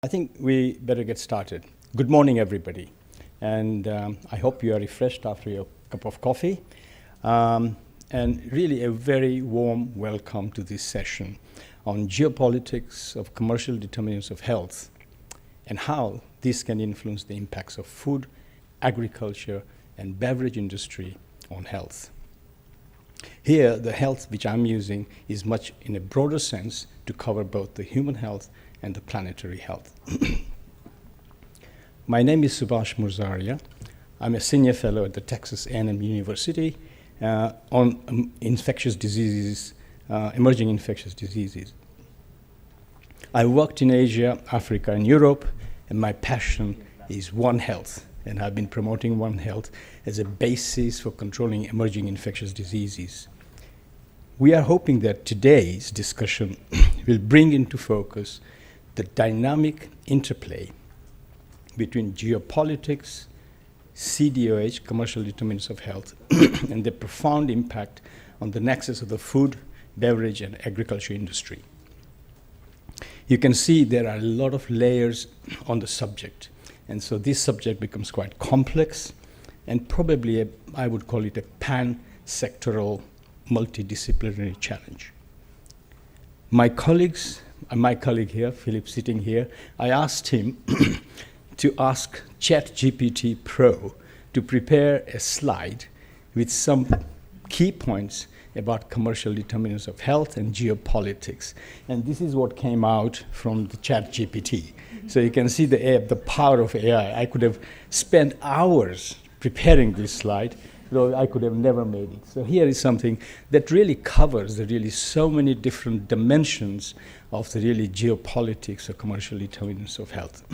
I think we better get started. Good morning, everybody. And I hope you are refreshed after your cup of coffee. And really a very warm welcome to this session on geopolitics of commercial determinants of health and how this can influence the impacts of food, agriculture, and beverage industry on health. Here, the health which I'm using is much in a broader sense to cover both the human health and the planetary health. My name is Subhash Murzaria. I'm a senior fellow at the Texas A&M University on infectious diseases, emerging infectious diseases. I worked in Asia, Africa, and Europe, and my passion is One Health, and I've been promoting One Health as a basis for controlling emerging infectious diseases. We are hoping that today's discussion will bring into focus the dynamic interplay between geopolitics, CDOH, commercial determinants of health, and the profound impact on the nexus of the food, beverage, and agriculture industry. You can see there are a lot of layers on the subject, and so this subject becomes quite complex and probably, I would call it a pan-sectoral, multidisciplinary challenge. My colleague here, Philip, sitting here, I asked him to ask ChatGPT Pro to prepare a slide with some key points about commercial determinants of health and geopolitics. And this is what came out from the ChatGPT. So you can see the power of AI. I could have spent hours preparing this slide, though I could have never made it. So here is something that really covers the really so many different dimensions of the really geopolitics or commercial determinants of health.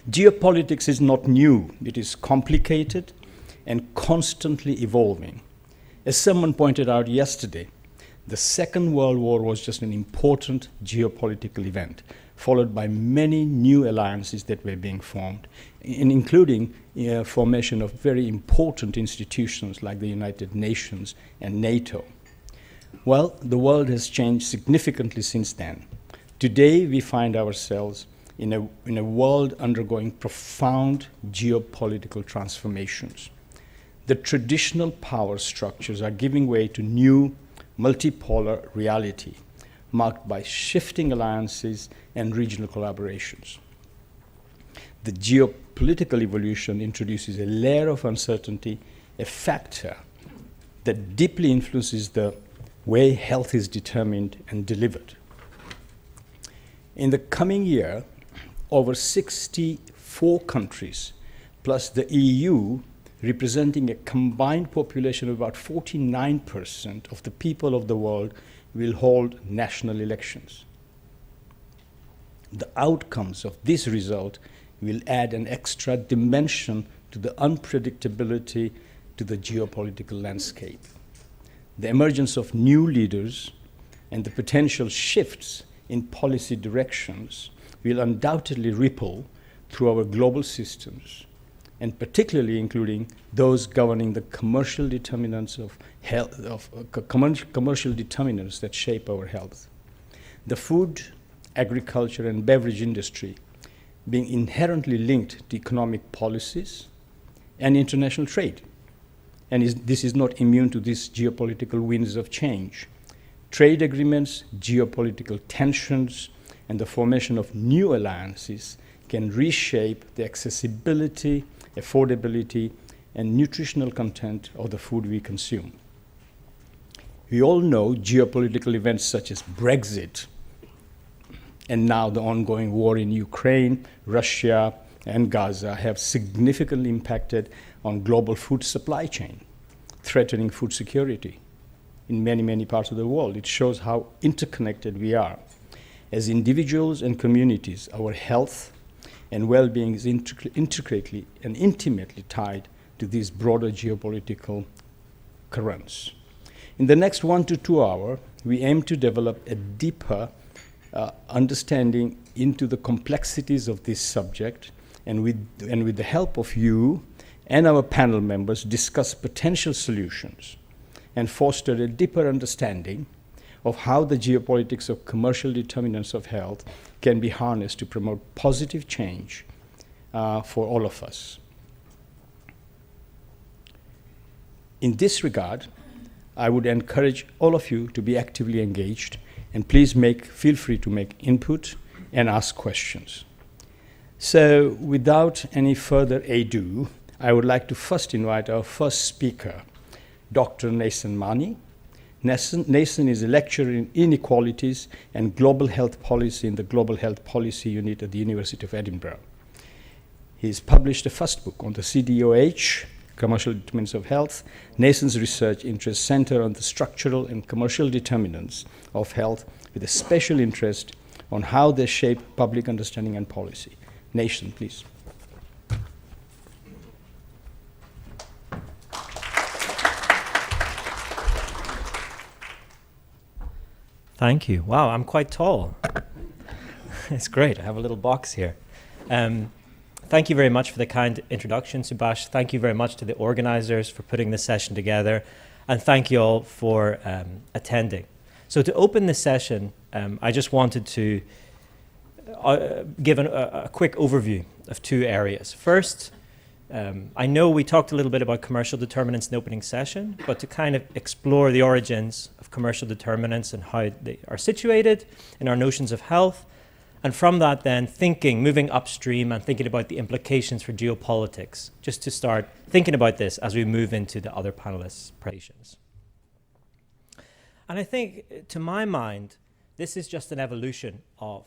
Geopolitics is not new. It is complicated and constantly evolving. As someone pointed out yesterday, the Second World War was just an important geopolitical event, followed by many new alliances that were being formed, including formation of very important institutions like the United Nations and NATO. Well, the world has changed significantly since then. Today, we find ourselves in a world undergoing profound geopolitical transformations. The traditional power structures are giving way to new multipolar reality, marked by shifting alliances and regional collaborations. The geopolitical evolution introduces a layer of uncertainty, a factor that deeply influences the way health is determined and delivered. In the coming year, over 64 countries, plus the EU, representing a combined population of about 49% of the people of the world, will hold national elections. The outcomes of this result will add an extra dimension to the unpredictability to the geopolitical landscape. The emergence of new leaders and the potential shifts in policy directions will undoubtedly ripple through our global systems, and particularly including those governing the commercial determinants of health, commercial determinants that shape our health. The food, agriculture, and beverage industry being inherently linked to economic policies and international trade. And this is not immune to these geopolitical winds of change. Trade agreements, geopolitical tensions, and the formation of new alliances can reshape the accessibility, affordability, and nutritional content of the food we consume. We all know geopolitical events such as Brexit and now the ongoing war in Ukraine, Russia, and Gaza have significantly impacted on global food supply chain, threatening food security in many, many parts of the world. It shows how interconnected we are. As individuals and communities, our health and well-being is intricately and intimately tied to these broader geopolitical currents. In the next 1 to 2 hours, we aim to develop a deeper understanding into the complexities of this subject, and with the help of you and our panel members, discuss potential solutions and foster a deeper understanding of how the geopolitics of commercial determinants of health can be harnessed to promote positive change for all of us. In this regard, I would encourage all of you to be actively engaged, and please feel free to make input and ask questions. So without any further ado, I would like to first invite our first speaker, Dr. Nathan Mani. Nathan is a lecturer in inequalities and global health policy in the Global Health Policy Unit at the University of Edinburgh. He's published a first book on the CDOH, Commercial Determinants of Health. Nathan's research interests center on the structural and commercial determinants of health, with a special interest on how they shape public understanding and policy. Nathan, please. Thank you. Wow, I'm quite tall. It's great. I have a little box here. Thank you very much for the kind introduction, Subhash. Thank you very much to the organizers for putting this session together. And thank you all for attending. So to open this session, I just wanted to give a quick overview of two areas. First, I know we talked a little bit about commercial determinants in the opening session, but to kind of explore the origins of commercial determinants and how they are situated in our notions of health. And from that then moving upstream and thinking about the implications for geopolitics, just to start thinking about this as we move into the other panelists' presentations. And I think, to my mind, this is just an evolution of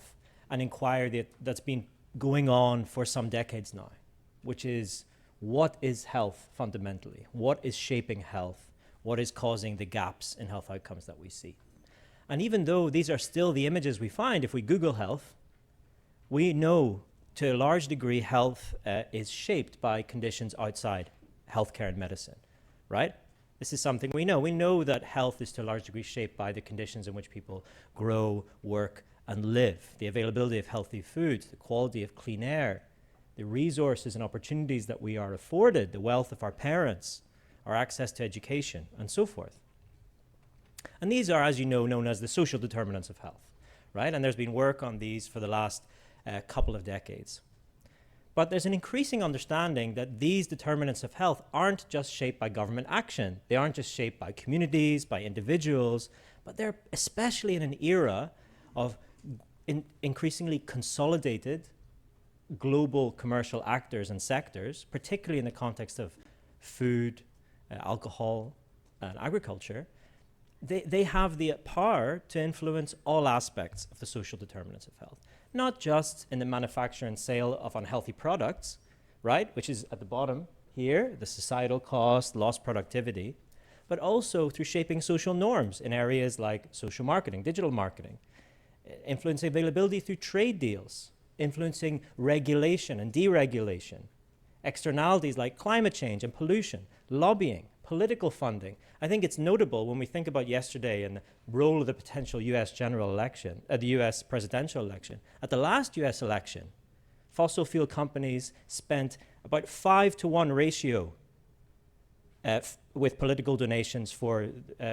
an inquiry that's been going on for some decades now, which is, what is health fundamentally? What is shaping health? What is causing the gaps in health outcomes that we see? And even though these are still the images we find if we Google health, we know to a large degree health is shaped by conditions outside healthcare and medicine, right? This is something we know. We know that health is to a large degree shaped by the conditions in which people grow, work, and live, the availability of healthy foods, the quality of clean air, the resources and opportunities that we are afforded, the wealth of our parents, our access to education, and so forth. And these are, as you know, known as the social determinants of health, right? And there's been work on these for the last couple of decades. But there's an increasing understanding that these determinants of health aren't just shaped by government action. They aren't just shaped by communities, by individuals, but they're especially in an era of increasingly consolidated global commercial actors and sectors, particularly in the context of food, alcohol, and agriculture. They have the power to influence all aspects of the social determinants of health, not just in the manufacture and sale of unhealthy products, right, which is at the bottom here, the societal cost, lost productivity, but also through shaping social norms in areas like social marketing, digital marketing, influencing availability through trade deals, influencing regulation and deregulation, externalities like climate change and pollution, lobbying, political funding. I think it's notable when we think about yesterday and the role of the potential US general election, the US presidential election. At the last US election, fossil fuel companies spent about 5-to-1 ratio with political donations for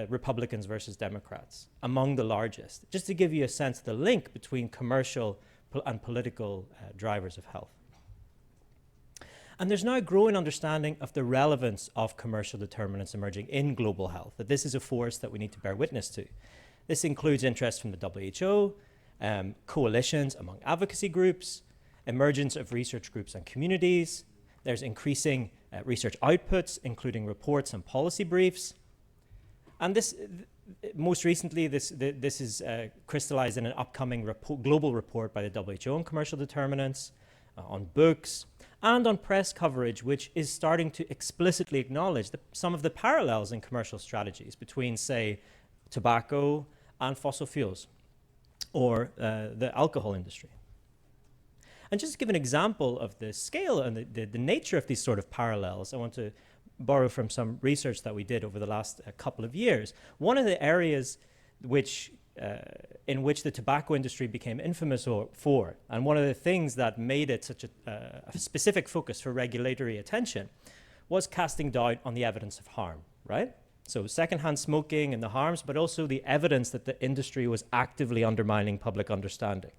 Republicans versus Democrats, among the largest, just to give you a sense of the link between commercial and political drivers of health. And there's now a growing understanding of the relevance of commercial determinants emerging in global health, that this is a force that we need to bear witness to. This includes interest from the WHO, coalitions among advocacy groups, emergence of research groups and communities. There's increasing research outputs, including reports and policy briefs. And this, most recently, this is crystallized in an upcoming global report by the WHO on commercial determinants, on books, and on press coverage, which is starting to explicitly acknowledge some of the parallels in commercial strategies between, say, tobacco and fossil fuels, or the alcohol industry. And just to give an example of the scale and the nature of these sort of parallels, I want to borrow from some research that we did over the last couple of years. One of the areas in which the tobacco industry became infamous for, and one of the things that made it such a specific focus for regulatory attention, was casting doubt on the evidence of harm, right? So secondhand smoking and the harms, but also the evidence that the industry was actively undermining public understanding.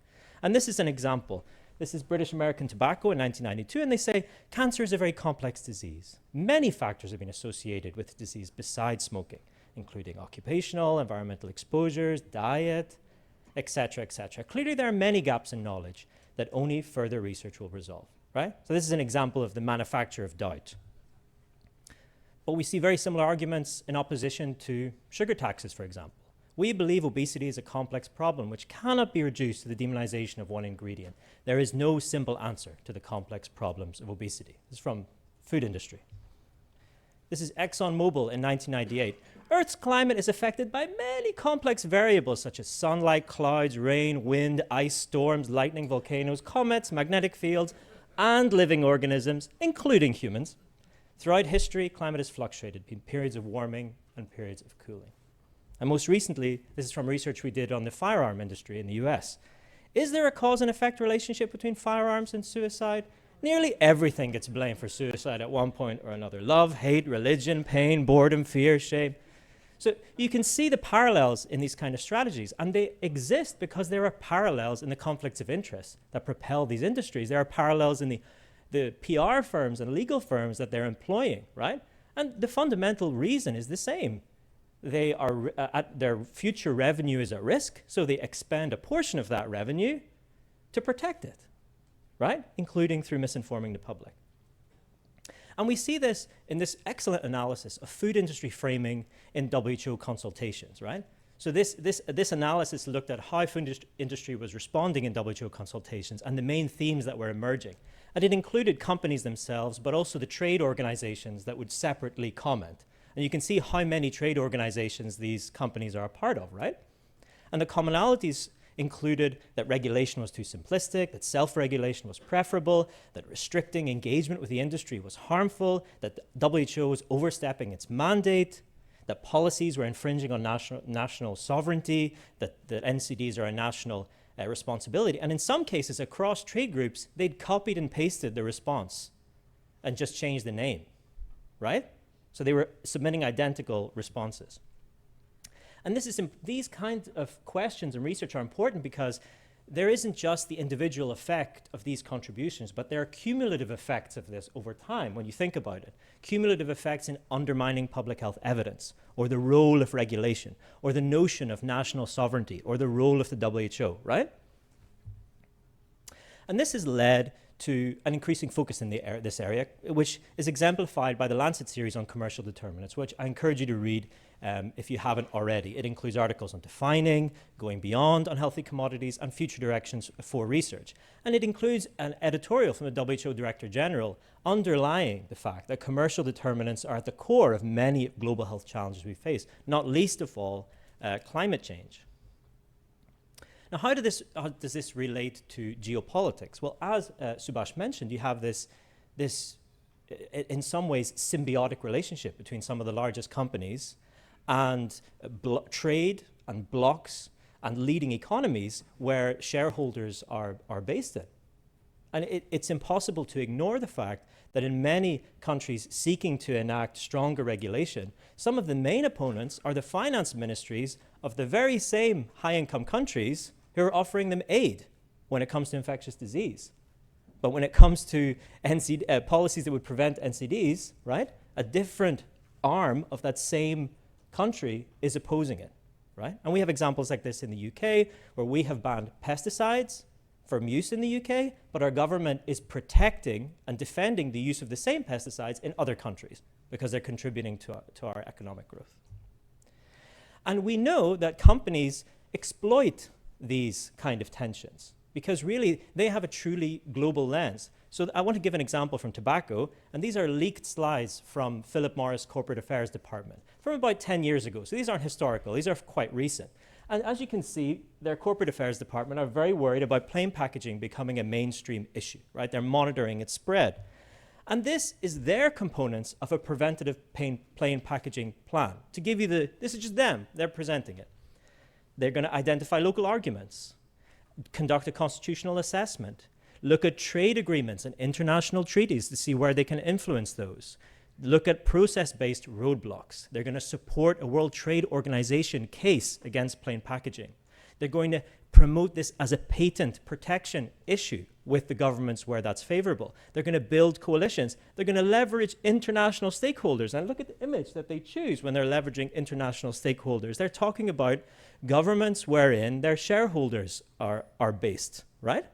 And this is an example. This is British American Tobacco in 1992, and they say cancer is a very complex disease. Many factors have been associated with the disease besides smoking, including occupational, environmental exposures, diet, etc., etc. Clearly, there are many gaps in knowledge that only further research will resolve, right? So this is an example of the manufacture of doubt. But we see very similar arguments in opposition to sugar taxes, for example. We believe obesity is a complex problem which cannot be reduced to the demonization of one ingredient. There is no simple answer to the complex problems of obesity. This is from food industry. This is ExxonMobil in 1998. Earth's climate is affected by many complex variables such as sunlight, clouds, rain, wind, ice, storms, lightning, volcanoes, comets, magnetic fields, and living organisms, including humans. Throughout history, climate has fluctuated between periods of warming and periods of cooling. And most recently, this is from research we did on the firearm industry in the US. Is there a cause and effect relationship between firearms and suicide? Nearly everything gets blamed for suicide at one point or another. Love, hate, religion, pain, boredom, fear, shame. So you can see the parallels in these kind of strategies, and they exist because there are parallels in the conflicts of interest that propel these industries. There are parallels in the PR firms and legal firms that they're employing, right? And the fundamental reason is the same. They are their future revenue is at risk, so they expend a portion of that revenue to protect it, right? Including through misinforming the public. And we see this in this excellent analysis of food industry framing in WHO consultations, right? So this analysis looked at how food industry was responding in WHO consultations and the main themes that were emerging. And it included companies themselves, but also the trade organizations that would separately comment. And you can see how many trade organizations these companies are a part of, right? And the commonalities included that regulation was too simplistic, that self-regulation was preferable, that restricting engagement with the industry was harmful, that the WHO was overstepping its mandate, that policies were infringing on national sovereignty, that NCDs are a national responsibility. And in some cases, across trade groups, they'd copied and pasted the response and just changed the name, right? So they were submitting identical responses. And these kinds of questions and research are important because there isn't just the individual effect of these contributions, but there are cumulative effects of this over time when you think about it. Cumulative effects in undermining public health evidence, or the role of regulation, or the notion of national sovereignty, or the role of the WHO, right? And this has led to an increasing focus in this area, which is exemplified by the Lancet series on commercial determinants, which I encourage you to read if you haven't already. It includes articles on defining, going beyond unhealthy commodities, and future directions for research. And it includes an editorial from the WHO Director General underlying the fact that commercial determinants are at the core of many global health challenges we face, not least of all climate change. Now, how does this relate to geopolitics? Well, as Subhash mentioned, you have this, in some ways, symbiotic relationship between some of the largest companies and trade and blocks and leading economies where shareholders are based in. And it's impossible to ignore the fact that in many countries seeking to enact stronger regulation, some of the main opponents are the finance ministries of the very same high-income countries who are offering them aid when it comes to infectious disease. But when it comes to policies that would prevent NCDs, right, a different arm of that same country is opposing it, right? And we have examples like this in the UK, where we have banned pesticides from use in the UK, but our government is protecting and defending the use of the same pesticides in other countries because they're contributing to our economic growth. And we know that companies exploit these kind of tensions because really they have a truly global lens. So I want to give an example from tobacco, and these are leaked slides from Philip Morris Corporate Affairs Department from about 10 years ago. So these aren't historical, these are quite recent. And as you can see, their corporate affairs department are very worried about plain packaging becoming a mainstream issue, right? They're monitoring its spread. And this is their components of a preventative plain packaging plan. To give you this is just them, they're presenting it. They're going to identify local arguments, conduct a constitutional assessment, look at trade agreements and international treaties to see where they can influence those, look at process-based roadblocks. They're going to support a World Trade Organization case against plain packaging. They're going to promote this as a patent protection issue with the governments where that's favorable. They're going to build coalitions. They're going to leverage international stakeholders. And look at the image that they choose when they're leveraging international stakeholders. They're talking about governments wherein their shareholders are based, right?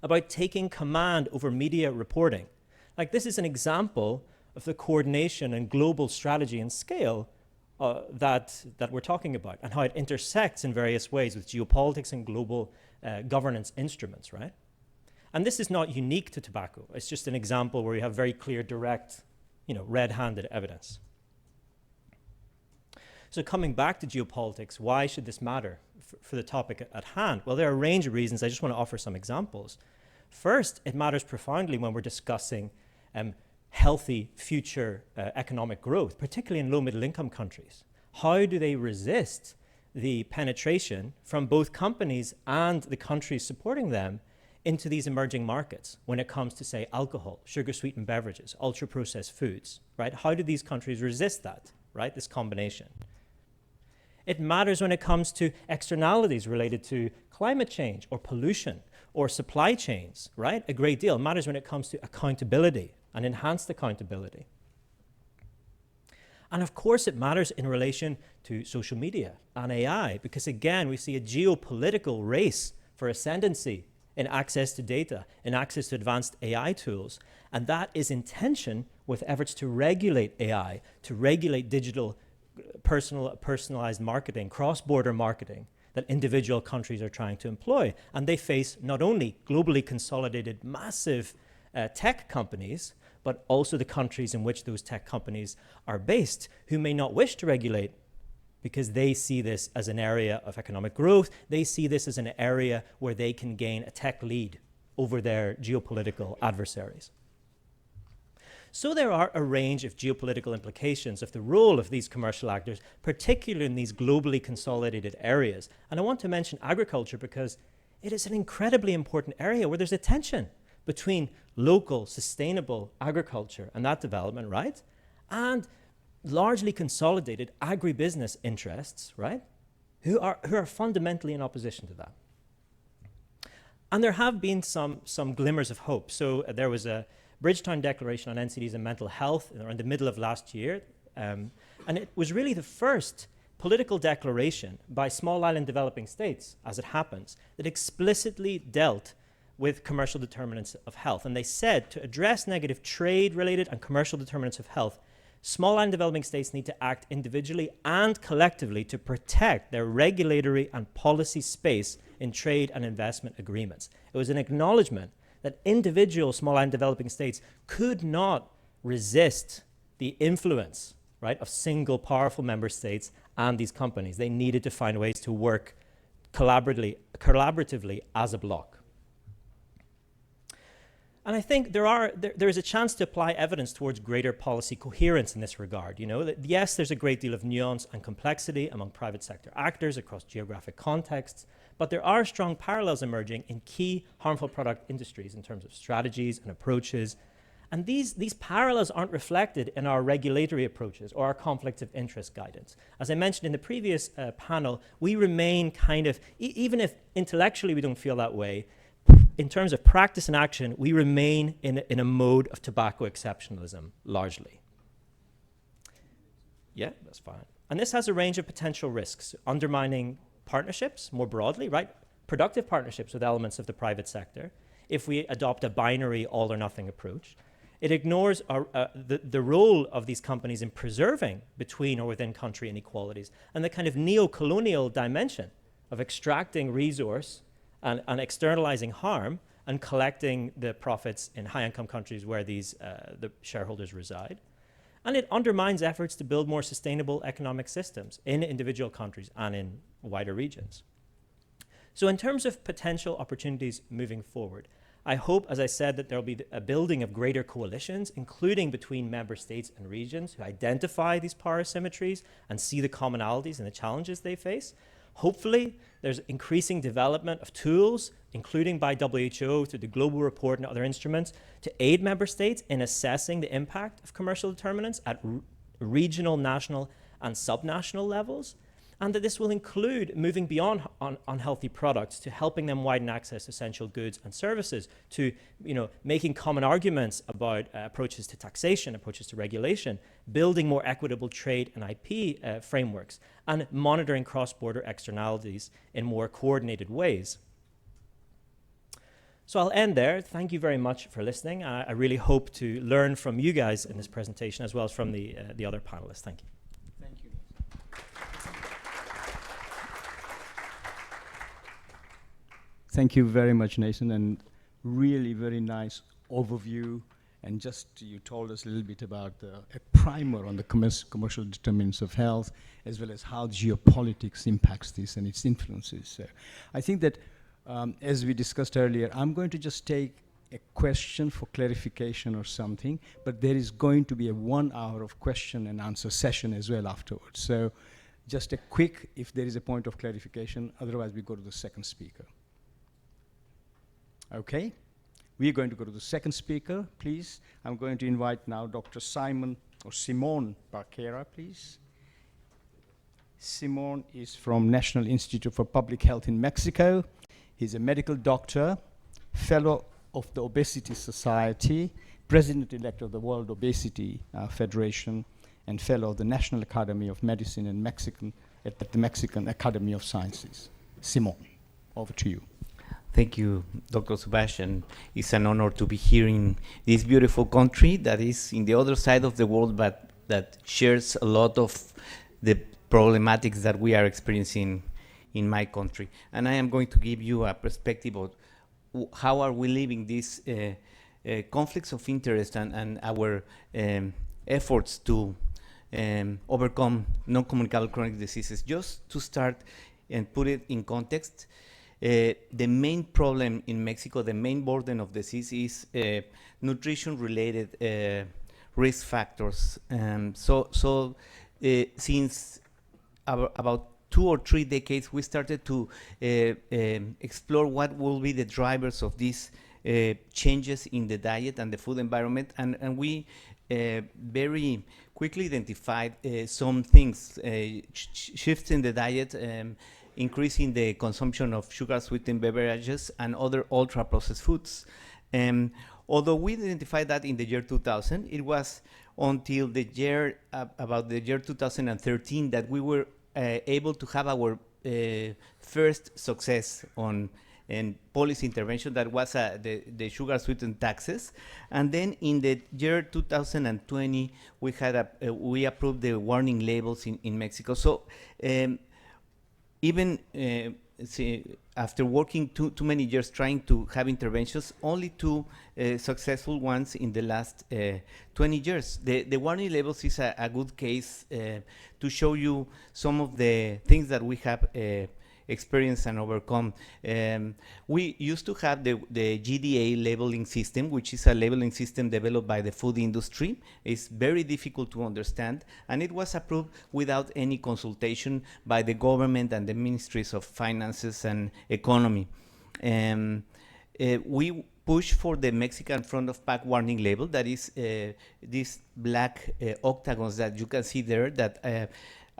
About taking command over media reporting. Like, this is an example of the coordination and global strategy and scale that we're talking about, and how it intersects in various ways with geopolitics and global governance instruments, right? And this is not unique to tobacco. It's just an example where you have very clear, direct, red-handed evidence. So coming back to geopolitics, why should this matter for the topic at hand? Well, there are a range of reasons. I just want to offer some examples. First, it matters profoundly when we're discussing healthy future economic growth, particularly in low middle income countries. How do they resist the penetration from both companies and the countries supporting them into these emerging markets when it comes to, say, alcohol, sugar-sweetened beverages, ultra-processed foods, right? How do these countries resist that, right, this combination? It matters when it comes to externalities related to climate change or pollution or supply chains, right? A great deal. It matters when it comes to accountability and enhanced accountability. And of course, it matters in relation to social media and AI, because again, we see a geopolitical race for ascendancy in access to data, in access to advanced AI tools. And that is in tension with efforts to regulate AI, to regulate digital personalized marketing, cross-border marketing that individual countries are trying to employ. And they face not only globally consolidated massive tech companies, but also the countries in which those tech companies are based, who may not wish to regulate because they see this as an area of economic growth. They see this as an area where they can gain a tech lead over their geopolitical adversaries. So there are a range of geopolitical implications of the role of these commercial actors, particularly in these globally consolidated areas. And I want to mention agriculture because it is an incredibly important area where there's a tension between local, sustainable agriculture and that development, right? And largely consolidated agribusiness interests, right? Who are fundamentally in opposition to that. And there have been some glimmers of hope. So there was a Bridgetown Declaration on NCDs and Mental Health in the middle of last year. And it was really the first political declaration by small island developing states, as it happens, that explicitly dealt with commercial determinants of health. And they said to address negative trade-related and commercial determinants of health, small island developing states need to act individually and collectively to protect their regulatory and policy space in trade and investment agreements. It was an acknowledgement that individual small island developing states could not resist the influence, right, of single powerful member states and these companies. They needed to find ways to work collaboratively as a bloc. And I think there is a chance to apply evidence towards greater policy coherence in this regard. That yes, there's a great deal of nuance and complexity among private sector actors across geographic contexts, but there are strong parallels emerging in key harmful product industries in terms of strategies and approaches. And these parallels aren't reflected in our regulatory approaches or our conflict of interest guidance. As I mentioned in the previous panel, we remain kind of, even if intellectually we don't feel that way, in terms of practice and action, we remain in a mode of tobacco exceptionalism, largely. Yeah, that's fine. And this has a range of potential risks, undermining partnerships more broadly, right? Productive partnerships with elements of the private sector, if we adopt a binary all or nothing approach. It ignores the role of these companies in preserving between or within country inequalities and the kind of neo-colonial dimension of extracting resource and externalizing harm and collecting the profits in high-income countries where the shareholders reside. And it undermines efforts to build more sustainable economic systems in individual countries and in wider regions. So in terms of potential opportunities moving forward, I hope, as I said, that there will be a building of greater coalitions, including between member states and regions, who identify these power asymmetries and see the commonalities and the challenges they face. Hopefully, there's increasing development of tools, including by WHO through the global report and other instruments, to aid member states in assessing the impact of commercial determinants at regional, national, and subnational levels, and that this will include moving beyond unhealthy products to helping them widen access to essential goods and services, to making common arguments about approaches to taxation, approaches to regulation, building more equitable trade and IP frameworks, and monitoring cross-border externalities in more coordinated ways. So I'll end there. Thank you very much for listening. I really hope to learn from you guys in this presentation as well as from the other panelists. Thank you. Thank you. Thank you very much, Nathan, and really very nice overview. And just you told us a little bit about a primer on the commercial determinants of health, as well as how geopolitics impacts this and its influences. So I think that, as we discussed earlier, I'm going to just take a question for clarification or something, but there is going to be a 1 hour of question and answer session as well afterwards. So just a quick, if there is a point of clarification, otherwise we go to the second speaker. Okay, we are going to go to the second speaker, please. I'm going to invite now Dr. Simon Barquera, please. Simon is from National Institute for Public Health in Mexico. He's a medical doctor, fellow of the Obesity Society, president-elect of the World Obesity Federation, and fellow of the National Academy of Medicine and at the Mexican Academy of Sciences. Simon, over to you. Thank you, Dr. Sebastian. It's an honor to be here in this beautiful country that is in the other side of the world, but that shares a lot of the problematics that we are experiencing in my country. And I am going to give you a perspective of how are we living these conflicts of interest and our efforts to overcome non-communicable chronic diseases. Just to start and put it in context, the main problem in Mexico, the main burden of disease is nutrition-related risk factors. Since about 2 or 3 decades, we started to explore what will be the drivers of these changes in the diet and the food environment, and we very quickly identified some things, shifts in the diet, increasing the consumption of sugar-sweetened beverages and other ultra-processed foods. Although we identified that in the year 2000, it was until the year, about the year 2013 that we were able to have our first success on policy intervention. That was the sugar-sweetened taxes. And then in the year 2020, we approved the warning labels in Mexico. So even after working too many years trying to have interventions, only 2 successful ones in the last 20 years. The warning labels is a good case to show you some of the things that we have experienced and overcome. We used to have the GDA labeling system, which is a labeling system developed by the food industry. It's very difficult to understand, and it was approved without any consultation by the government and the ministries of finances and economy. We push for the Mexican front of pack warning label, that is these black octagons that you can see there that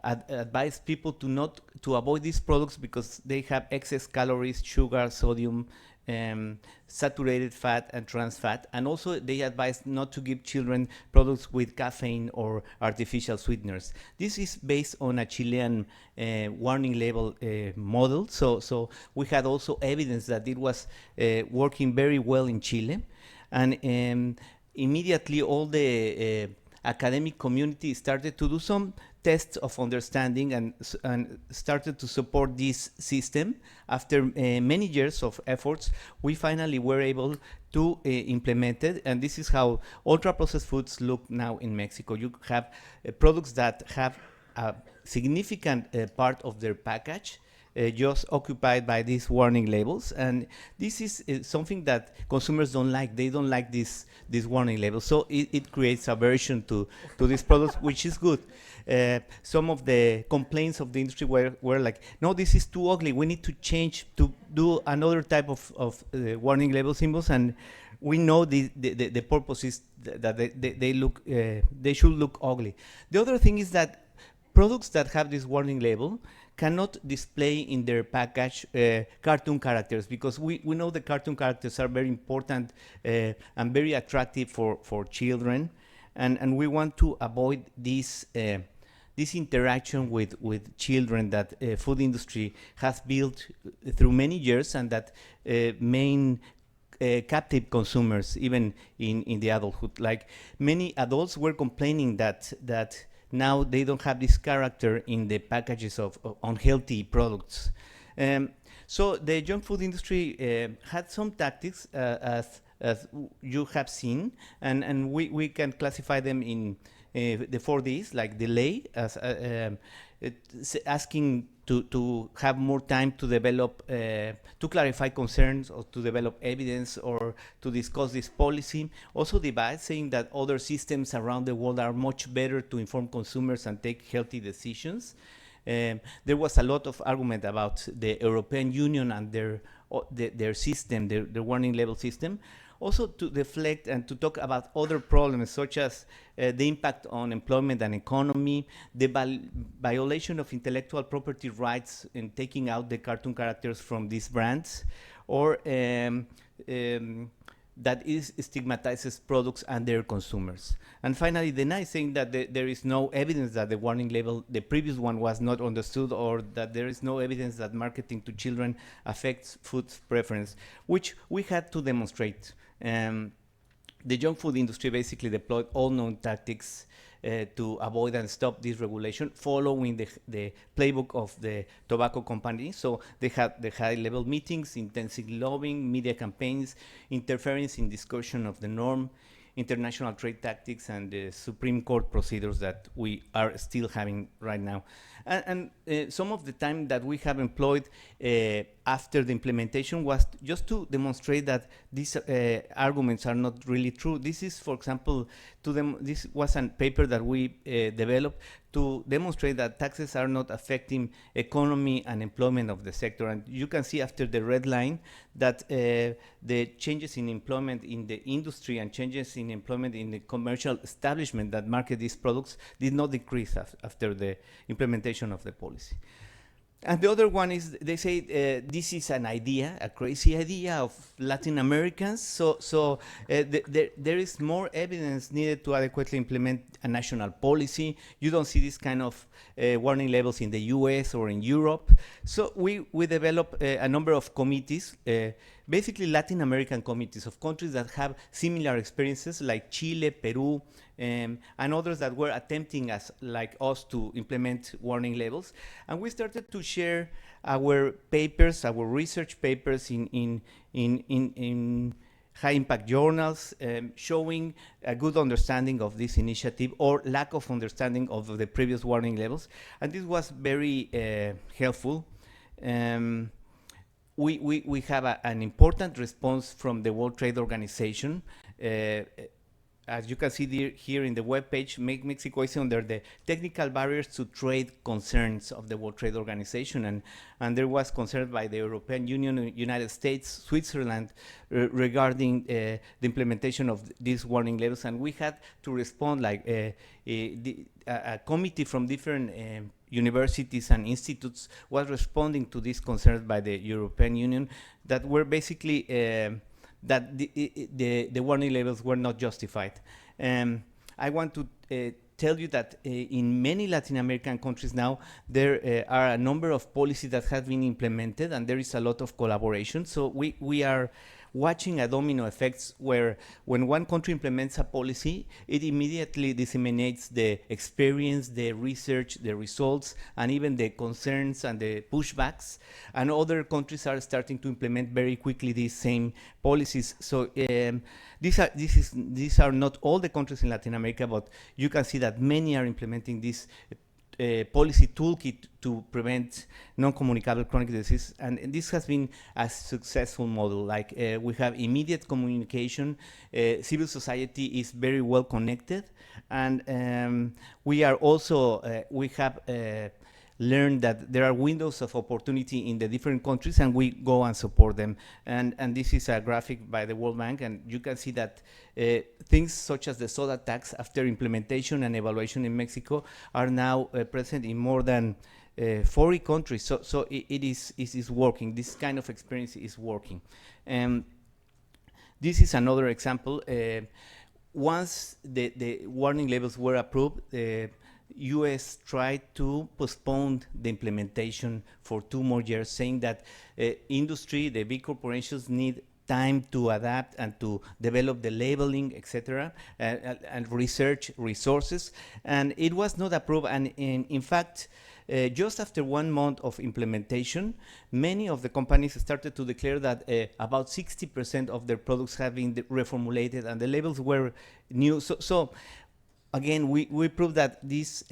advise people to avoid these products because they have excess calories, sugar, sodium, saturated fat, and trans fat. And also they advise not to give children products with caffeine or artificial sweeteners. This is based on a Chilean warning label model. So we had also evidence that it was working very well in Chile. And immediately all the academic community started to do some tests of understanding and started to support this system. After many years of efforts, we finally were able to implement it, and this is how ultra-processed foods look now in Mexico. You have products that have a significant part of their package just occupied by these warning labels, and this is something that consumers don't like. They don't like this warning label, so it creates aversion to these products, which is good. Some of the complaints of the industry were like, no, this is too ugly. We need to change to do another type of warning label symbols, and we know the purpose is that they should look ugly. The other thing is that products that have this warning label cannot display in their package cartoon characters, because we know the cartoon characters are very important and very attractive for children, and we want to avoid this interaction with children that food industry has built through many years, and that main captive consumers even in the adulthood. Like, many adults were complaining that now they don't have this character in the packages of unhealthy products. So the junk food industry had some tactics, as you have seen, and we can classify them in the 4Ds, like delay, as asking to have more time to develop, to clarify concerns, or to develop evidence, or to discuss this policy. Also divide, saying that other systems around the world are much better to inform consumers and take healthy decisions. There was a lot of argument about the European Union and their system, their warning label system. Also to deflect and to talk about other problems, such as the impact on employment and economy, the violation of intellectual property rights in taking out the cartoon characters from these brands, or that stigmatizes products and their consumers. And finally, deny, saying that there is no evidence that the warning label, the previous one, was not understood, or that there is no evidence that marketing to children affects food preference, which we had to demonstrate. The junk food industry basically deployed all known tactics to avoid and stop this regulation, following the playbook of the tobacco company. So they had the high-level meetings, intensive lobbying, media campaigns, interference in discussion of the norm, international trade tactics, and the Supreme Court procedures that we are still having right now. And some of the time that we have employed after the implementation was just to demonstrate that these arguments are not really true. This is, for example, this was a paper that we developed to demonstrate that taxes are not affecting economy and employment of the sector. And you can see after the red line that the changes in employment in the industry and changes in employment in the commercial establishment that market these products did not decrease after the implementation of the policy. And the other one is, they say this is an idea, a crazy idea of Latin Americans. So there is more evidence needed to adequately implement a national policy. You don't see this kind of warning labels in the US or in Europe. So we developed a number of committees, basically Latin American committees of countries that have similar experiences, like Chile, Peru, and others that were attempting, like us, to implement warning labels. And we started to share our papers, our research papers in high-impact journals, showing a good understanding of this initiative, or lack of understanding of the previous warning labels. And this was very helpful. We have an important response from the World Trade Organization. As you can see here in the webpage, Mexico is under the technical barriers to trade concerns of the World Trade Organization, and there was concern by the European Union, United States, Switzerland regarding the implementation of these warning labels, and we had to respond, like a committee from different universities and institutes was responding to these concerns by the European Union that were basically that the warning labels were not justified. I want to tell you that in many Latin American countries now, there are a number of policies that have been implemented, and there is a lot of collaboration. So we are watching a domino effects, where when one country implements a policy, it immediately disseminates the experience, the research, the results, and even the concerns and the pushbacks. And other countries are starting to implement very quickly these same policies. So these are not all the countries in Latin America, but you can see that many are implementing these policy toolkit to prevent non-communicable chronic disease, and this has been a successful model. Like we have immediate communication, civil society is very well connected, and we are also we have learned that there are windows of opportunity in the different countries, and we go and support them. And this is a graphic by the World Bank, and you can see that things such as the soda tax, after implementation and evaluation in Mexico, are now present in more than 40 countries. So it is working. This kind of experience is working. This is another example. Once the warning labels were approved, US tried to postpone the implementation for 2 more years, saying that industry, the big corporations, need time to adapt and to develop the labeling, etc., and research resources. And it was not approved. And in fact, just after 1 month of implementation, many of the companies started to declare that about 60% of their products have been reformulated, and the labels were new. So again, we proved that these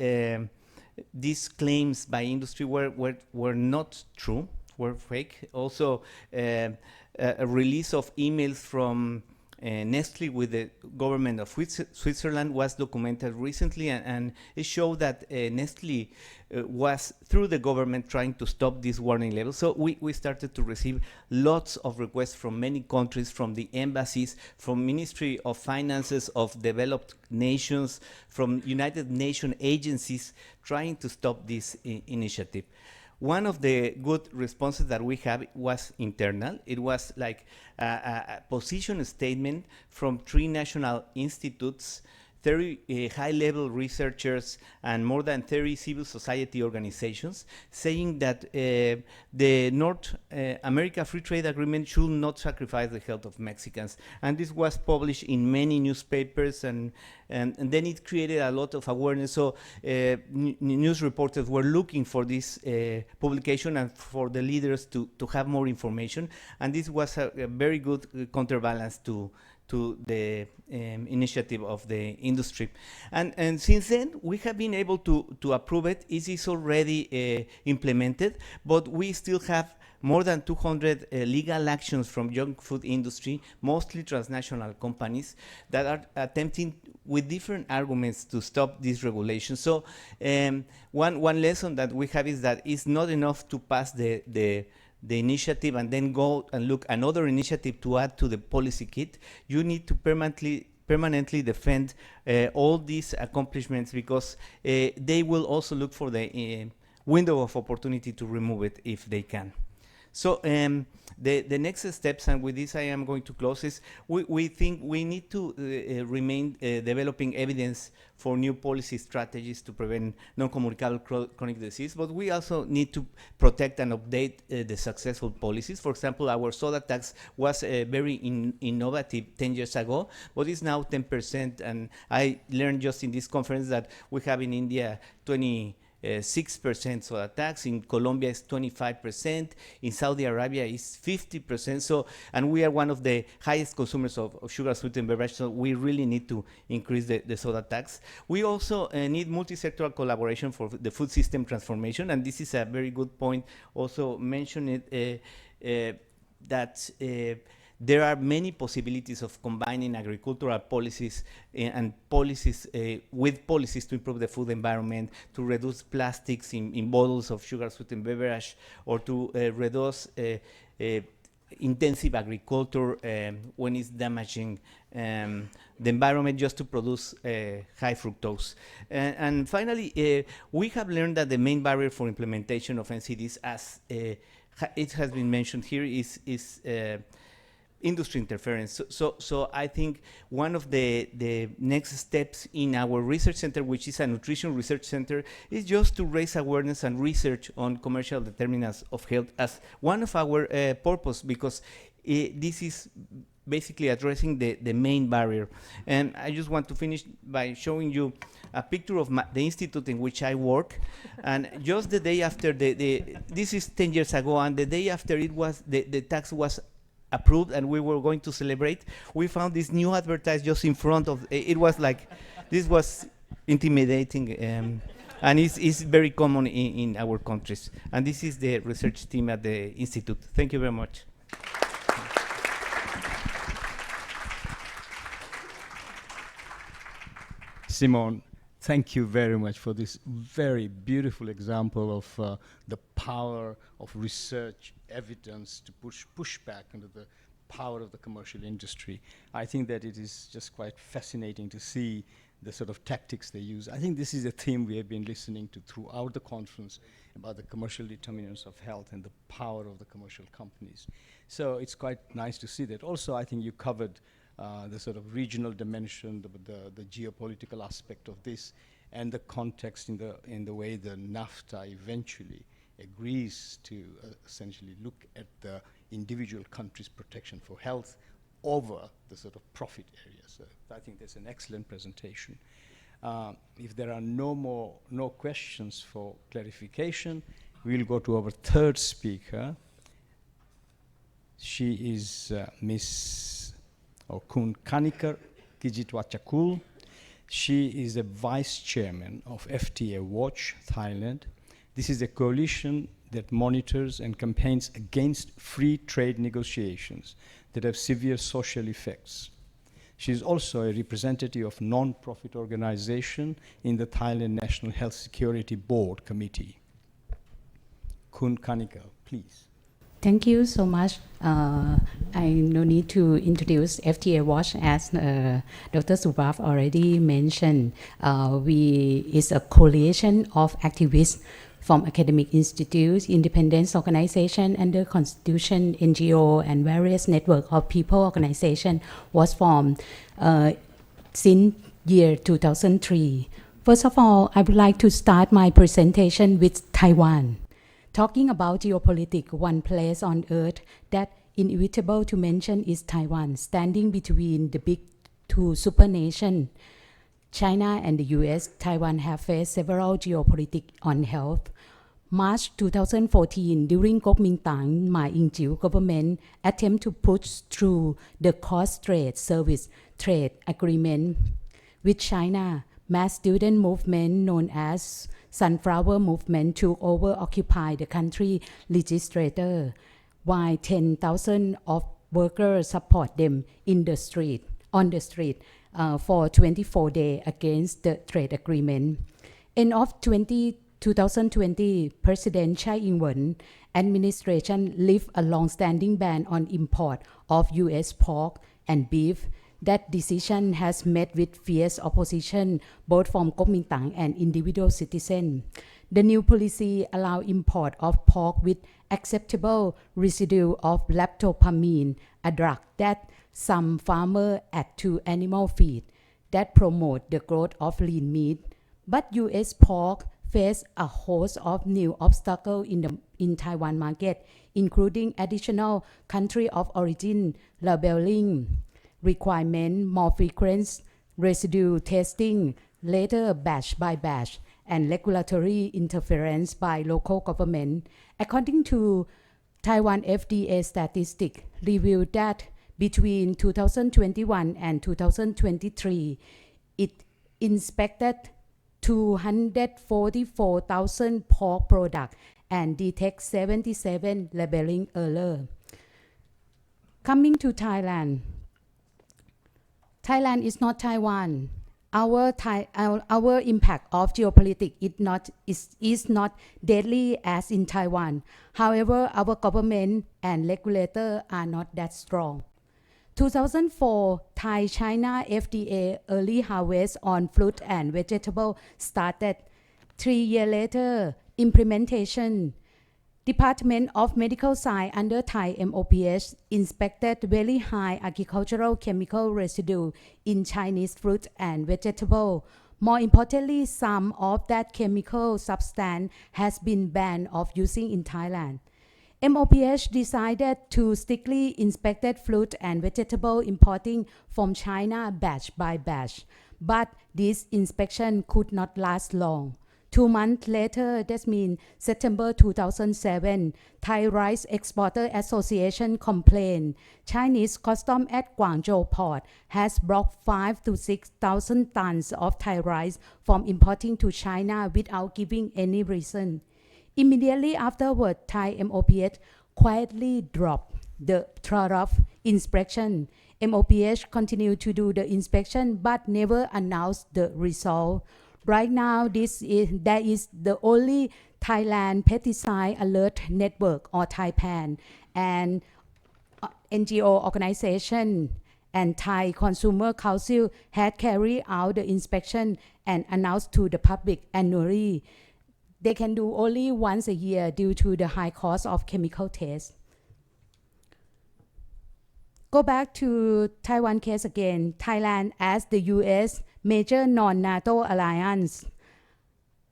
claims by industry were not true, were fake. Also, a release of emails from Nestle with the government of Switzerland was documented recently, and it showed that Nestle was, through the government, trying to stop this warning level. So we started to receive lots of requests from many countries, from the embassies, from Ministry of Finances of developed nations, from United Nations agencies, trying to stop this initiative. One of the good responses that we have was internal. It was like a position statement from 3 national institutes, 30 high-level researchers, and more than 30 civil society organizations, saying that the North America Free Trade Agreement should not sacrifice the health of Mexicans. And this was published in many newspapers, and then it created a lot of awareness. So news reporters were looking for this publication and for the leaders to have more information. And this was a very good counterbalance to the initiative of the industry. And since then, we have been able to approve it. It is already implemented, but we still have more than 200 legal actions from junk food industry, mostly transnational companies, that are attempting with different arguments to stop these regulations. So one lesson that we have is that it's not enough to pass the initiative and then go and look another initiative to add to the policy kit. You need to permanently defend all these accomplishments, because they will also look for the window of opportunity to remove it if they can. So the next steps, and with this I am going to close, is we think we need to remain developing evidence for new policy strategies to prevent non-communicable chronic disease, but we also need to protect and update the successful policies. For example, our soda tax was very innovative 10 years ago, but it's now 10%, and I learned just in this conference that we have in India 6% soda tax, in Colombia is 25%, in Saudi Arabia is 50%. So, and we are one of the highest consumers of sugar sweetened beverages, so we really need to increase the soda tax. We also need multi-sectoral collaboration for the food system transformation, and this is a very good point. Also mentioned that there are many possibilities of combining agricultural policies and policies with policies to improve the food environment, to reduce plastics in bottles of sugar sweetened beverage, or to reduce intensive agriculture when it's damaging the environment just to produce high fructose. And finally, we have learned that the main barrier for implementation of NCDs, as it has been mentioned here, is industry interference. So I think one of the next steps in our research center, which is a nutrition research center, is just to raise awareness and research on commercial determinants of health as one of our purpose, because this is basically addressing the main barrier. And I just want to finish by showing you a picture of the institute in which I work. And just the day after this is 10 years ago, and the day after it was the tax was approved and we were going to celebrate, we found this new advertisement just in front of it. Was like, this was intimidating. And it's very common in our countries. And this is the research team at the institute. Thank you very much. Simon, thank you very much for this very beautiful example of the power of research evidence to push back into the power of the commercial industry. I think that it is just quite fascinating to see the sort of tactics they use. I think this is a theme we have been listening to throughout the conference about the commercial determinants of health and the power of the commercial companies. So it's quite nice to see that. Also, I think you covered the sort of regional dimension, the geopolitical aspect of this, and the context in the way the NAFTA eventually agrees to essentially look at the individual country's protection for health over the sort of profit area. So I think that's an excellent presentation. If there are no questions for clarification, we'll go to our third speaker. She is Ms. Kun Kanikar Kijitwachakul. She is a vice chairman of FTA Watch Thailand. This is a coalition that monitors and campaigns against free trade negotiations that have severe social effects. She is also a representative of non-profit organization in the Thailand National Health Security Board Committee. Kun Kanikar, please. Thank you so much. I no need to introduce FTA Watch as Dr. Subraf already mentioned. We is a coalition of activists from academic institutes, independent organizations under constitution, NGO, and various network of people organization was formed since year 2003. First of all, I would like to start my presentation with Taiwan. Talking about geopolitics, one place on earth that inevitable to mention is Taiwan, standing between the big two supernations, China and the US. Taiwan have faced several geopolitics on health. March 2014, during Kuomintang, Ma Ying-jeou government attempt to push through the cross-strait service trade agreement with China. Mass student movement known as Sunflower Movement took over occupy the country legislature, while 10,000 of workers support them on the street for 24 days against the trade agreement. End of 2020, President Tsai Ing-wen administration lifted a long-standing ban on import of U.S. pork and beef. That decision has met with fierce opposition both from Kuomintang and individual citizens. The new policy allows import of pork with acceptable residue of lactopamine, a drug that some farmers add to animal feed that promote the growth of lean meat. But U.S. pork face a host of new obstacles in Taiwan market, including additional country of origin labeling requirement, more frequent residue testing, later batch by batch, and regulatory interference by local government. According to Taiwan FDA statistics, revealed that between 2021 and 2023, it inspected 244,000 pork products and detect 77 labeling errors. Coming to Thailand. Thailand is not Taiwan. Our impact of geopolitics is not deadly as in Taiwan. However, our government and regulators are not that strong. 2004, Thai-China FDA early harvest on fruit and vegetable started. 3 years later, implementation. Department of Medical Science under Thai MOPH inspected very high agricultural chemical residue in Chinese fruit and vegetable. More importantly, some of that chemical substance has been banned of using in Thailand. MOPH decided to strictly inspect fruit and vegetable importing from China batch by batch, but this inspection could not last long. 2 months later, that means September 2007, Thai Rice Exporter Association complained Chinese custom at Guangzhou port has blocked 5 to 6,000 tons of Thai rice from importing to China without giving any reason. Immediately afterward, Thai MOPH quietly dropped the thorough inspection. MOPH continued to do the inspection but never announced the result. Right now, that is the only Thailand Pesticide Alert Network or Thaipan and NGO organization and Thai Consumer Council had carried out the inspection and announced to the public annually. They can do only once a year due to the high cost of chemical tests. Go back to Taiwan case again. Thailand as the U.S. major non-NATO alliance,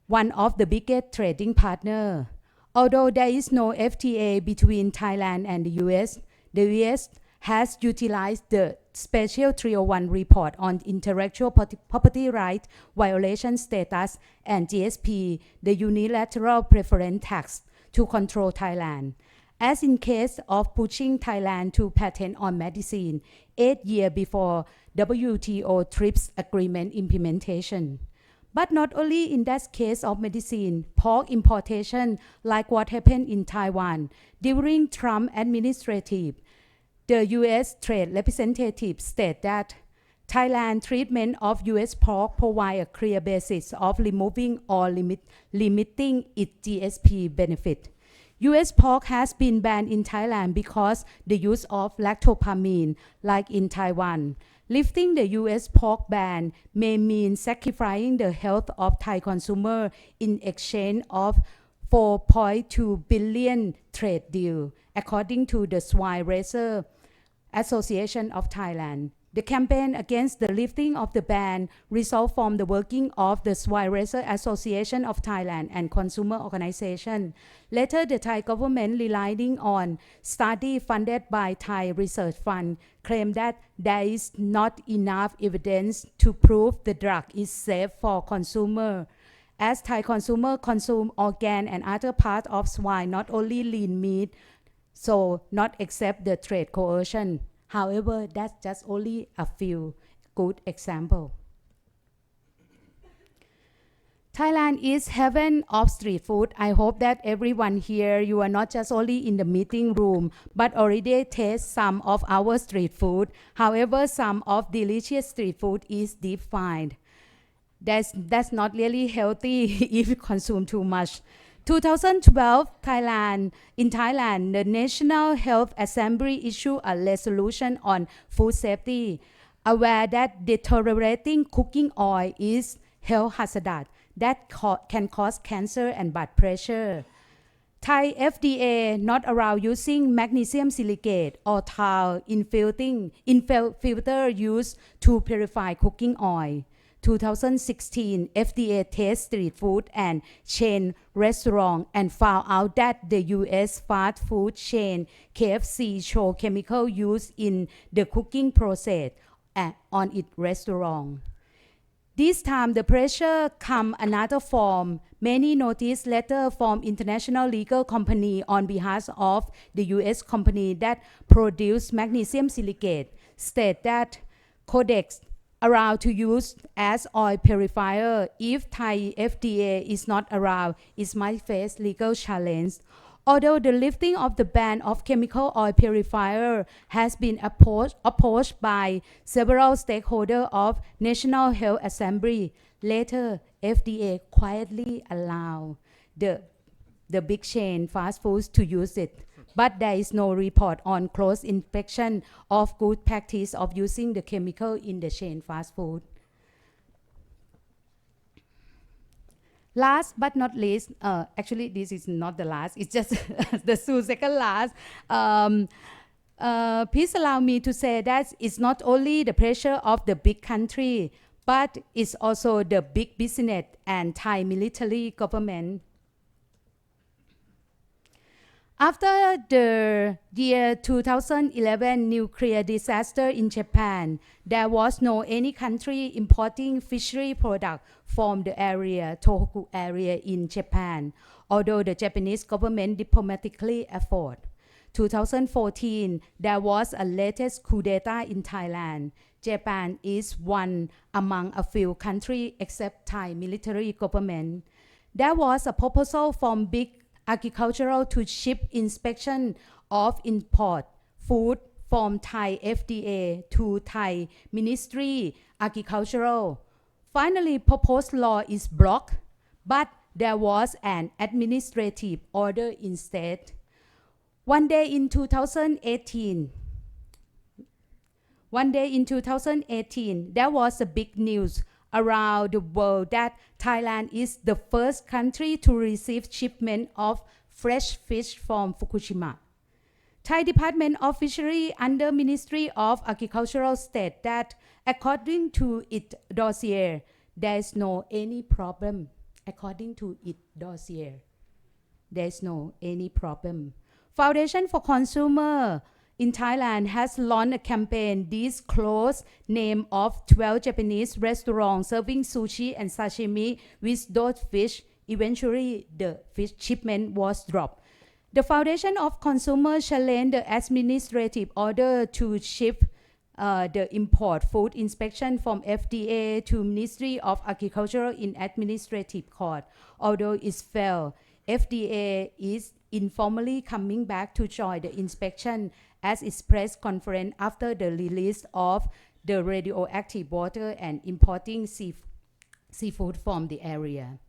one of the biggest trading partner. Although there is no FTA between Thailand and the U.S., the U.S. has utilized the Special 301 report on intellectual property right violation status and GSP, the unilateral preference tax, to control Thailand. As in case of pushing Thailand to patent on medicine 8 years before WTO TRIPS agreement implementation. But not only in that case of medicine, pork importation, like what happened in Taiwan. During Trump administration, the U.S. trade representative stated that Thailand treatment of U.S. pork provide a clear basis of removing or limiting its GSP benefit. U.S. pork has been banned in Thailand because the use of lactopamine, like in Taiwan. Lifting the U.S. pork ban may mean sacrificing the health of Thai consumer in exchange of 4.2 billion trade deal, according to the Swine Raiser Association of Thailand. The campaign against the lifting of the ban resulted from the working of the Swine Raiser Association of Thailand and consumer organization. Later, the Thai government, relying on study funded by Thai Research Fund, claimed that there is not enough evidence to prove the drug is safe for consumer. As Thai consumer consume organ and other parts of swine, not only lean meat, so not accept the trade coercion. However, that's just only a few good examples. Thailand is heaven of street food. I hope that everyone here, you are not just only in the meeting room, but already taste some of our street food. However, some of delicious street food is deep fried. That's not really healthy if you consume too much. 2012, in Thailand, the National Health Assembly issued a resolution on food safety, aware that deteriorating cooking oil is health hazard that can cause cancer and blood pressure. Thai FDA not allow using magnesium silicate or tar in filter used to purify cooking oil. 2016, FDA tested street food and chain restaurant and found out that the U.S. fast food chain KFC show chemical use in the cooking process on its restaurant. This time, the pressure come another form. Many notice letter from international legal company on behalf of the U.S. company that produce magnesium silicate state that Codex allowed to use as oil purifier. If Thai FDA is not allowed, it might face legal challenge. Although the lifting of the ban of chemical oil purifier has been opposed by several stakeholders of National Health Assembly, later FDA quietly allowed the big chain fast foods to use it. But there is no report on close inspection of good practice of using the chemical in the chain fast food. Last but not least, actually this is not the last, it's just the second last. Please allow me to say that it's not only the pressure of the big country, but it's also the big business and Thai military government. After the year 2011 nuclear disaster in Japan, there was no any country importing fishery product from the area, Tohoku area in Japan, although the Japanese government diplomatically afford. 2014, there was a latest coup d'etat in Thailand. Japan is one among a few countries except Thai military government. There was a proposal from Big Agricultural to ship inspection of import food from Thai FDA to Thai Ministry Agricultural. Finally, proposed law is blocked, but there was an administrative order instead. One day in 2018, there was a big news around the world that Thailand is the first country to receive shipment of fresh fish from Fukushima. Thai Department of Fishery under Ministry of Agricultural state that according to its dossier, there is no any problem. According to its dossier, there is no any problem. Foundation for Consumer in Thailand has launched a campaign disclose name of 12 Japanese restaurants serving sushi and sashimi with those fish. Eventually, the fish shipment was dropped. The Foundation of Consumer challenged the administrative order to ship the import food inspection from FDA to Ministry of Agriculture in administrative court. Although it failed, FDA is informally coming back to join the inspection as its press conference after the release of the radioactive water and importing seafood from the area.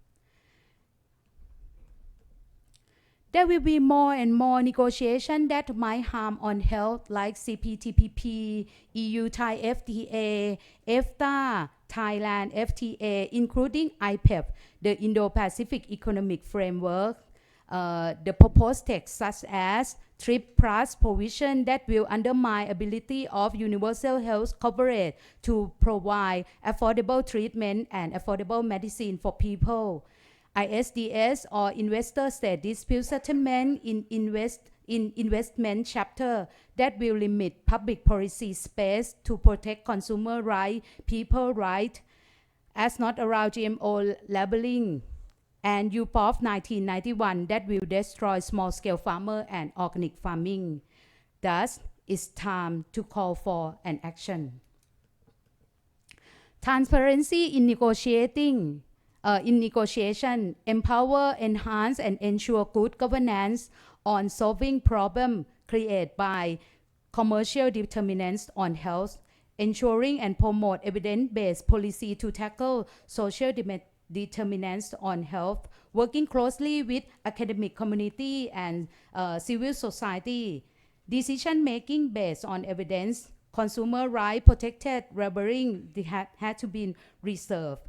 There will be more and more negotiation that might harm on health like CPTPP, EU-Thai FTA, EFTA, Thailand FTA, including IPEF, the Indo-Pacific Economic Framework, the proposed text such as TRIP Plus provision that will undermine ability of universal health coverage to provide affordable treatment and affordable medicine for people. ISDS or Investor State Dispute Settlement in investment chapter that will limit public policy space to protect consumer rights, people rights, as not around GMO labeling, and UPOF 1991 that will destroy small-scale farmer and organic farming. Thus, it's time to call for an action. Transparency in negotiation, empower, enhance, and ensure good governance on solving problems created by commercial determinants on health, ensuring and promote evidence-based policy to tackle social determinants on health, working closely with academic community and civil society, decision-making based on evidence, consumer rights protected, labeling had to be reserved,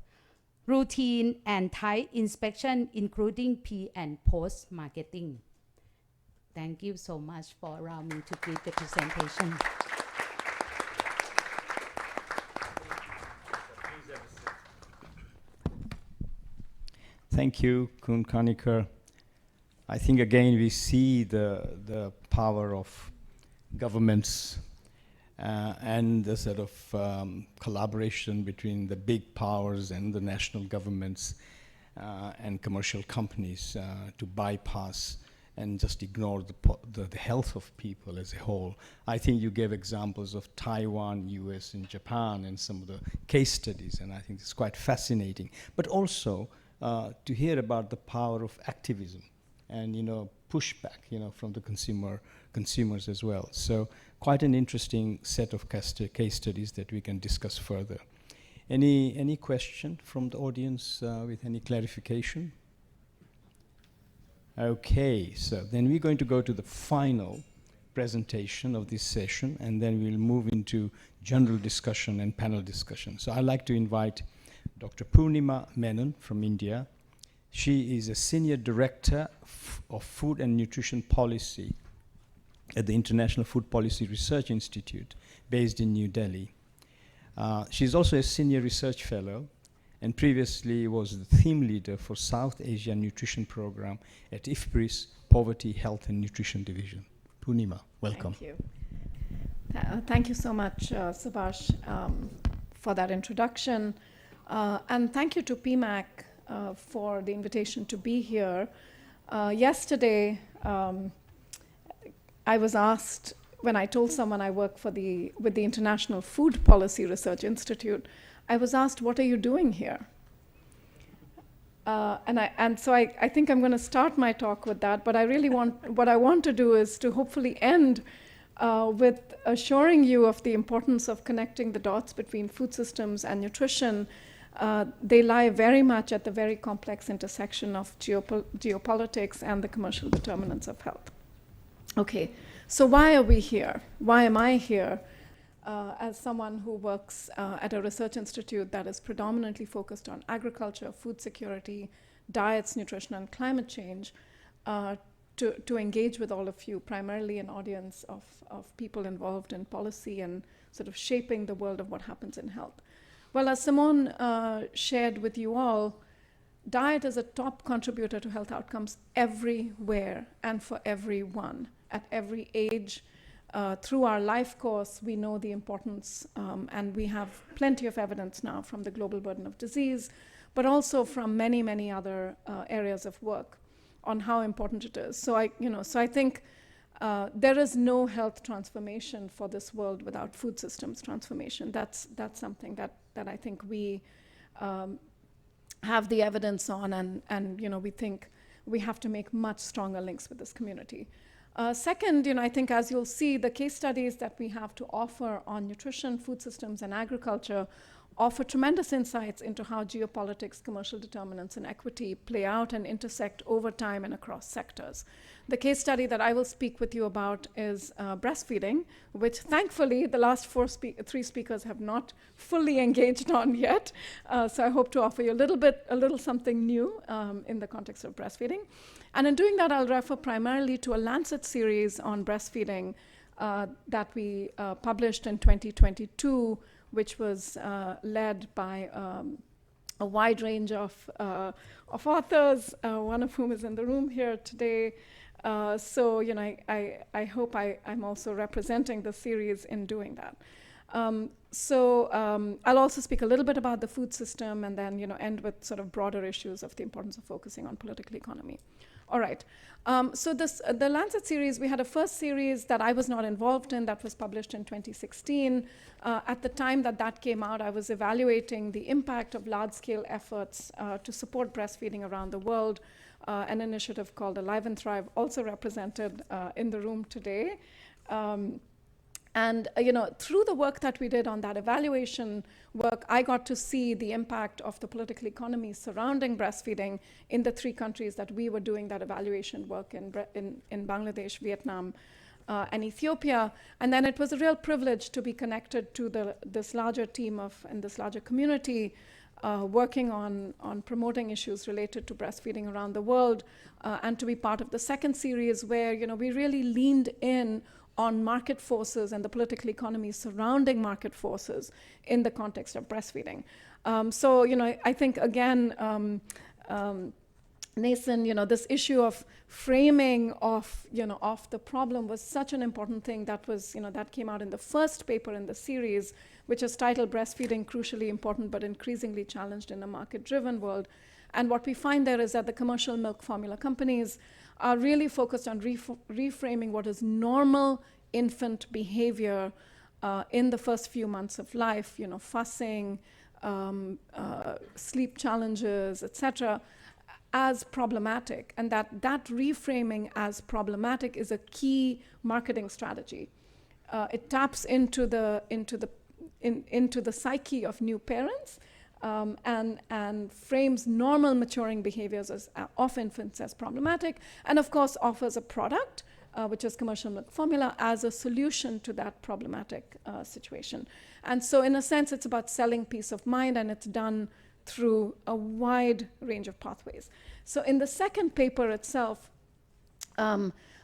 routine and tight inspection, including pre- and post-marketing. Thank you so much for allowing me to give the presentation. Thank you, Kun Kanikar. I think again we see the power of governments and the sort of collaboration between the big powers and the national governments and commercial companies to bypass and just ignore the health of people as a whole. I think you gave examples of Taiwan, US, and Japan, and some of the case studies, and I think it's quite fascinating. But also to hear about the power of activism and pushback, from the consumers as well. So quite an interesting set of case studies that we can discuss further. Any question from the audience with any clarification? Okay, so then we're going to go to the final presentation of this session, and then we'll move into general discussion and panel discussion. So I'd like to invite Dr. Purnima Menon from India. She is a Senior Director of Food and Nutrition Policy at the International Food Policy Research Institute, based in New Delhi. She's also a Senior Research Fellow, and previously was the theme leader for South Asia Nutrition Program at IFPRI's Poverty, Health and Nutrition Division. Purnima, welcome. Thank you. Thank you so much, Subhash, for that introduction. And thank you to PMAC for the invitation to be here. Yesterday, I was asked, when I told someone I work with the International Food Policy Research Institute, I was asked, what are you doing here? So I think I'm going to start my talk with that, but what I want to do is to hopefully end with assuring you of the importance of connecting the dots between food systems and nutrition. They lie very much at the very complex intersection of geopolitics and the commercial determinants of health. Okay, so why are we here? Why am I here? As someone who works at a research institute that is predominantly focused on agriculture, food security, diets, nutrition, and climate change, to engage with all of you, primarily an audience of people involved in policy and sort of shaping the world of what happens in health. Well, as Simone shared with you all, diet is a top contributor to health outcomes everywhere and for everyone, at every age. Through our life course, we know the importance, and we have plenty of evidence now from the global burden of disease, but also from many, many other areas of work on how important it is. So I think there is no health transformation for this world without food systems transformation. That's something that I think we have the evidence on, and we think we have to make much stronger links with this community. Second, I think as you'll see, the case studies that we have to offer on nutrition, food systems, and agriculture offer tremendous insights into how geopolitics, commercial determinants, and equity play out and intersect over time and across sectors. The case study that I will speak with you about is breastfeeding, which thankfully the last three speakers have not fully engaged on yet. So I hope to offer you a little something new in the context of breastfeeding. And in doing that, I'll refer primarily to a Lancet series on breastfeeding that we published in 2022, which was led by a wide range of authors, one of whom is in the room here today. So I hope I'm also representing the series in doing that. I'll also speak a little bit about the food system and then end with sort of broader issues of the importance of focusing on political economy. All right. So the Lancet series, we had a first series that I was not involved in that was published in 2016. At the time that came out, I was evaluating the impact of large-scale efforts to support breastfeeding around the world, an initiative called Alive and Thrive, also represented in the room today. And through the work that we did on that evaluation work, I got to see the impact of the political economy surrounding breastfeeding in the three countries that we were doing that evaluation work in Bangladesh, Vietnam, and Ethiopia. And then it was a real privilege to be connected to this larger team and this larger community working on promoting issues related to breastfeeding around the world, and to be part of the second series where we really leaned in on market forces and the political economy surrounding market forces in the context of breastfeeding. I think, again, Nathan, this issue of framing of the problem was such an important thing that was, that came out in the first paper in the series, which is titled Breastfeeding Crucially Important but Increasingly Challenged in a Market-Driven World. And what we find there is that the commercial milk formula companies are really focused on reframing what is normal infant behavior in the first few months of life, fussing, sleep challenges, etc., as problematic, and that reframing as problematic is a key marketing strategy. It taps into the psyche of new parents, and frames normal maturing behaviors of infants as problematic, and of course offers a product, which is commercial milk formula, as a solution to that problematic situation. And so in a sense, it's about selling peace of mind, and it's done through a wide range of pathways. So in the second paper itself,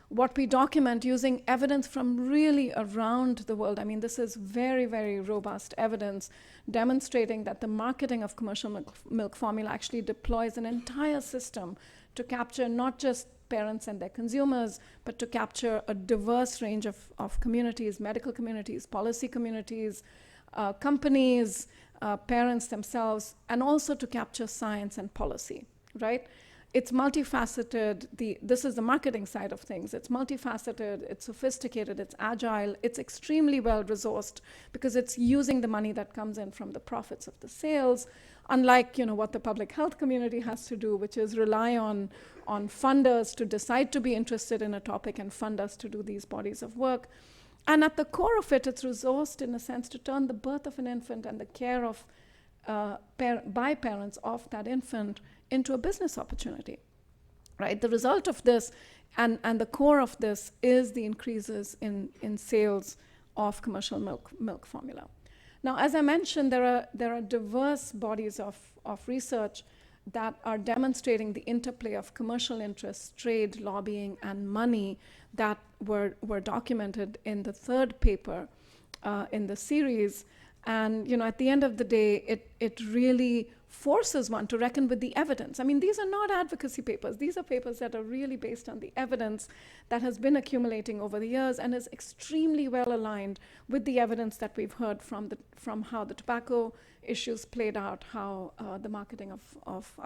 what we document using evidence from really around the world, this is very, very robust evidence demonstrating that the marketing of commercial milk formula actually deploys an entire system to capture not just just parents and their consumers, but to capture a diverse range of communities, medical communities, policy communities, companies, parents themselves, and also to capture science and policy, right? It's multifaceted. This is the marketing side of things. It's multifaceted, it's sophisticated, it's agile, it's extremely well-resourced because it's using the money that comes in from the profits of the sales, unlike what the public health community has to do, which is rely on funders to decide to be interested in a topic and fund us to do these bodies of work. And at the core of it, it's resourced in a sense to turn the birth of an infant and the care of by parents of that infant into a business opportunity, right? The result of this and the core of this is the increases in sales of commercial milk formula. Now, as I mentioned, there are diverse bodies of research that are demonstrating the interplay of commercial interests, trade, lobbying, and money that were documented in the third paper in the series. And at the end of the day, it really forces one to reckon with the evidence. I mean, these are not advocacy papers. These are papers that are really based on the evidence that has been accumulating over the years and is extremely well aligned with the evidence that we've heard from how the tobacco issues played out, how the marketing of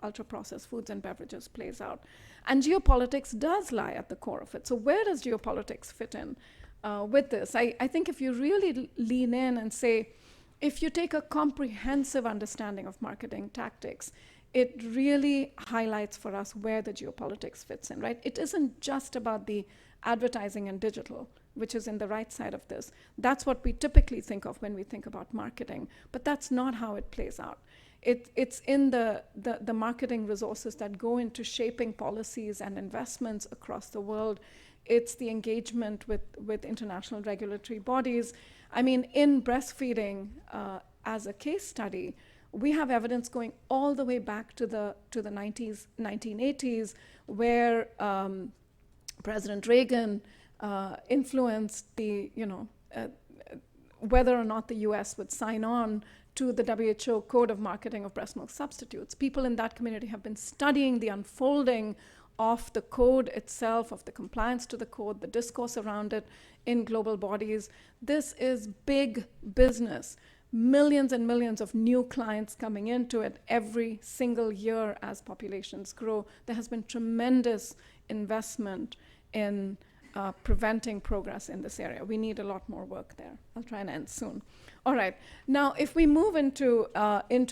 ultra-processed foods and beverages plays out. And geopolitics does lie at the core of it. So where does geopolitics fit in with this? I think if you really lean in and say, if you take a comprehensive understanding of marketing tactics, it really highlights for us where the geopolitics fits in, right? It isn't just about the advertising and digital, which is in the right side of this. That's what we typically think of when we think about marketing, but that's not how it plays out. It's in the marketing resources that go into shaping policies and investments across the world. It's the engagement with international regulatory bodies. I mean, in breastfeeding, as a case study, we have evidence going all the way back to the 1980s, where President Reagan influenced the whether or not the U.S. would sign on to the WHO Code of Marketing of Breast Milk Substitutes. People in that community have been studying the unfolding of the code itself, of the compliance to the code, the discourse around it in global bodies. This is big business. Millions and millions of new clients coming into it every single year as populations grow. There has been tremendous investment in preventing progress in this area. We need a lot more work there. I'll try and end soon. All right. Now, if we move into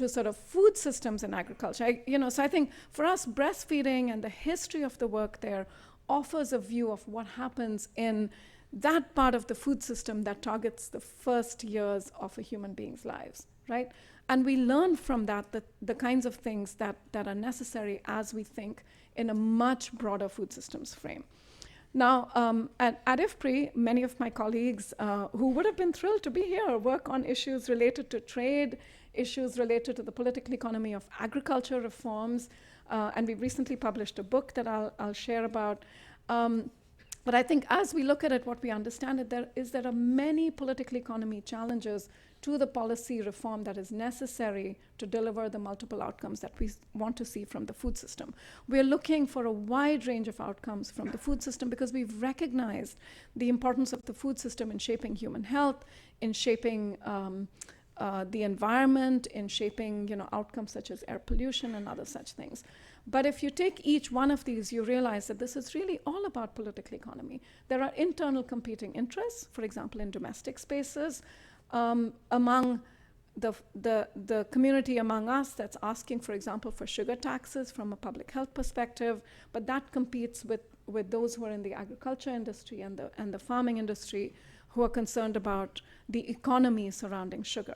sort of food systems in agriculture, so I think for us, breastfeeding and the history of the work there offers a view of what happens in that part of the food system that targets the first years of a human being's lives, right? And we learn from that the kinds of things that are necessary as we think in a much broader food systems frame. Now, at IFPRI, many of my colleagues who would have been thrilled to be here work on issues related to trade, issues related to the political economy of agriculture reforms, and we've recently published a book that I'll share about. But I think as we look at it, what we understand there are many political economy challenges to the policy reform that is necessary to deliver the multiple outcomes that we want to see from the food system. We're looking for a wide range of outcomes from the food system because we've recognized the importance of the food system in shaping human health, in shaping the environment, in shaping outcomes such as air pollution and other such things. But if you take each one of these, you realize that this is really all about political economy. There are internal competing interests, for example, in domestic spaces, among the community among us that's asking, for example, for sugar taxes from a public health perspective, but that competes with those who are in the agriculture industry and the farming industry who are concerned about the economy surrounding sugar.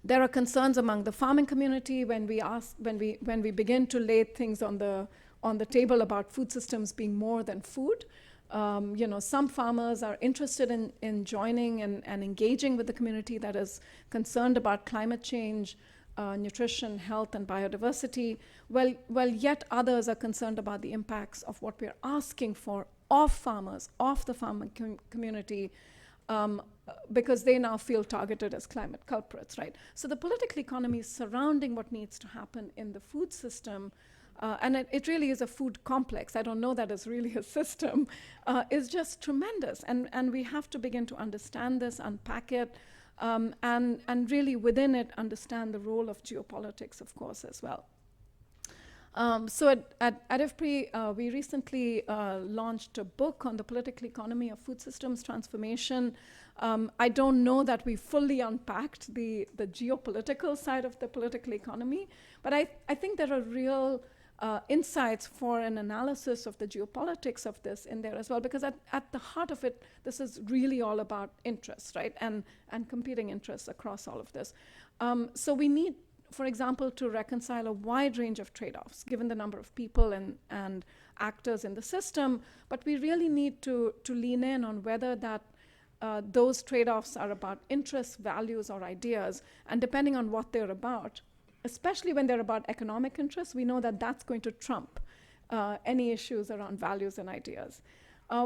There are concerns among the farming community when we begin to lay things on the table about food systems being more than food. Some farmers are interested in joining and engaging with the community that is concerned about climate change, nutrition, health, and biodiversity, while yet others are concerned about the impacts of what we're asking for of farmers, of the farming community, because they now feel targeted as climate culprits, right? So the political economy surrounding what needs to happen in the food system and it really is a food complex, I don't know that it's really a system, is just tremendous. And we have to begin to understand this, unpack it, and really within it understand the role of geopolitics, of course, as well. So at IFPRI, we recently launched a book on the political economy of food systems transformation. I don't know that we fully unpacked the geopolitical side of the political economy, but I think there are real insights for an analysis of the geopolitics of this in there as well, because at the heart of it, this is really all about interests, right? And competing interests across all of this. So we need, for example, to reconcile a wide range of trade-offs, given the number of people and actors in the system, but we really need to lean in on whether that those trade-offs are about interests, values, or ideas, and depending on what they're about, especially when they're about economic interests, we know that that's going to trump any issues around values and ideas.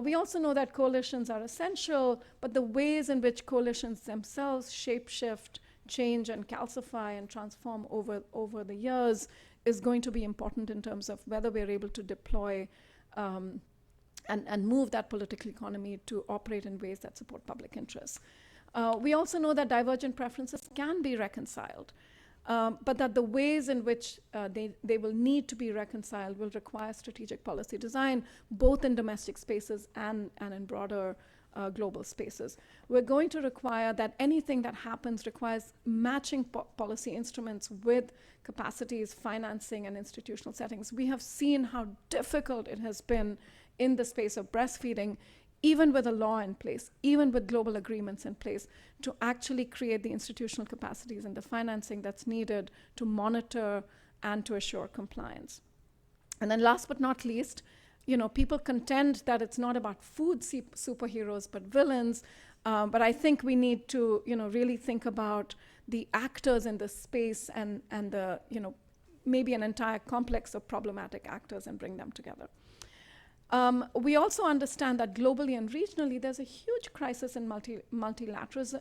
We also know that coalitions are essential, but the ways in which coalitions themselves shapeshift, change, and calcify and transform over the years is going to be important in terms of whether we're able to deploy and move that political economy to operate in ways that support public interests. We also know that divergent preferences can be reconciled, but that the ways in which they will need to be reconciled will require strategic policy design, both in domestic spaces and in broader global spaces. We're going to require that anything that happens requires matching policy instruments with capacities, financing, and institutional settings. We have seen how difficult it has been in the space of breastfeeding, even with a law in place, even with global agreements in place, to actually create the institutional capacities and the financing that's needed to monitor and to assure compliance. And then last but not least, people contend that it's not about food superheroes, but villains. But I think we need to, really think about the actors in this space and the, maybe an entire complex of problematic actors and bring them together. We also understand that globally and regionally, there's a huge crisis in multilateralism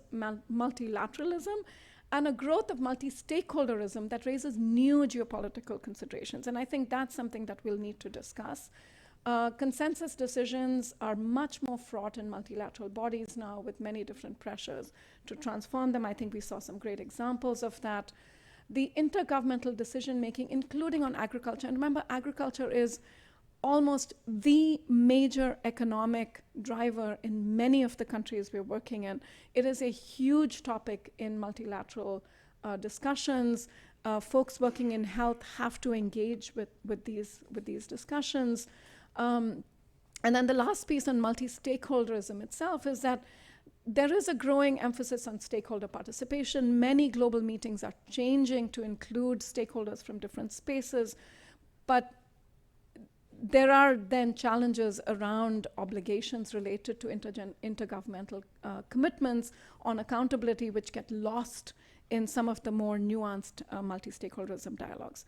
and a growth of multi-stakeholderism that raises new geopolitical considerations. And I think that's something that we'll need to discuss. Consensus decisions are much more fraught in multilateral bodies now, with many different pressures to transform them. I think we saw some great examples of that. The intergovernmental decision-making, including on agriculture, and remember, agriculture is almost the major economic driver in many of the countries we're working in. It is a huge topic in multilateral discussions. Folks working in health have to engage with these discussions. And then the last piece on multi-stakeholderism itself is that there is a growing emphasis on stakeholder participation. Many global meetings are changing to include stakeholders from different spaces, but there are then challenges around obligations related to intergovernmental commitments on accountability, which get lost in some of the more nuanced multi-stakeholderism dialogues.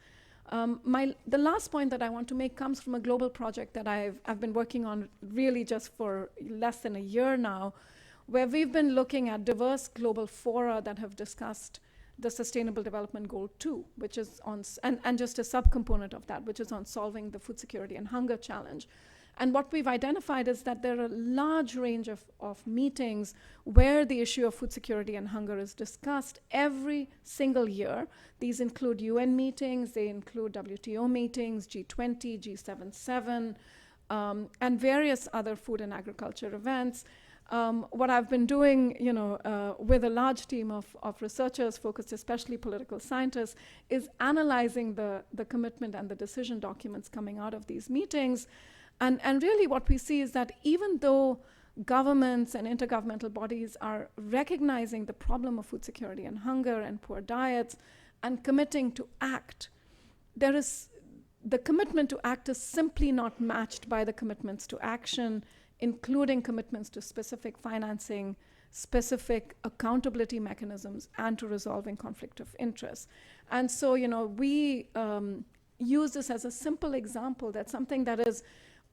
The last point that I want to make comes from a global project that I've been working on really just for less than a year now, where we've been looking at diverse global fora that have discussed the Sustainable Development Goal 2, which is on, and just a subcomponent of that, which is on solving the food security and hunger challenge. And what we've identified is that there are a large range of meetings where the issue of food security and hunger is discussed every single year. These include UN meetings, they include WTO meetings, G20, G77, and various other food and agriculture events. What I've been doing, with a large team of researchers focused, especially political scientists, is analyzing the commitment and the decision documents coming out of these meetings. And really what we see is that even though governments and intergovernmental bodies are recognizing the problem of food security and hunger and poor diets and committing to act, the commitment to act is simply not matched by the commitments to action, including commitments to specific financing, specific accountability mechanisms, and to resolving conflict of interest. And so, we use this as a simple example that something that is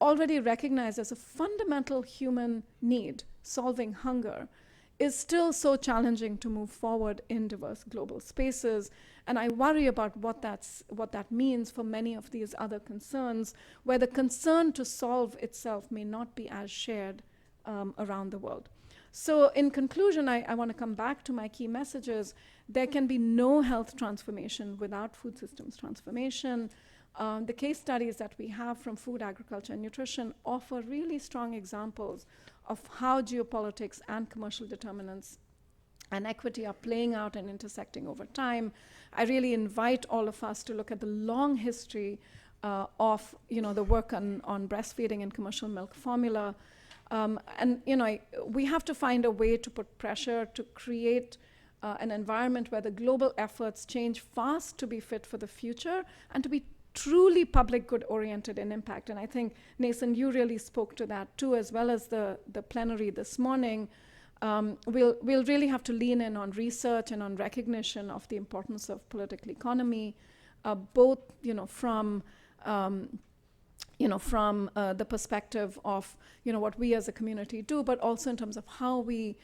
already recognized as a fundamental human need, solving hunger, is still so challenging to move forward in diverse global spaces. And I worry about what that means for many of these other concerns, where the concern to solve itself may not be as shared around the world. So in conclusion, I want to come back to my key messages. There can be no health transformation without food systems transformation. The case studies that we have from food, agriculture, and nutrition offer really strong examples of how geopolitics and commercial determinants and equity are playing out and intersecting over time. I really invite all of us to look at the long history of the work on breastfeeding and commercial milk formula. And we have to find a way to put pressure to create an environment where the global efforts change fast to be fit for the future and to be truly public good oriented in impact. And I think, Nathan, you really spoke to that too, as well as the plenary this morning. We'll really have to lean in on research and on recognition of the importance of political economy, both from the perspective of what we as a community do, but also in terms of how we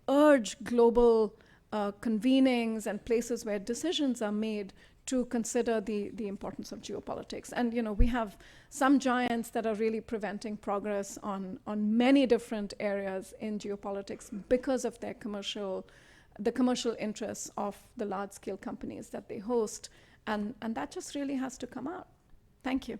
urge global convenings and places where decisions are made to consider the importance of geopolitics. And we have some giants that are really preventing progress on many different areas in geopolitics because of the commercial interests of the large-scale companies that they host. And that just really has to come out. Thank you.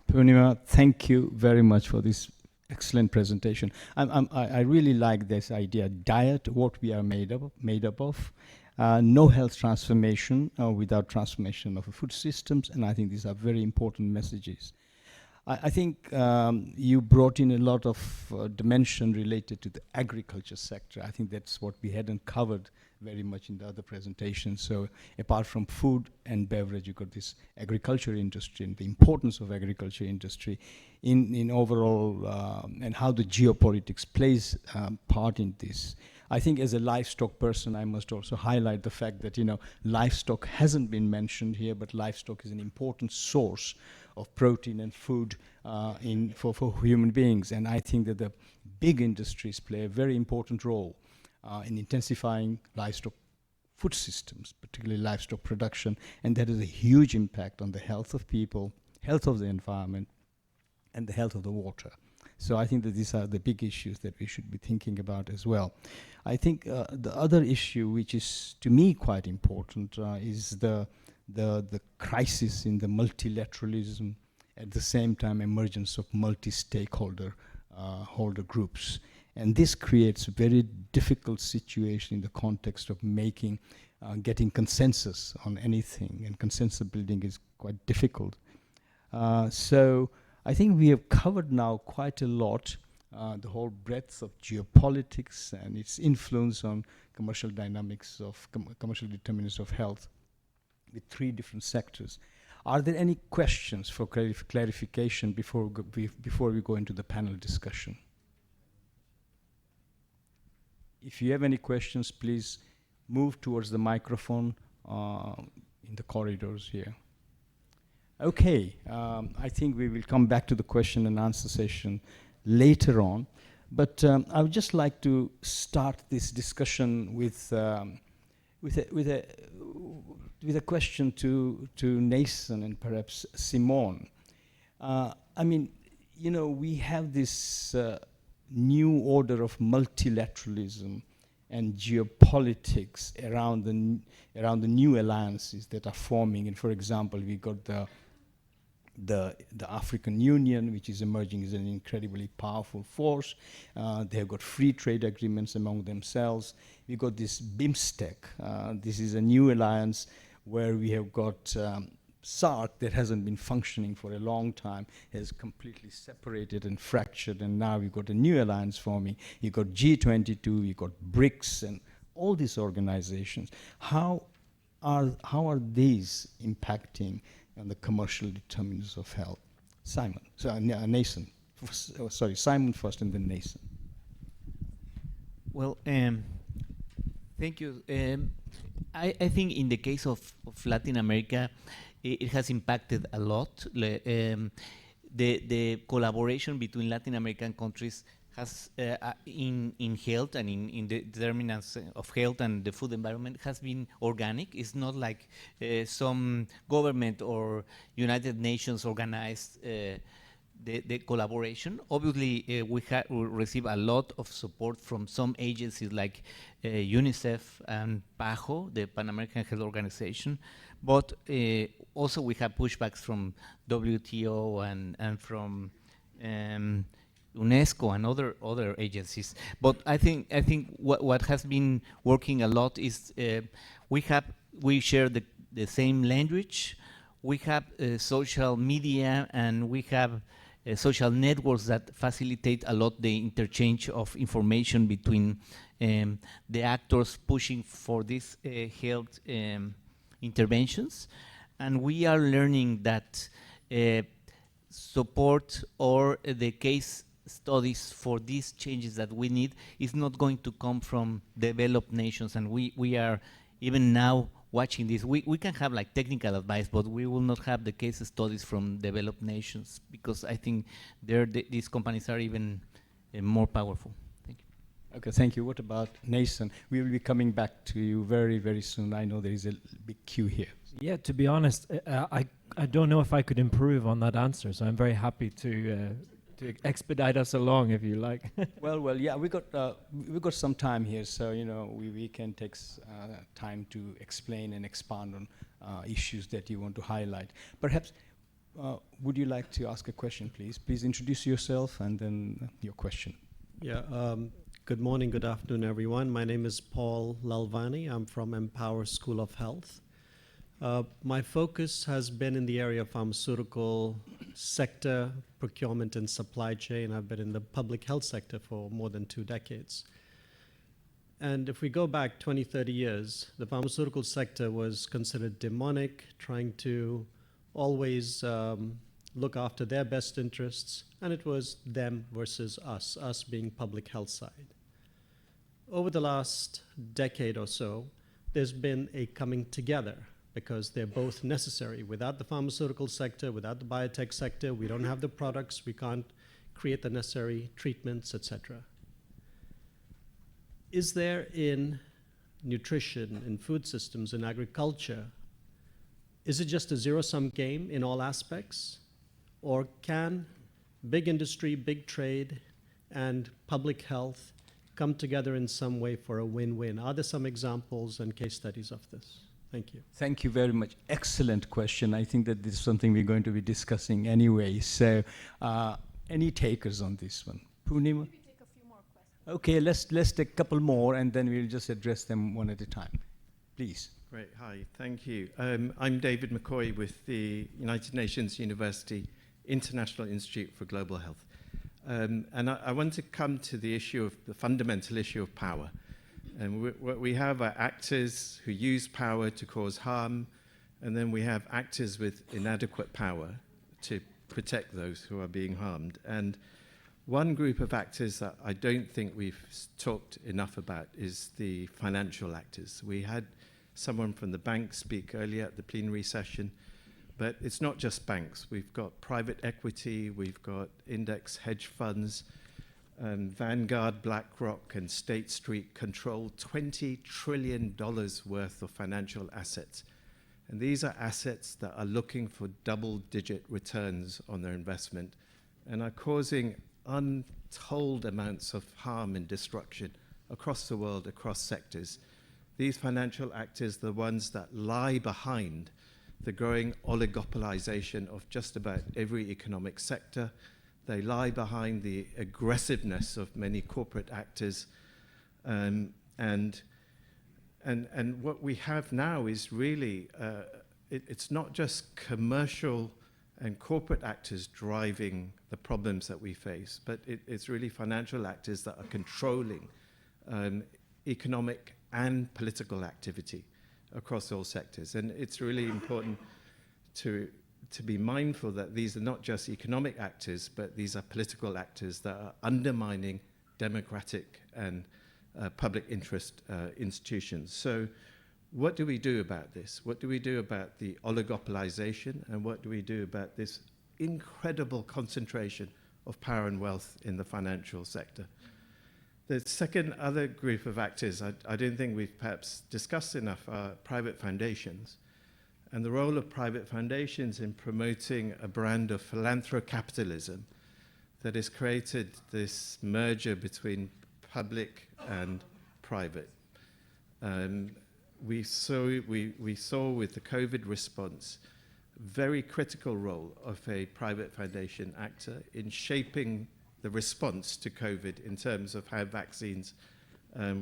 Purnima, thank you very much for this excellent presentation. I really like this idea, diet, what we are made up of. No health transformation without transformation of food systems, and I think these are very important messages. I think you brought in a lot of dimension related to the agriculture sector. I think that's what we hadn't covered very much in the other presentations. So apart from food and beverage, you got this agriculture industry and the importance of agriculture industry in overall and how the geopolitics plays part in this. I think as a livestock person, I must also highlight the fact that livestock hasn't been mentioned here, but livestock is an important source of protein and food for human beings. And I think that the big industries play a very important role in intensifying livestock food systems, particularly livestock production, and that has a huge impact on the health of people, health of the environment, and the health of the water. So I think that these are the big issues that we should be thinking about as well. I think the other issue, which is to me quite important, is the crisis in the multilateralism, at the same time emergence of multi-stakeholder holder groups. And this creates a very difficult situation in the context of getting consensus on anything, and consensus building is quite difficult. So I think we have covered now quite a lot, the whole breadth of geopolitics and its influence on commercial dynamics of commercial determinants of health with 3 different sectors. Are there any questions for clarification before we go into the panel discussion? If you have any questions, please move towards the microphone in the corridors here. Okay, I think we will come back to the question and answer session later on. But I would just like to start this discussion with a question to Nathan and perhaps Simone. I mean, we have this new order of multilateralism and geopolitics around the new alliances that are forming. And for example, we got the African Union, which is emerging as an incredibly powerful force. They have got free trade agreements among themselves. We got this BIMSTEC. This is a new alliance where we have got SARC that hasn't been functioning for a long time, has completely separated and fractured, and now we've got a new alliance forming. You've got G22, you've got BRICS, and all these organizations. How are these impacting on the commercial determinants of health? Nathan. Sorry, Simon first and then Nathan. Well, thank you. I think in the case of Latin America, it has impacted a lot. the collaboration between Latin American countries has in health and in the determinants of health and the food environment has been organic. It's not like some government or United Nations organized the collaboration. Obviously, we receive a lot of support from some agencies like UNICEF and PAHO, the Pan American Health Organization, but also we have pushbacks from WTO and from UNESCO and other agencies. But I think what has been working a lot is we share the same language. We have social media, and we have social networks that facilitate a lot the interchange of information between the actors pushing for these health interventions. And we are learning that support or the case studies for these changes that we need is not going to come from developed nations. And we are even now watching this. We can have like technical advice, but we will not have the case studies from developed nations, because I think these companies are even more powerful. Thank you. Okay, thank you. What about Nathan? We will be coming back to you very, very soon. I know there is a big queue here. Yeah, to be honest, I don't know if I could improve on that answer, so I'm very happy to expedite us along, if you like. Well, yeah, we got some time here, so we can take time to explain and expand on issues that you want to highlight. Perhaps, would you like to ask a question, please? Please introduce yourself and then your question. Yeah. Good morning, good afternoon, everyone. My name is Paul Lalvani. I'm from Empower School of Health. My focus has been in the area of pharmaceutical sector, procurement and supply chain. I've been in the public health sector for more than 2 decades. And if we go back 20, 30 years, the pharmaceutical sector was considered demonic, trying to always look after their best interests, and it was them versus us being public health side. Over the last decade or so, there's been a coming together, because they're both necessary. Without the pharmaceutical sector, without the biotech sector, we don't have the products, we can't create the necessary treatments, etc. Is there in nutrition, in food systems, in agriculture, is it just a zero-sum game in all aspects? Or can big industry, big trade, and public health come together in some way for a win-win? Are there some examples and case studies of this? Thank you. Thank you very much. Excellent question. I think that this is something we're going to be discussing anyway. So, any takers on this one? Purnima? Maybe take a few more questions. Okay, let's take a couple more, and then we'll just address them one at a time. Please. Great. Hi. Thank you. I'm David McCoy with the United Nations University International Institute for Global Health. And I want to come to the issue of the fundamental issue of power. And what we have are actors who use power to cause harm, and then we have actors with inadequate power to protect those who are being harmed. And one group of actors that I don't think we've talked enough about is the financial actors. We had someone from the bank speak earlier at the plenary session, but it's not just banks. We've got private equity, we've got index hedge funds, Vanguard, BlackRock, and State Street control $20 trillion worth of financial assets. And these are assets that are looking for double-digit returns on their investment and are causing untold amounts of harm and destruction across the world, across sectors. These financial actors are the ones that lie behind the growing oligopolization of just about every economic sector. They lie behind the aggressiveness of many corporate actors. And what we have now is really, it's not just commercial and corporate actors driving the problems that we face, but it's really financial actors that are controlling economic and political activity across all sectors. And it's really important to be mindful that these are not just economic actors, but these are political actors that are undermining democratic and public interest institutions. So what do we do about this? What do we do about the oligopolization, and what do we do about this incredible concentration of power and wealth in the financial sector. The second other group of actors I don't think we've perhaps discussed enough are private foundations, and the role of private foundations in promoting a brand of philanthrocapitalism that has created this merger between public and private. We saw with the COVID response very critical role of a private foundation actor in shaping the response to COVID in terms of how vaccines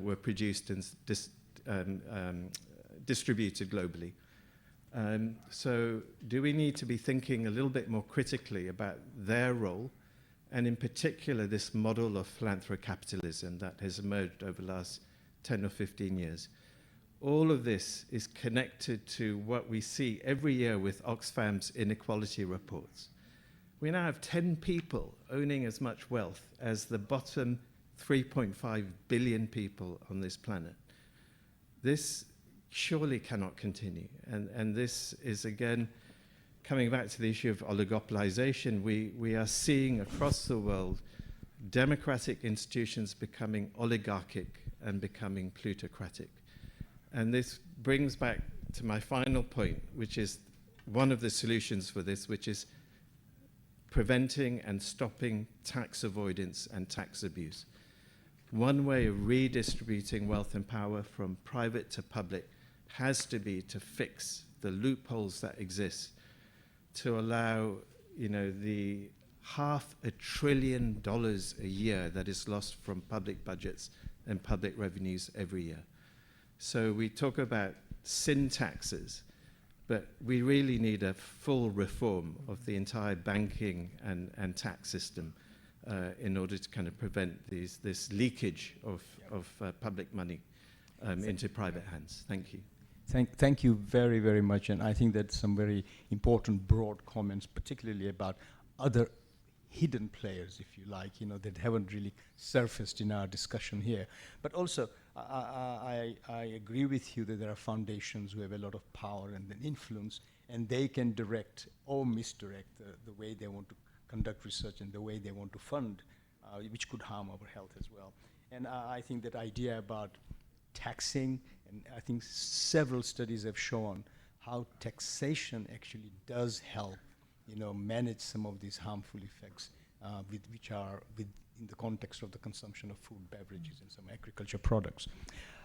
were produced and distributed globally. So do we need to be thinking a little bit more critically about their role, and in particular this model of philanthrocapitalism that has emerged over the last 10 or 15 years? All of this is connected to what we see every year with Oxfam's inequality reports. We now have 10 people owning as much wealth as the bottom 3.5 billion people on this planet. This surely cannot continue. And this is, again, coming back to the issue of oligopolization. We are seeing across the world democratic institutions becoming oligarchic and becoming plutocratic. And this brings back to my final point, which is one of the solutions for this, which is preventing and stopping tax avoidance and tax abuse. One way of redistributing wealth and power from private to public has to be to fix the loopholes that exist, to allow, the $500 billion a year that is lost from public budgets and public revenues every year. So we talk about sin taxes, but we really need a full reform of the entire banking and tax system in order to kind of prevent this leakage of public money into private hands. Thank you. Thank you very, very much. And I think that's some very important broad comments, particularly about other hidden players, if you like, that haven't really surfaced in our discussion here. But also, I agree with you that there are foundations who have a lot of power and an influence, and they can direct or misdirect the way they want to conduct research and the way they want to fund, which could harm our health as well. And I think that idea about taxing, and I think several studies have shown how taxation actually does help, manage some of these harmful effects, which are in the context of the consumption of food, beverages, and some agriculture products.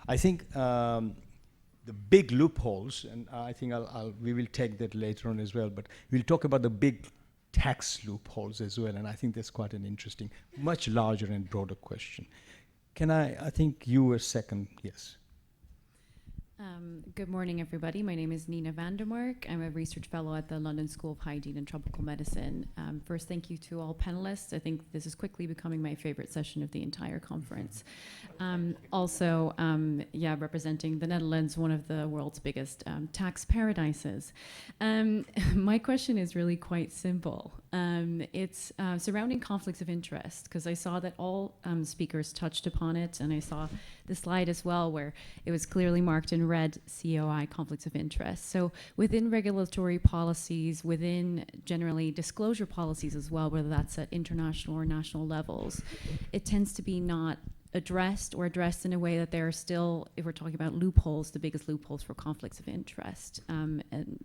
I think the big loopholes, and I think we will take that later on as well, but we'll talk about the big tax loopholes as well, and I think that's quite an interesting, much larger and broader question. I think you were second, yes. Good morning, everybody. My name is Nina Vandermark. I'm a research fellow at the London School of Hygiene and Tropical Medicine. First, thank you to all panelists. I think this is quickly becoming my favorite session of the entire conference. Also, representing the Netherlands, one of the world's biggest tax paradises. My question is really quite simple. It's surrounding conflicts of interest, because I saw that all speakers touched upon it, and I saw the slide as well where it was clearly marked in red, COI, conflicts of interest. So within regulatory policies, within generally disclosure policies as well, whether that's at international or national levels, it tends to be not addressed or addressed in a way that there are still, if we're talking about loopholes, the biggest loopholes for conflicts of interest, and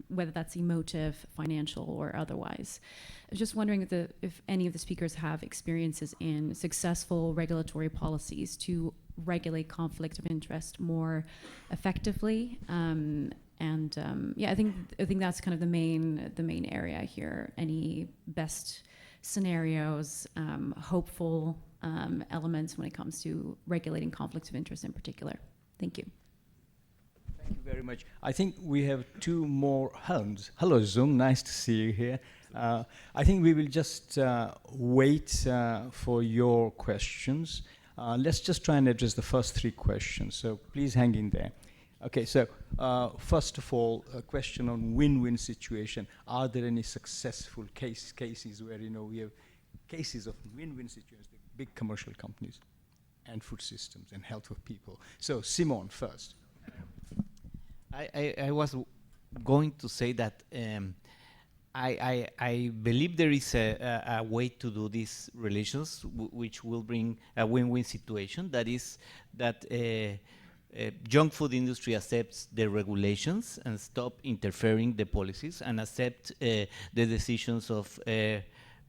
whether that's emotive, financial, or otherwise. I was just wondering if any of the speakers have experiences in successful regulatory policies to regulate conflict of interest more effectively. I think that's kind of the main area here. Any best scenarios, hopeful elements when it comes to regulating conflicts of interest in particular. Thank you. Thank you very much. I think we have two more hands. Hello, Zoom. Nice to see you here. I think we will just wait for your questions. Let's just try and address the first three questions. So please hang in there. Okay, so first of all, a question on win-win situation. Are there any successful cases where we have cases of win-win situations, the big commercial companies and food systems and health of people? So Simon first. I was going to say that I believe there is a way to do these relations which will bring a win-win situation. That is that junk food industry accepts the regulations and stop interfering the policies and accept the decisions of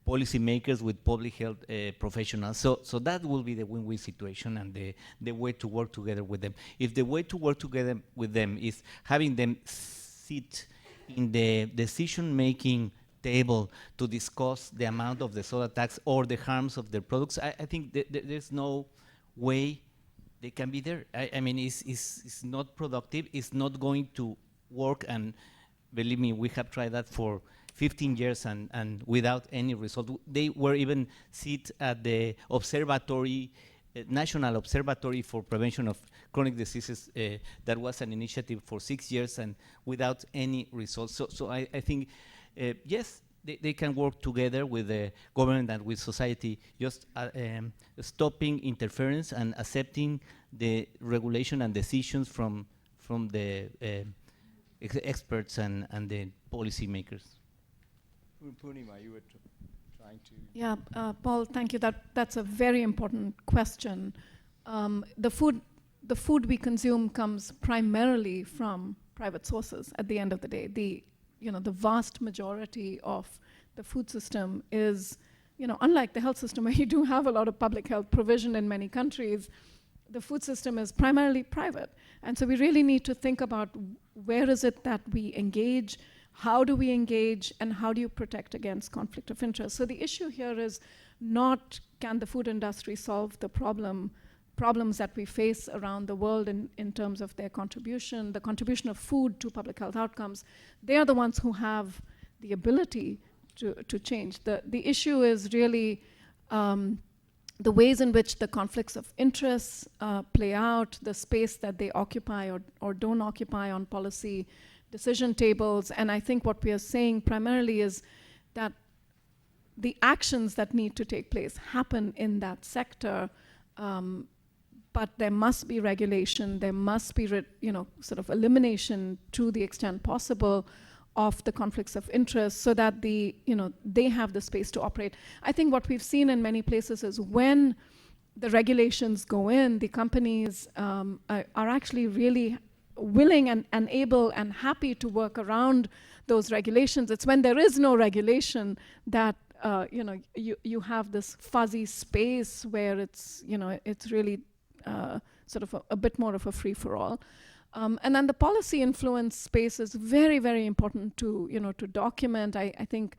policymakers with public health professionals. So that will be the win-win situation and the way to work together with them. If the way to work together with them is having them sit in the decision-making table to discuss the amount of the soda tax or the harms of their products, I think there's no way they can be there. I mean, it's not productive. It's not going to work. And believe me, we have tried that for 15 years and without any result. They were even sit at the observatory, National Observatory for Prevention of Chronic Diseases. That was an initiative for 6 years and without any results. So I think, yes, they can work together with the government and with society, just stopping interference and accepting the regulation and decisions from the experts and the policymakers. Purnima, you were trying to... Yeah, Paul, thank you. That's a very important question. The food we consume comes primarily from private sources at the end of the day. The vast majority of the food system is, unlike the health system where you do have a lot of public health provision in many countries, the food system is primarily private. And so we really need to think about where is it that we engage, how do we engage, and how do you protect against conflict of interest? So the issue here is not can the food industry solve the problems that we face around the world in terms of their contribution, the contribution of food to public health outcomes. They are the ones who have the ability to change. The issue is really the ways in which the conflicts of interest play out, the space that they occupy or don't occupy on policy decision tables. And I think what we are saying primarily is that the actions that need to take place happen in that sector, but there must be regulation, there must be sort of elimination to the extent possible of the conflicts of interest so that they have the space to operate. I think what we've seen in many places is when the regulations go in, the companies are actually really willing and able and happy to work around those regulations. It's when there is no regulation that you have this fuzzy space where it's really sort of a bit more of a free-for-all. And then the policy influence space is very, very important to document. I think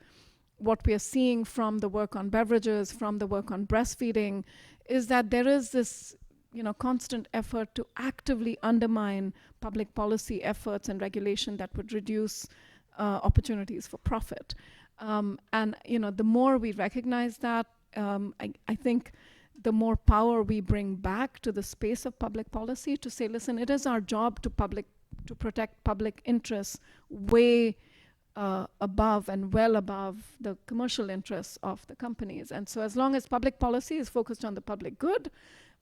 what we are seeing from the work on beverages, from the work on breastfeeding, is that there is this constant effort to actively undermine public policy efforts and regulation that would reduce opportunities for profit. And the more we recognize that, I think the more power we bring back to the space of public policy to say, listen, it is our job to protect public interests way above and well above the commercial interests of the companies. And so as long as public policy is focused on the public good,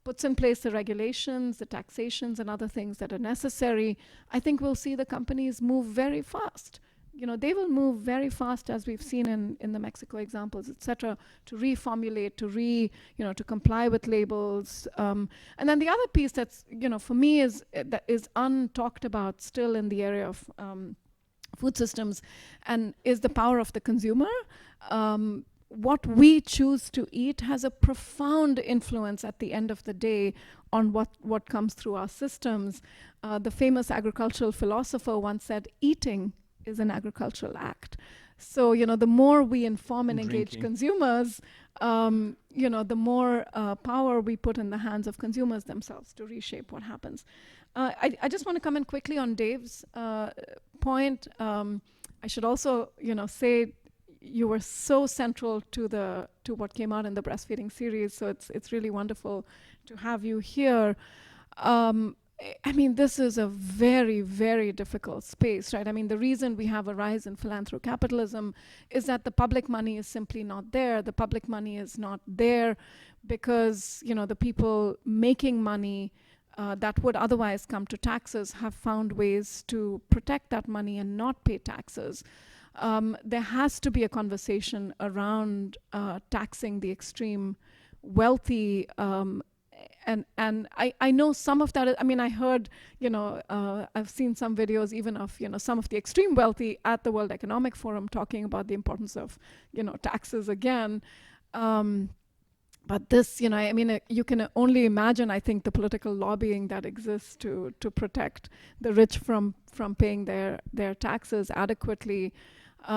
puts in place the regulations, the taxations, and other things that are necessary, I think we'll see the companies move very fast. They will move very fast, as we've seen in the Mexico examples, et cetera, to reformulate, to comply with labels. And then the other piece that's, for me that is untalked about still in the area of food systems and is the power of the consumer. What we choose to eat has a profound influence at the end of the day on what comes through our systems. The famous agricultural philosopher once said, eating is an agricultural act. So, the more we inform and engage consumers, the more power we put in the hands of consumers themselves to reshape what happens. I just want to come in quickly on Dave's point. I should also, say you were so central to what came out in the breastfeeding series. So it's really wonderful to have you here. This is a very, very difficult space, right? The reason we have a rise in philanthrocapitalism is that the public money is simply not there. The public money is not there because, the people making money that would otherwise come to taxes have found ways to protect that money and not pay taxes. there has to be a conversation around taxing the extreme wealthy. And I know some of that. I mean, I heard, I've seen some videos even of, some of the extreme wealthy at the World Economic Forum talking about the importance of, taxes again. But this, you can only imagine, I think, the political lobbying that exists to protect the rich from paying their taxes adequately.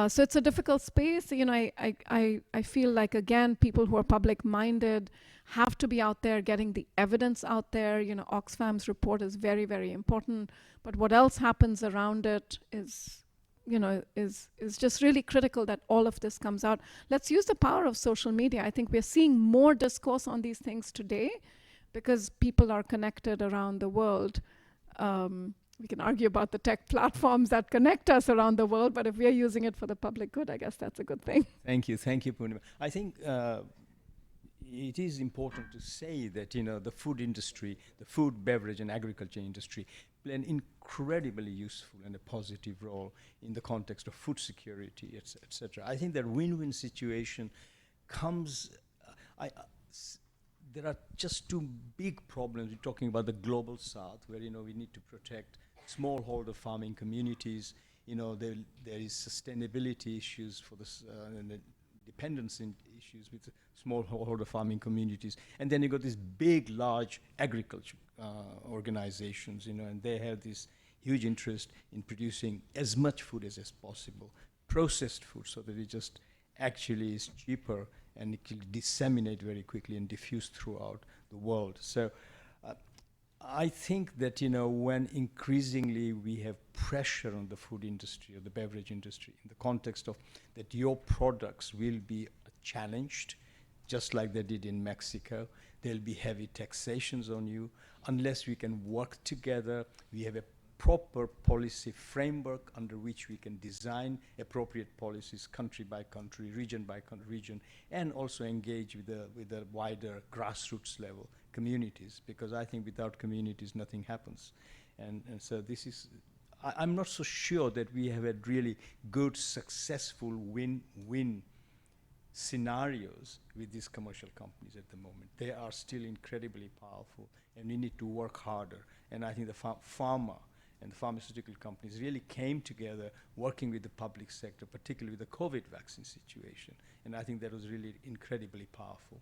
So it's a difficult space. I feel like, again, people who are public-minded have to be out there getting the evidence out there. Oxfam's report is very, very important. But what else happens around it is just really critical that all of this comes out. Let's use the power of social media. I think we're seeing more discourse on these things today because people are connected around the world. We can argue about the tech platforms that connect us around the world, but if we're using it for the public good, I guess that's a good thing. Thank you, Purnima. I think it is important to say that the food industry, the food, beverage, and agriculture industry play an incredibly useful and a positive role in the context of food security, etc. I think that win-win situation comes. There are just two big problems. We're talking about the global south, where we need to protect smallholder farming communities. There is sustainability issues for this and the dependence issues with smallholder farming communities. And then you got these big, large agriculture organizations, and they have this huge interest in producing as much food as possible, processed food, so that it just actually is cheaper and it can disseminate very quickly and diffuse throughout the world. So I think that, when increasingly we have pressure on the food industry or the beverage industry in the context of that your products will be challenged, just like they did in Mexico, there'll be heavy taxations on you. Unless we can work together, we have a proper policy framework under which we can design appropriate policies country by country, region by region, and also engage with the wider grassroots level communities, because I think without communities nothing happens. And so this is, I'm not so sure that we have had really good, successful win-win scenarios with these commercial companies at the moment. They are still incredibly powerful, and we need to work harder. And I think the pharma and the pharmaceutical companies really came together working with the public sector, particularly with the COVID vaccine situation. And I think that was really incredibly powerful.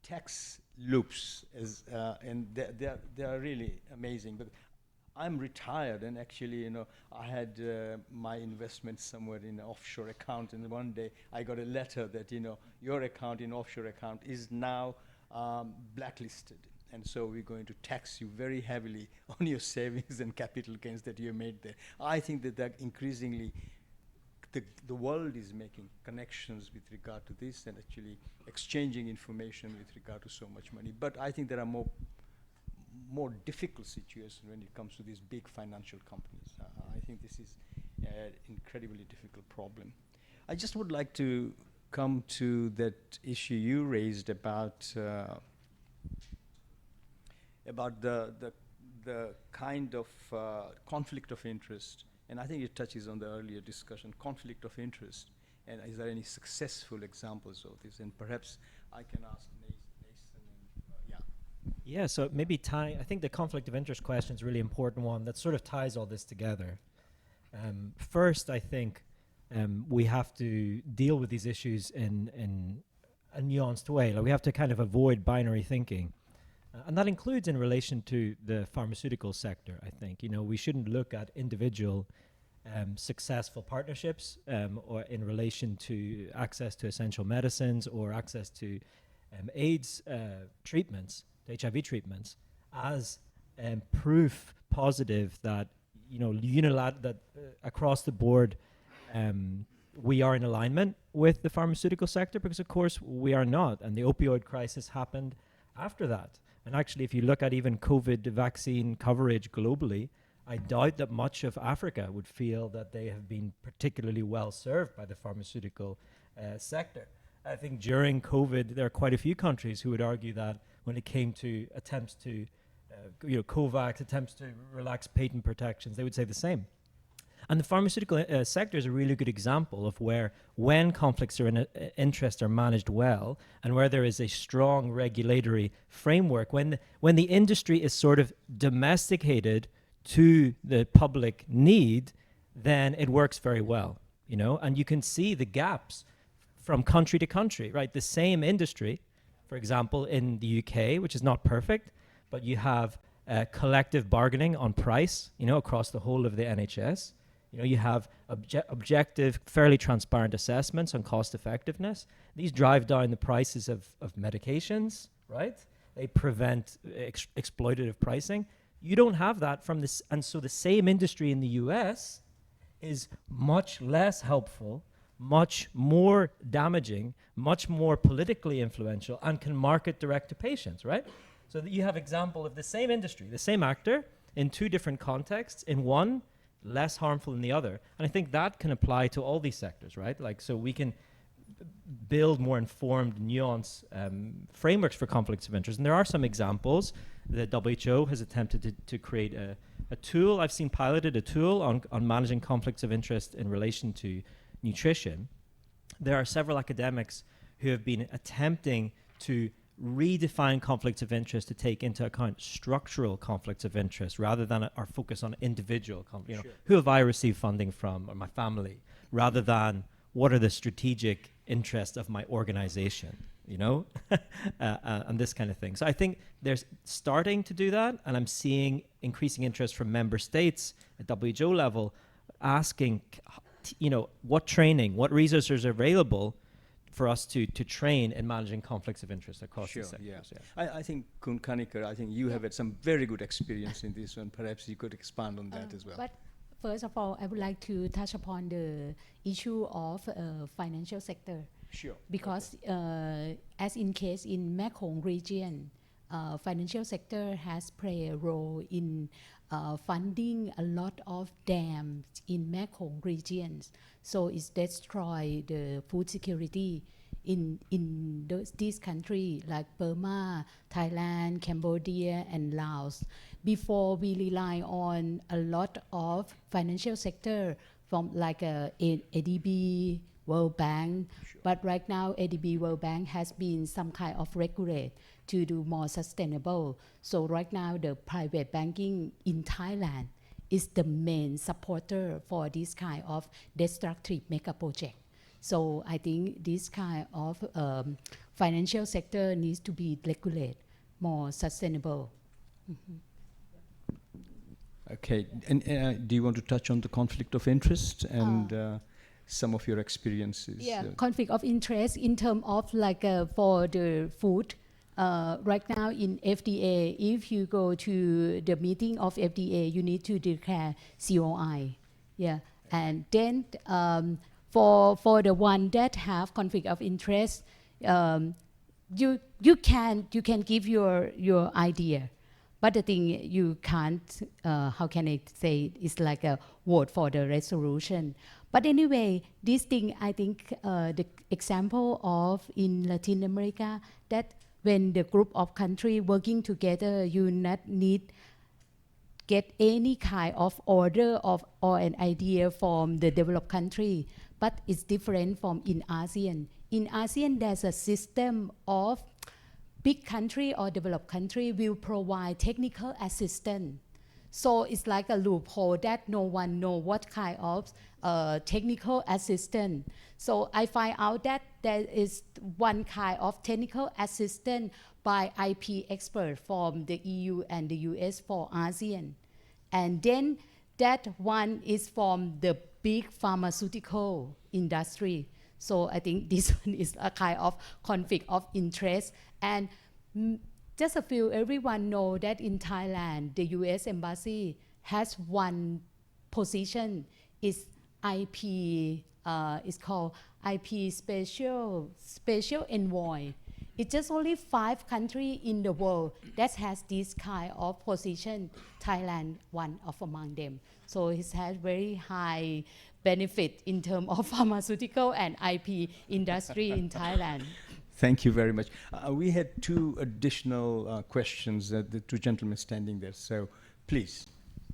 Tax loops, and they are really amazing. But I'm retired, and actually, I had my investments somewhere in an offshore account, and one day I got a letter that, your account in offshore account is now blacklisted. And so we're going to tax you very heavily on your savings and capital gains that you made there. I think that increasingly the world is making connections with regard to this and actually exchanging information with regard to so much money. But I think there are more difficult situations when it comes to these big financial companies. I think this is an incredibly difficult problem. I just would like to come to that issue you raised about the kind of conflict of interest, and I think it touches on the earlier discussion, conflict of interest, and is there any successful examples of this? And perhaps I can ask Nathan and Yeah, so maybe I think the conflict of interest question is a really important one that sort of ties all this together. First, I think we have to deal with these issues in a nuanced way. Like we have to kind of avoid binary thinking. And that includes in relation to the pharmaceutical sector, I think. We shouldn't look at individual successful partnerships or in relation to access to essential medicines or access to AIDS treatments, to HIV treatments, as proof positive that, that across the board we are in alignment with the pharmaceutical sector, because of course we are not. And the opioid crisis happened after that. And actually, if you look at even COVID vaccine coverage globally, I doubt that much of Africa would feel that they have been particularly well served by the pharmaceutical sector. I think during COVID, there are quite a few countries who would argue that when it came to attempts to, COVAX, attempts to relax patent protections, they would say the same. And the pharmaceutical sector is a really good example of where, when conflicts of interest are managed well, and where there is a strong regulatory framework, when the industry is sort of domesticated to the public need, then it works very well, you know. And you can see the gaps from country to country, right? The same industry, for example, in the UK, which is not perfect, but you have collective bargaining on price, you know, across the whole of the NHS. You know, you have objective, fairly transparent assessments on cost effectiveness. These drive down the prices of medications, right? They prevent exploitative pricing. You don't have that from this, and so the same industry in the US is much less helpful, much more damaging, much more politically influential, and can market direct to patients, right? So that you have example of the same industry, the same actor in two different contexts, in one less harmful than the other. And I think that can apply to all these sectors, right? Like, so we can build more informed, nuanced frameworks for conflicts of interest. And there are some examples. The WHO has attempted to create a tool. I've seen piloted a tool on managing conflicts of interest in relation to nutrition. There are several academics who have been attempting to redefine conflicts of interest to take into account structural conflicts of interest rather than our focus on individual conflicts. You know, who have I received funding from, or my family, rather than what are the strategic interests of my organization, you know, and this kind of thing. So I think there's starting to do that, and I'm seeing increasing interest from member states at WHO level asking, you know, what training, what resources are available for us to train in managing conflicts of interest across the sectors. Yeah. I think, Kun Kanikar, I think you have had some very good experience in this one. Perhaps you could expand on that as well. But first of all, I would like to touch upon the issue of financial sector. Sure. Because as in case in Mekong region, financial sector has played a role in funding a lot of dams in Mekong regions. So it's destroy the food security in these countries like Burma, Thailand, Cambodia, and Laos. Before we rely on a lot of financial sector from like ADB, World Bank, but right now ADB World Bank has been some kind of regulate to do more sustainable. So right now the private banking in Thailand is the main supporter for this kind of destructive mega project. So I think this kind of financial sector needs to be regulated more sustainable. Okay, and do you want to touch on the conflict of interest and some of your experiences? Yeah, conflict of interest in terms of like for the food. Right now in FDA, if you go to the meeting of FDA, you need to declare COI. Yeah, and then for the one that have conflict of interest, you can give your idea, but the thing you can't. How can I say? It's like a vote for the resolution. But anyway, this thing I think the example of in Latin America that when the group of country working together, you not need get any kind of order of or an idea from the developed country, but it's different from in ASEAN. In ASEAN, there's a system of big country or developed country will provide technical assistance. So it's like a loophole that no one know what kind of technical assistance. So I find out that there is one kind of technical assistance by IP expert from the EU and the US for ASEAN. And then that one is from the big pharmaceutical industry. So I think this one is a kind of conflict of interest. And just a few, everyone know that in Thailand, the US Embassy has one position, is IP, it's called IP Special Envoy. It's just only 5 countries in the world that has this kind of position. Thailand, one of among them. So it has very high benefit in terms of pharmaceutical and IP industry in Thailand. Thank you very much. We had 2 additional questions, the 2 gentlemen standing there. So please.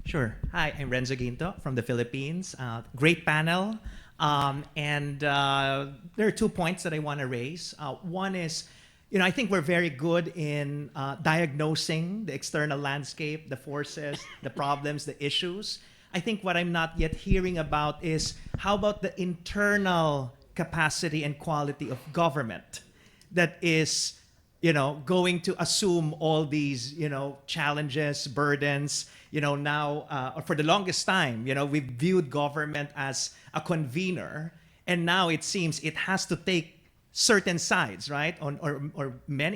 Sure. Hi, I'm Renzo Ginto from the Philippines. Great panel. There are 2 points that I want to raise. One is, I think we're very good in diagnosing the external landscape, the forces, the problems, the issues. I think what I'm not yet hearing about is how about the internal capacity and quality of government that is going to assume all these, challenges, burdens, now, for the longest time, we've viewed government as a convener, and now it seems it has to take certain sides, right, or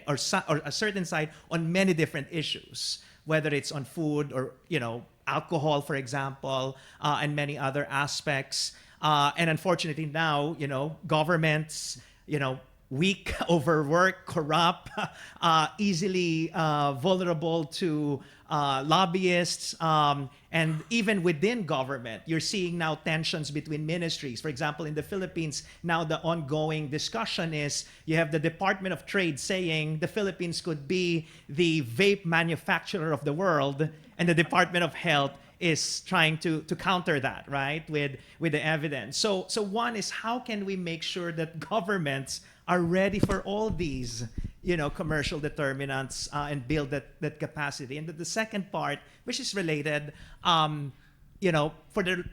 a certain side on many different issues, whether it's on food or, alcohol, for example, and many other aspects. And unfortunately now, governments, weak, overworked, corrupt, easily vulnerable to lobbyists, and even within government, you're seeing now tensions between ministries. For example, in the Philippines, now the ongoing discussion is you have the Department of Trade saying the Philippines could be the vape manufacturer of the world, and the Department of Health is trying to counter that, right, with the evidence. So one is, how can we make sure that governments are ready for all these, commercial determinants, and build that capacity? And the second part, which is related, for the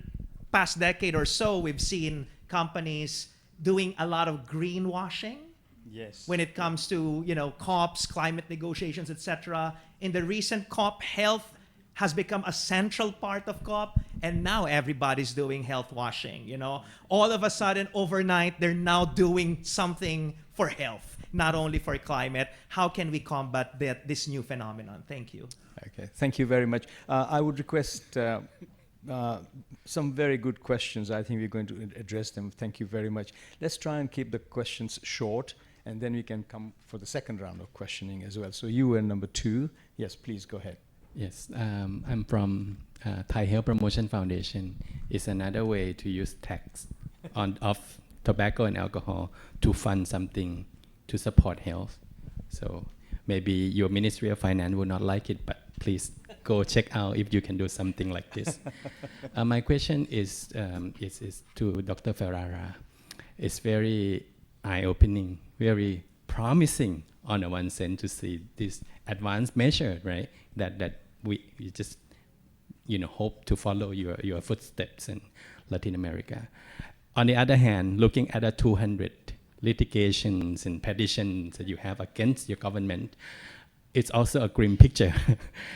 past decade or so, we've seen companies doing a lot of greenwashing. Yes. When it comes to, COPs, climate negotiations, etc. In the recent COP, health has become a central part of COP, and now everybody's doing health washing. All of a sudden, overnight, they're now doing something for health, not only for climate. How can we combat this new phenomenon? Thank you. Okay, thank you very much. I would request some very good questions. I think we're going to address them. Thank you very much. Let's try and keep the questions short, and then we can come for the second round of questioning as well. So you were number 2. Yes, please go ahead. Yes, I'm from Thai Health Promotion Foundation. It's another way to use tax of tobacco and alcohol to fund something to support health. So maybe your Ministry of Finance will not like it, but please go check out if you can do something like this. My question is to Dr. Ferrara. It's very eye-opening, very promising on the one sense to see this advanced measure, right? That we just hope to follow your footsteps in Latin America. On the other hand, looking at the 200 litigations and petitions that you have against your government, it's also a grim picture.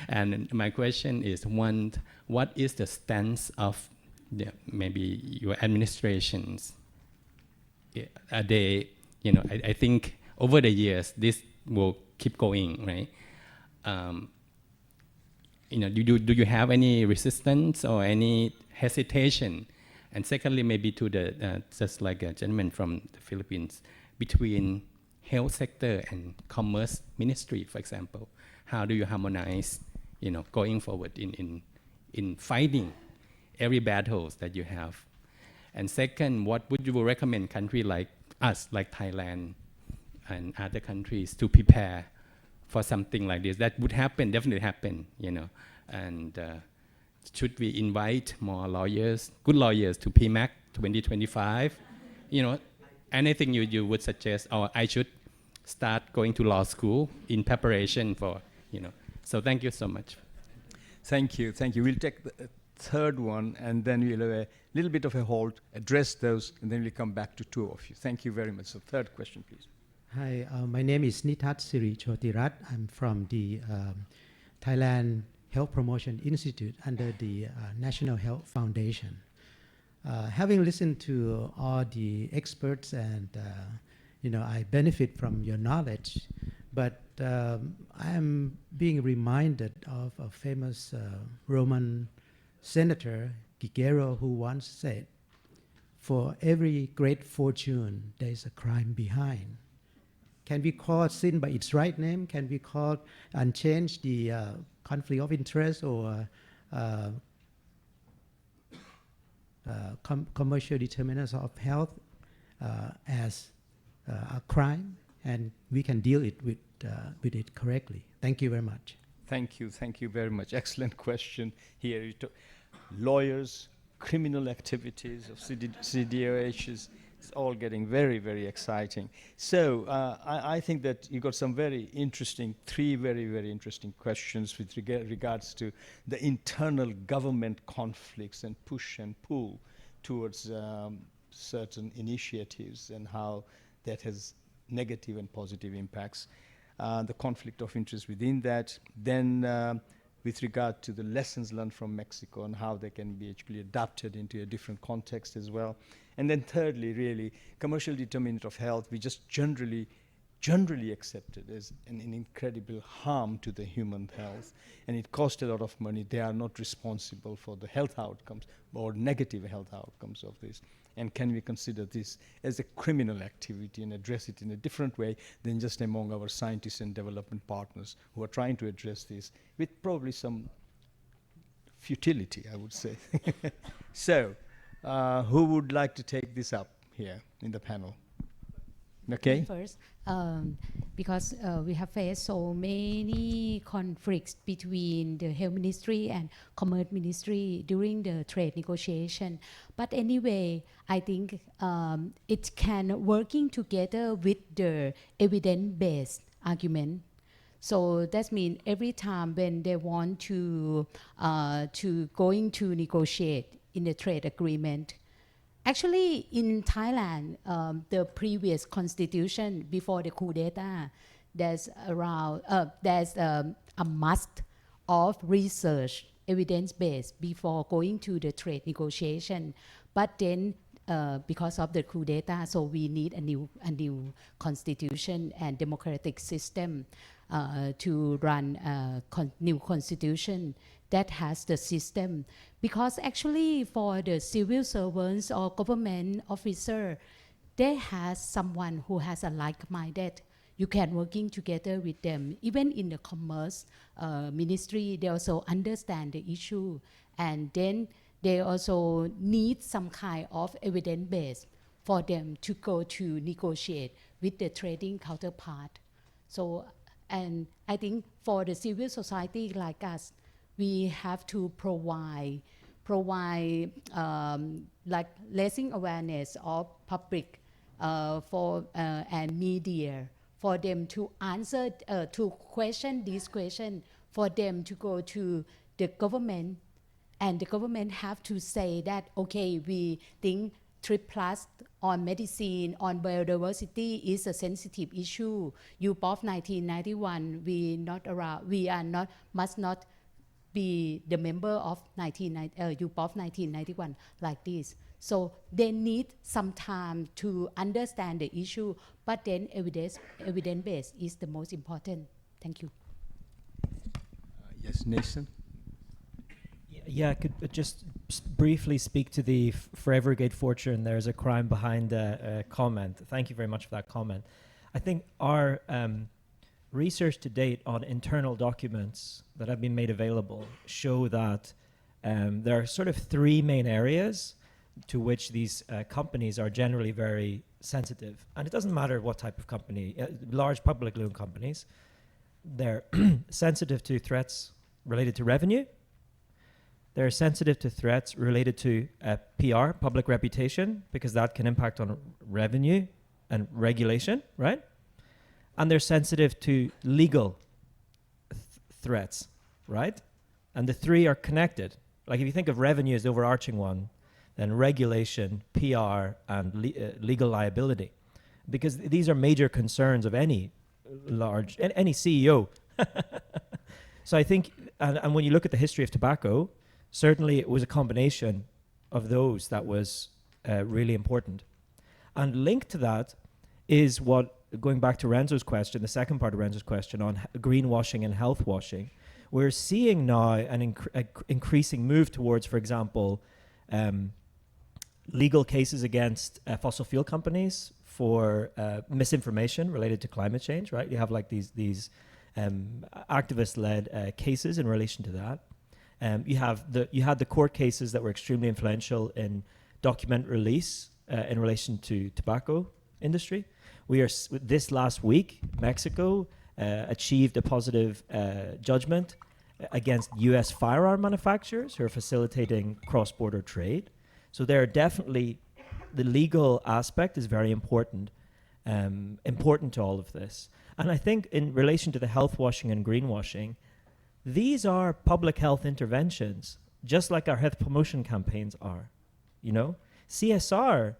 And my question is, one, what is the stance of maybe your administrations? Are they, I think over the years this will keep going, right? Do you have any resistance or any hesitation? And secondly, maybe to the just like a gentleman from the Philippines, between health sector and commerce ministry, for example, how do you harmonize, going forward in fighting every battles that you have? And second, what would you recommend country like us, like Thailand and other countries, to prepare for something like this? That would happen, definitely happen, and should we invite more lawyers, good lawyers, to PMAC 2025? Anything you would suggest, or I should start going to law school in preparation for, So thank you so much. Thank you. We'll take the third one, and then we'll have a little bit of a hold, address those, and then we'll come back to 2 of you. Thank you very much. So third question, please. Hi, my name is Nitat Siri Chotirat. I'm from the Thailand Health Promotion Institute under the National Health Foundation. Having listened to all the experts, and I benefit from your knowledge, but I'm being reminded of a famous Roman senator, Cicero, who once said, "For every great fortune, there is a crime behind." Can we call sin by its right name? Can we call and change the conflict of interest or commercial determinants of health as a crime, and we can deal with it correctly? Thank you very much. Thank you very much. Excellent question here. Lawyers, criminal activities of CDOHs, it's all getting very, very exciting. So I think that you got some very interesting, three very, very interesting questions with regards to the internal government conflicts and push and pull towards certain initiatives and how that has negative and positive impacts. The conflict of interest within that, then with regard to the lessons learned from Mexico and how they can be actually adapted into a different context as well. And then thirdly, really, commercial determinant of health, we just generally accepted as an incredible harm to the human health, and it costs a lot of money. They are not responsible for the health outcomes or negative health outcomes of this. And can we consider this as a criminal activity and address it in a different way than just among our scientists and development partners who are trying to address this with probably some futility, I would say. So, who would like to take this up here in the panel? Okay. First, because we have faced so many conflicts between the health ministry and commerce ministry during the trade negotiation. But anyway, I think it can working together with the evidence-based argument. So that means every time when they want to going to negotiate in the trade agreement. Actually, in Thailand, the previous constitution before the coup d'etat, there's a must of research, evidence-based before going to the trade negotiation. But then, because of the coup d'etat, so we need a new constitution and democratic system to run a new constitution that has the system. Because actually for the civil servants or government officer, they have someone who has a like-minded. You can working together with them. Even in the commerce ministry, they also understand the issue. And then they also need some kind of evidence base for them to go to negotiate with the trading counterpart. So, and I think for the civil society like us, we have to provide like raising awareness of public for and media for them to answer to question this question, for them to go to the government, and the government have to say that okay, we think 3+ on medicine, on biodiversity is a sensitive issue. UPOF 1991, must not be the member of UPOF 1991 like this. So they need some time to understand the issue, but then evidence-based is the most important. Thank you. Yes, Nathan? Yeah, I could just briefly speak to the forever great fortune, there's a crime behind the comment. Thank you very much for that comment. I think our research to date on internal documents that have been made available show that there are sort of three main areas to which these companies are generally very sensitive. And it doesn't matter what type of company, large publicly owned companies, they're sensitive to threats related to revenue. They're sensitive to threats related to PR, public reputation, because that can impact on revenue and regulation, right? And they're sensitive to legal threats, right? And the three are connected. Like if you think of revenue as the overarching one, then regulation, PR, and legal liability. Because these are major concerns of any any CEO. So I think, and when you look at the history of tobacco, certainly it was a combination of those that was really important. And linked to that is what, going back to Renzo's question, the second part of Renzo's question on greenwashing and health washing, we're seeing now an increasing move towards, for example, legal cases against fossil fuel companies for misinformation related to climate change, right? You have like these activist-led cases in relation to that. You had the court cases that were extremely influential in document release in relation to tobacco industry. This last week, Mexico achieved a positive judgment against US firearm manufacturers who are facilitating cross-border trade. So there are definitely, the legal aspect is very important, important to all of this. And I think in relation to the health washing and greenwashing, these are public health interventions, just like our health promotion campaigns are, you know? CSR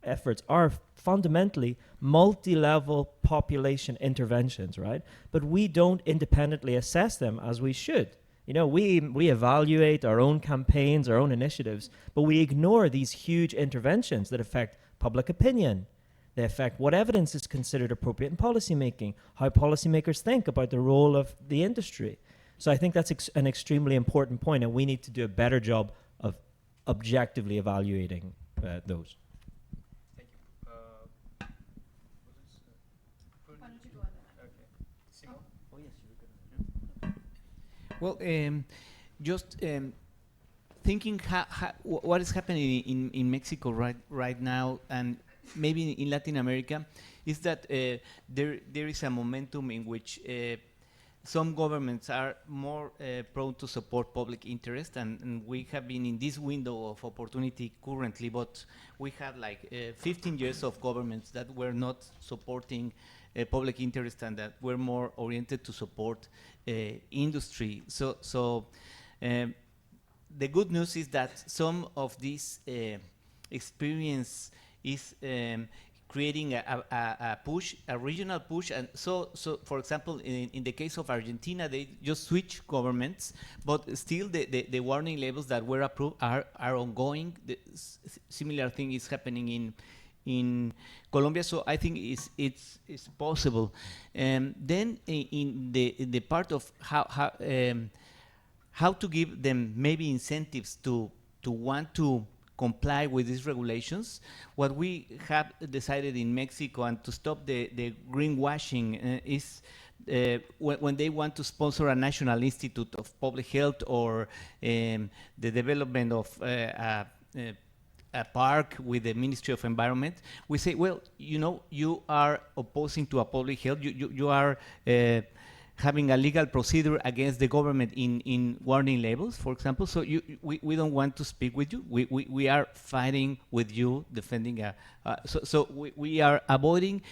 efforts are fundamentally multi-level population interventions, right? But we don't independently assess them as we should. You know, we evaluate our own campaigns, our own initiatives, but we ignore these huge interventions that affect public opinion. They affect what evidence is considered appropriate in policymaking, how policymakers think about the role of the industry. So I think that's an extremely important point, and we need to do a better job of objectively evaluating those. Thank you. Why don't you go on then? Okay. Simon? Oh, yes, you were Well, just thinking what is happening in Mexico right now, and maybe in Latin America, is that there is a momentum in which some governments are more prone to support public interest, and we have been in this window of opportunity currently, but we had like 15 years of governments that were not supporting public interest and that were more oriented to support industry. So the good news is that some of this experience is creating a push, a regional push, and so for example, in the case of Argentina, they just switch governments, but still the warning labels that were approved are ongoing. The similar thing is happening in Colombia, so I think it's possible. Then in the part of how to give them maybe incentives to want to comply with these regulations, what we have decided in Mexico, and to stop the greenwashing is when they want to sponsor a national institute of public health or the development of a park with the Ministry of Environment, we say, well, you know, you are opposing to a public health, you are having a legal procedure against the government in warning labels, for example. So we don't want to speak with you. We are fighting with you, defending so we are avoiding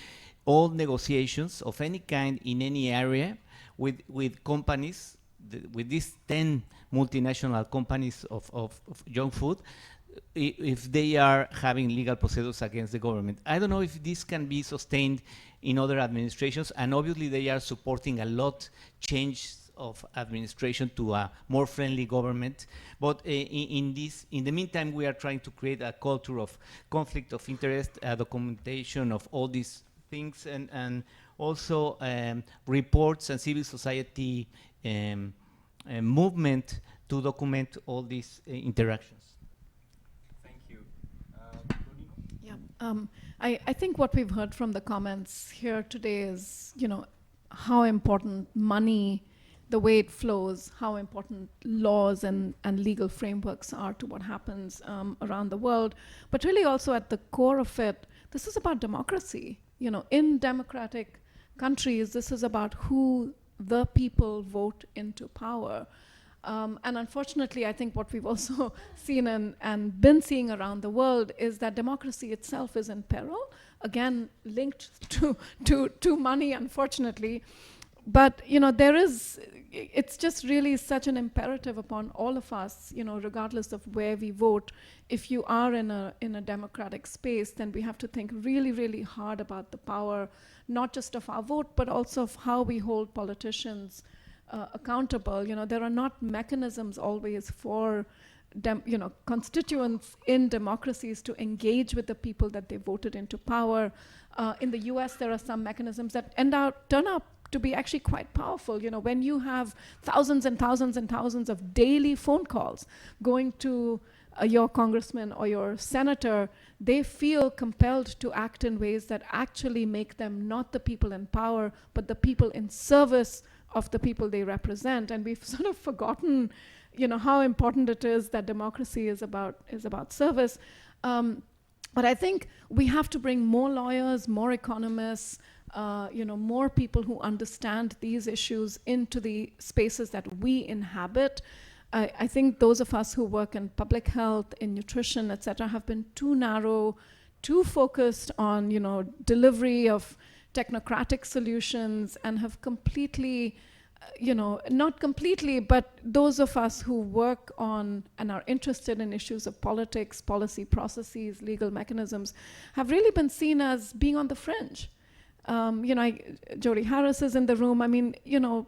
all negotiations of any kind in any area with companies, with these 10 multinational companies of junk food, if they are having legal procedures against the government. I don't know if this can be sustained in other administrations, and obviously they are supporting a lot change of administration to a more friendly government. But in the meantime, we are trying to create a culture of conflict of interest, documentation of all these things, and also reports and civil society movement to document all these interactions. I think what we've heard from the comments here today is, you know, how important money, the way it flows, how important laws and legal frameworks are to what happens around the world. But really also at the core of it, this is about democracy. You know, in democratic countries, this is about who the people vote into power. And unfortunately, I think what we've also seen and been seeing around the world is that democracy itself is in peril, again, linked to money, unfortunately. But, you know, it's just really such an imperative upon all of us, you know, regardless of where we vote. If you are in a democratic space, then we have to think really, really hard about the power, not just of our vote, but also of how we hold politicians accountable. You know, there are not mechanisms always for constituents in democracies to engage with the people that they voted into power. In the US, there are some mechanisms that turn out to be actually quite powerful. You know, when you have thousands and thousands and thousands of daily phone calls going to your congressman or your senator, they feel compelled to act in ways that actually make them not the people in power, but the people in service of the people they represent. And we've sort of forgotten, you know, how important it is that democracy is about service. But I think we have to bring more lawyers, more economists, more people who understand these issues into the spaces that we inhabit. I think those of us who work in public health, in nutrition, etc., have been too narrow, too focused on, delivery of technocratic solutions, and have completely, not completely, but those of us who work on and are interested in issues of politics, policy processes, legal mechanisms, have really been seen as being on the fringe. Jody Harris is in the room. I mean,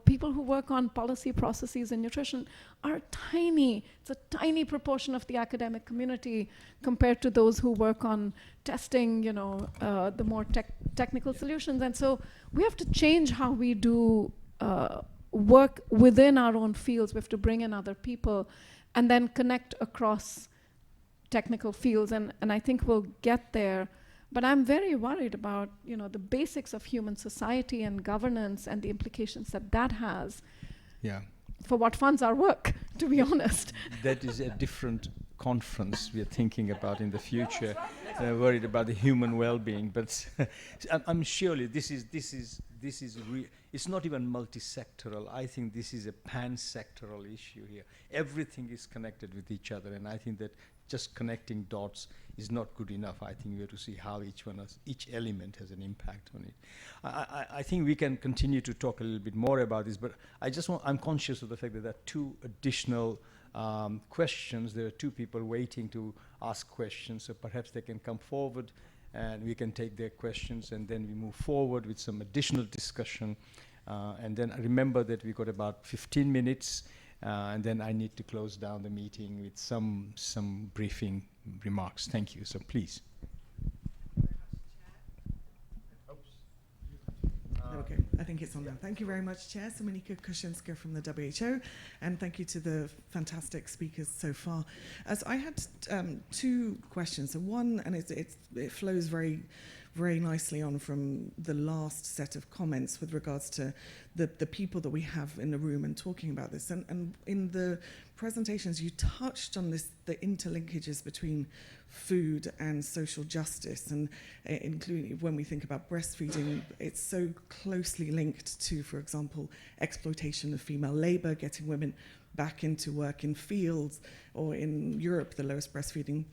people who work on policy processes in nutrition are tiny. It's a tiny proportion of the academic community compared to those who work on testing, the more technical solutions. And so we have to change how we do work within our own fields. We have to bring in other people and then connect across technical fields. And I think we'll get there. But I'm very worried about, the basics of human society and governance and the implications that has for what funds our work, to be honest. That is a different conference we are thinking about in the future. Worried about the human well-being, but I'm surely this is it's not even multi-sectoral. I think this is a pan-sectoral issue here. Everything is connected with each other, and I think that just connecting dots is not good enough. I think we have to see how each element has an impact on it. I think we can continue to talk a little bit more about this, but I'm conscious of the fact that there are two additional questions. There are two people waiting to ask questions, so perhaps they can come forward and we can take their questions, and then we move forward with some additional discussion. And then remember that we got about 15 minutes, and then I need to close down the meeting with some briefing remarks. Thank you. So please. Okay, I think it's on now. Thank you very much, Chair. Dominika Kuszinska from the WHO, and thank you to the fantastic speakers so far. As I had two questions. So one, and it flows very, very nicely on from the last set of comments with regards to the people that we have in the room and talking about this. And in the presentations, you touched on the interlinkages between food and social justice, and including when we think about breastfeeding, it's so closely linked to, for example, exploitation of female labor, getting women back into work in fields, or in Europe, the lowest breastfeeding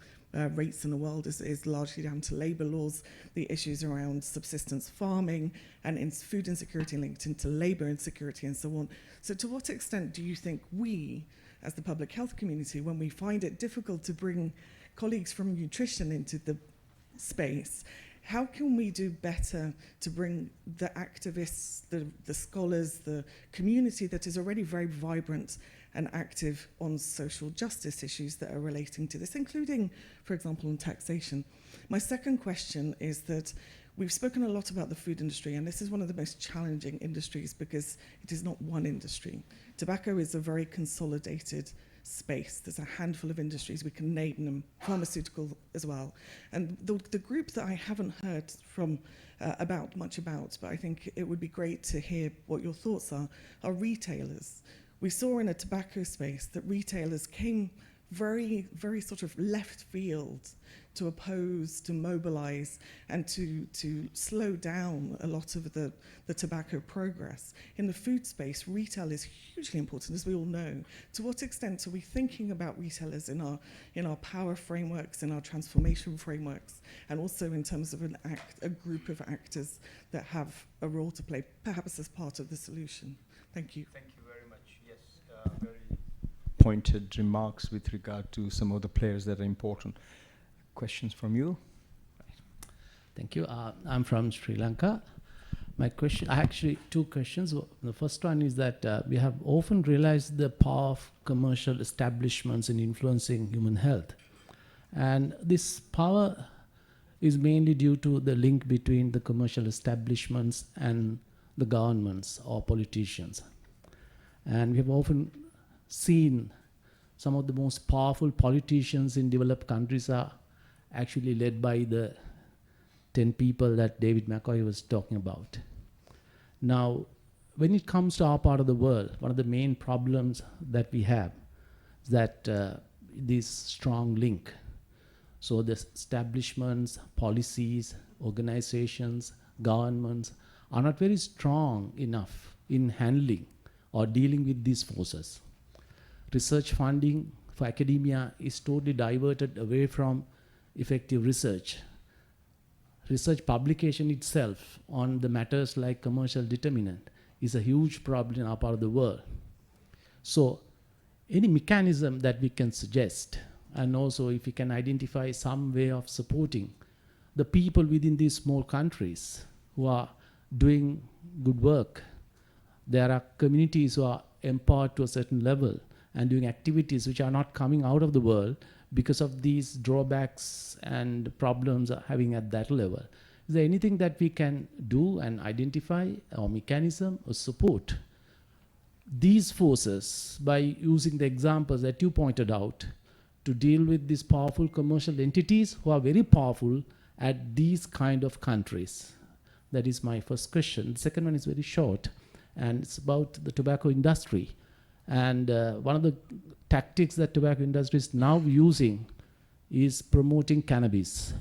rates in the world is largely down to labor laws, the issues around subsistence farming, and food insecurity linked into labor insecurity and so on. So to what extent do you think we, as the public health community, when we find it difficult to bring colleagues from nutrition into the space, how can we do better to bring the activists, the scholars, the community that is already very vibrant and active on social justice issues that are relating to this, including, for example, on taxation? My second question is that we've spoken a lot about the food industry, and this is one of the most challenging industries because it is not one industry. Tobacco is a very consolidated space. There's a handful of industries, we can name them, pharmaceutical as well. And the group that I haven't heard from much about, but I think it would be great to hear what your thoughts are retailers. We saw in a tobacco space that retailers came very, very sort of left field to oppose, to mobilize, and to slow down a lot of the tobacco progress. In the food space, retail is hugely important, as we all know. To what extent are we thinking about retailers in our power frameworks, in our transformation frameworks, and also in terms of a group of actors that have a role to play, perhaps as part of the solution? Thank you. Thank you very much. Yes, very pointed remarks with regard to some of the players that are important. Questions from you? Thank you. I'm from Sri Lanka. My question, actually two questions. The first one is that we have often realized the power of commercial establishments in influencing human health. And this power is mainly due to the link between the commercial establishments and the governments or politicians. And we have often seen some of the most powerful politicians in developed countries are actually led by the 10 people that David McCoy was talking about. Now, when it comes to our part of the world, one of the main problems that we have is that this strong link. So the establishments, policies, organizations, governments are not very strong enough in handling or dealing with these forces. Research funding for academia is totally diverted away from effective research. Research publication itself on the matters like commercial determinant is a huge problem in our part of the world. So any mechanism that we can suggest, and also if we can identify some way of supporting the people within these small countries who are doing good work. There are communities who are empowered to a certain level and doing activities which are not coming out of the world because of these drawbacks and problems are having at that level. Is there anything that we can do and identify or mechanism or support these forces by using the examples that you pointed out to deal with these powerful commercial entities who are very powerful at these kind of countries? That is my first question. The second one is very short, and it's about the tobacco industry. And one of the tactics that tobacco industry is now using is promoting cannabis.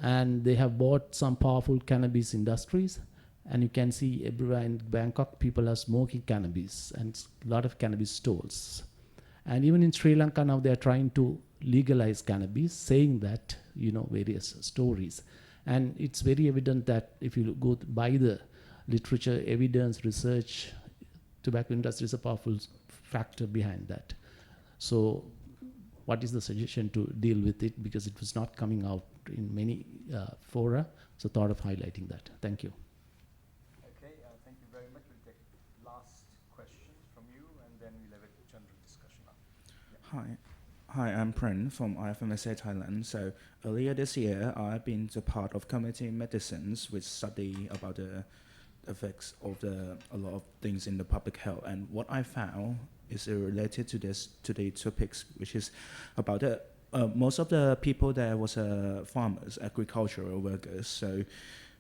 And they have bought some powerful cannabis industries, and you can see everywhere in Bangkok, people are smoking cannabis, and a lot of cannabis stalls. And even in Sri Lanka now, they are trying to legalize cannabis, saying that, various stories. And it's very evident that if you go by the literature, evidence, research, tobacco industry is a powerful factor behind that. So what is the suggestion to deal with it? Because it was not coming out in many fora, so thought of highlighting that. Thank you. Okay, thank you very much. We'll take last questions from you, and then we'll have a general discussion after. Yeah. Hi, I'm Pren from IFMSA Thailand. So earlier this year, I've been a part of community medicines, which study about the effects of a lot of things in the public health. And what I found is related to the topics, which is about most of the people there was farmers, agricultural workers. So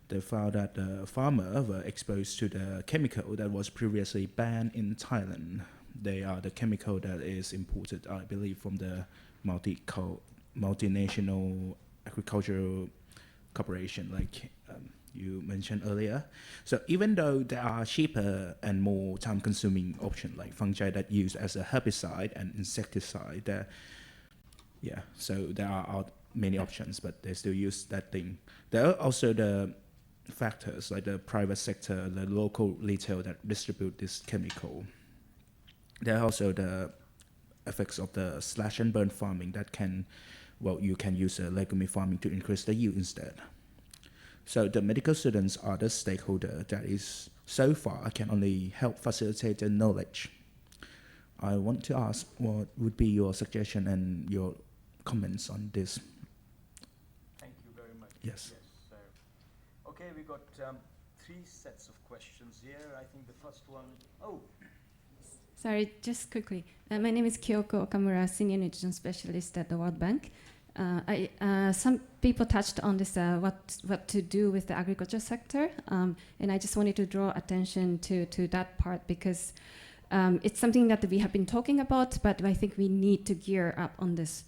they found that the farmers were exposed to the chemical that was previously banned in Thailand. They are the chemical that is imported, I believe, from the multinational agricultural corporation, like you mentioned earlier. So even though there are cheaper and more time-consuming options, like fungi that use as a herbicide and insecticide, so there are many options, but they still use that thing. There are also the factors like the private sector, the local retail that distribute this chemical. There are also the effects of the slash and burn farming that you can use legume farming to increase the yield instead. So the medical students are the stakeholder that is, so far, can only help facilitate the knowledge. I want to ask, what would be your suggestion and your comments on this? Thank you very much. Yes. So, okay, we got 3 sets of questions here. I think the first one, Sorry, just quickly. My name is Kyoko Okamura, Senior Nutrition Specialist at the World Bank. Some people touched on this, what to do with the agriculture sector, and I just wanted to draw attention to that part because it's something that we have been talking about, but I think we need to gear up on this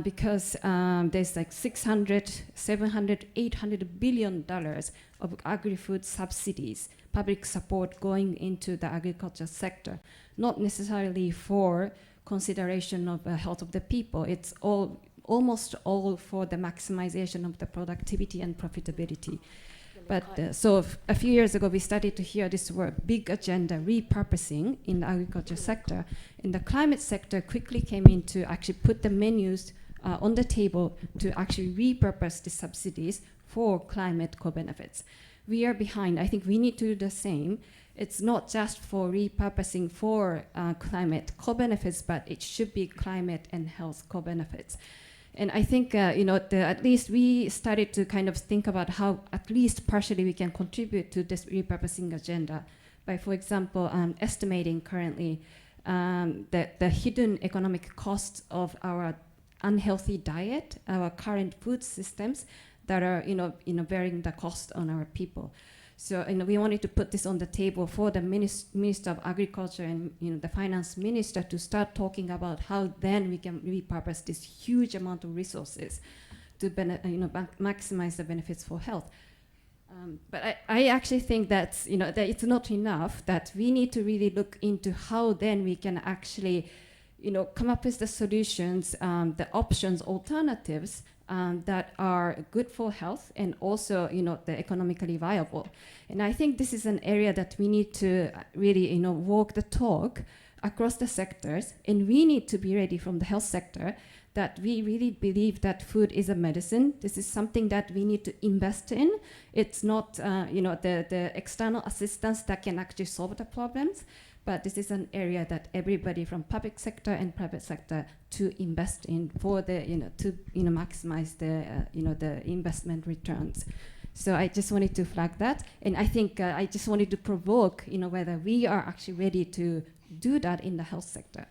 because there's like 600, 700, 800 billion dollars of agri-food subsidies, public support going into the agriculture sector, not necessarily for consideration of the health of the people. It's almost all for the maximization of the productivity and profitability. But so a few years ago, we started to hear this word, big agenda, repurposing in the agriculture sector. And the climate sector quickly came in to actually put the menus on the table to actually repurpose the subsidies for climate co-benefits. We are behind. I think we need to do the same. It's not just for repurposing for climate co-benefits, but it should be climate and health co-benefits. And I think, at least we started to kind of think about how at least partially we can contribute to this repurposing agenda by, for example, estimating currently the hidden economic costs of our unhealthy diet, our current food systems that are, bearing the cost on our people. So we wanted to put this on the table for the Minister of Agriculture and the Finance Minister to start talking about how then we can repurpose this huge amount of resources to maximize the benefits for health. But I actually think that, that it's not enough, that we need to really look into how then we can actually, come up with the solutions, the options, alternatives that are good for health and also, the economically viable. And I think this is an area that we need to really, walk the talk across the sectors, and we need to be ready from the health sector that we really believe that food is a medicine. This is something that we need to invest in. It's not, the external assistance that can actually solve the problems, but this is an area that everybody from public sector and private sector to invest in for the, to, maximize the, the investment returns. So I just wanted to flag that. And I think I just wanted to provoke, whether we are actually ready to do that in the health sector.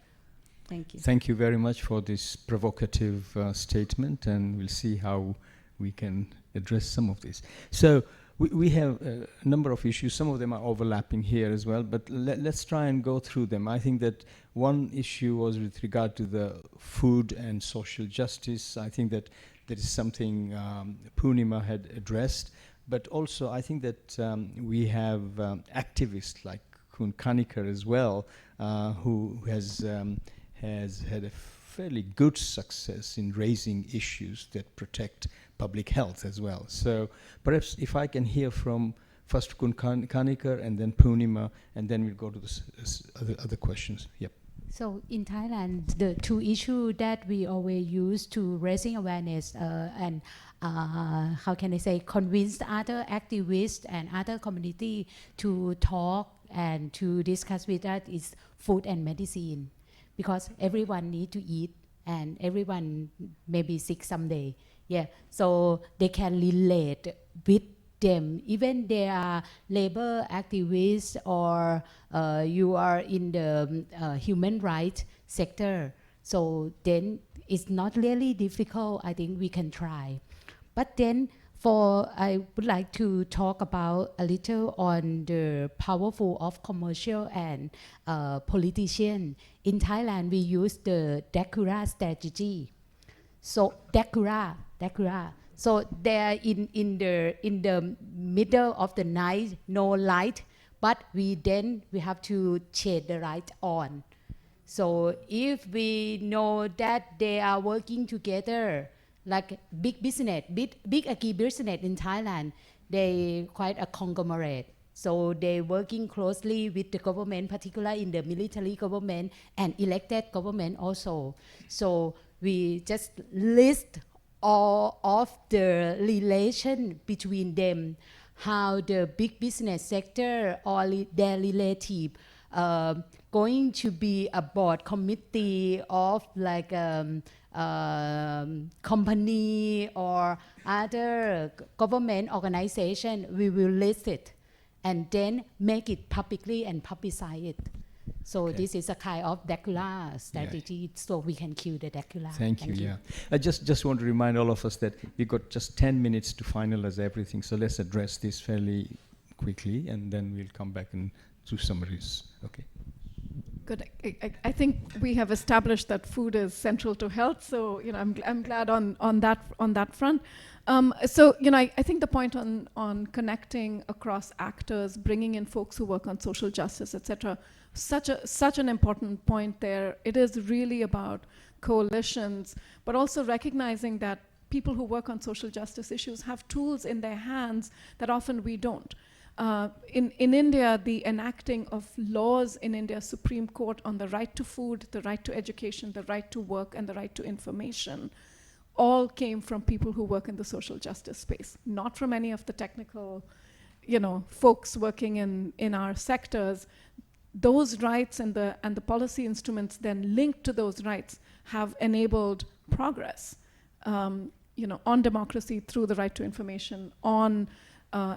Thank you. Thank you very much for this provocative statement, and we'll see how we can address some of this. So we have a number of issues. Some of them are overlapping here as well, but let's try and go through them. I think that one issue was with regard to the food and social justice. I think that that is something Poornima had addressed, but also I think that we have activists like Kun Kanikar as well, who has had a fairly good success in raising issues that protect public health as well. So perhaps if I can hear from first Kun Kanikar and then Poornima, and then we'll go to the other questions. Yep. So in Thailand, the two issues that we always use to raising awareness and how can I say, convince other activists and other community to talk and to discuss with us is food and medicine, because everyone need to eat and everyone may be sick someday. Yeah, so they can relate with them, even they are labor activists or you are in the human rights sector. So then it's not really difficult. I think we can try. But then I would like to talk about a little on the powerful of commercial and politician. In Thailand, we use the Dakura strategy. So Dakura. So they're in the middle of the night, no light, but we have to shade the light on. So if we know that they are working together, like big business, big agri-business in Thailand, they quite a conglomerate. So they working closely with the government, particularly in the military government and elected government also. So we just list all of the relation between them, how the big business sector or their relative going to be a board committee of like company or other government organization. We will list it and then make it publicly and publicize it. So this is a kind of Dracula strategy, so we can kill the Dracula. Thank you. Yeah, I just want to remind all of us that we got just 10 minutes to finalize everything. So let's address this fairly quickly, and then we'll come back and do summaries. Okay. Good. I think we have established that food is central to health. So I'm glad on that front. So I think the point on connecting across actors, bringing in folks who work on social justice, etc. Such an important point there. It is really about coalitions, but also recognizing that people who work on social justice issues have tools in their hands that often we don't. In India, the enacting of laws in India's Supreme Court on the right to food, the right to education, the right to work, and the right to information all came from people who work in the social justice space, not from any of the technical, folks working in our sectors. Those rights and the policy instruments then linked to those rights have enabled progress, on democracy through the right to information, on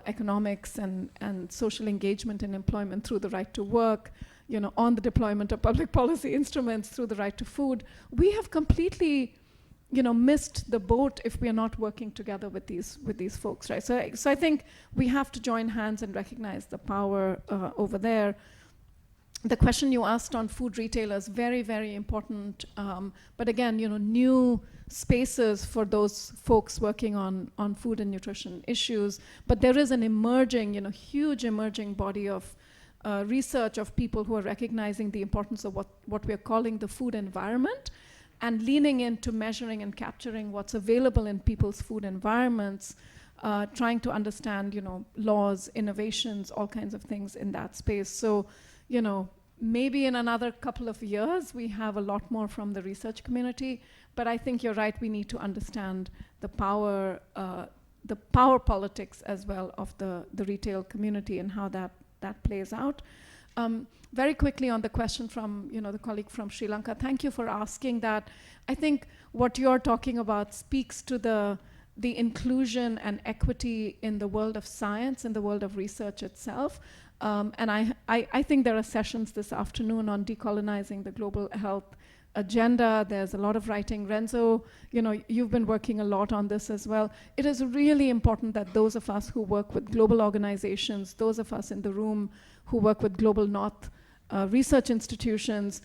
economics and social engagement and employment through the right to work, on the deployment of public policy instruments through the right to food. We have completely, missed the boat if we are not working together with these folks, right? So I think we have to join hands and recognize the power over there. the question you asked on food retailers, very, very important. But again, new spaces for those folks working on food and nutrition issues. But there is an emerging, huge emerging body of research of people who are recognizing the importance of what we're calling the food environment and leaning into measuring and capturing what's available in people's food environments, trying to understand, laws, innovations, all kinds of things in that space. So, maybe in another couple of years, we have a lot more from the research community, but I think you're right, we need to understand the power politics as well of the retail community and how that plays out. Very quickly on the question from, the colleague from Sri Lanka, thank you for asking that. I think what you're talking about speaks to the inclusion and equity in the world of science, in the world of research itself. And I think there are sessions this afternoon on decolonizing the global health agenda. There's a lot of writing. Renzo, you've been working a lot on this as well. It is really important that those of us who work with global organizations, those of us in the room who work with global North research institutions,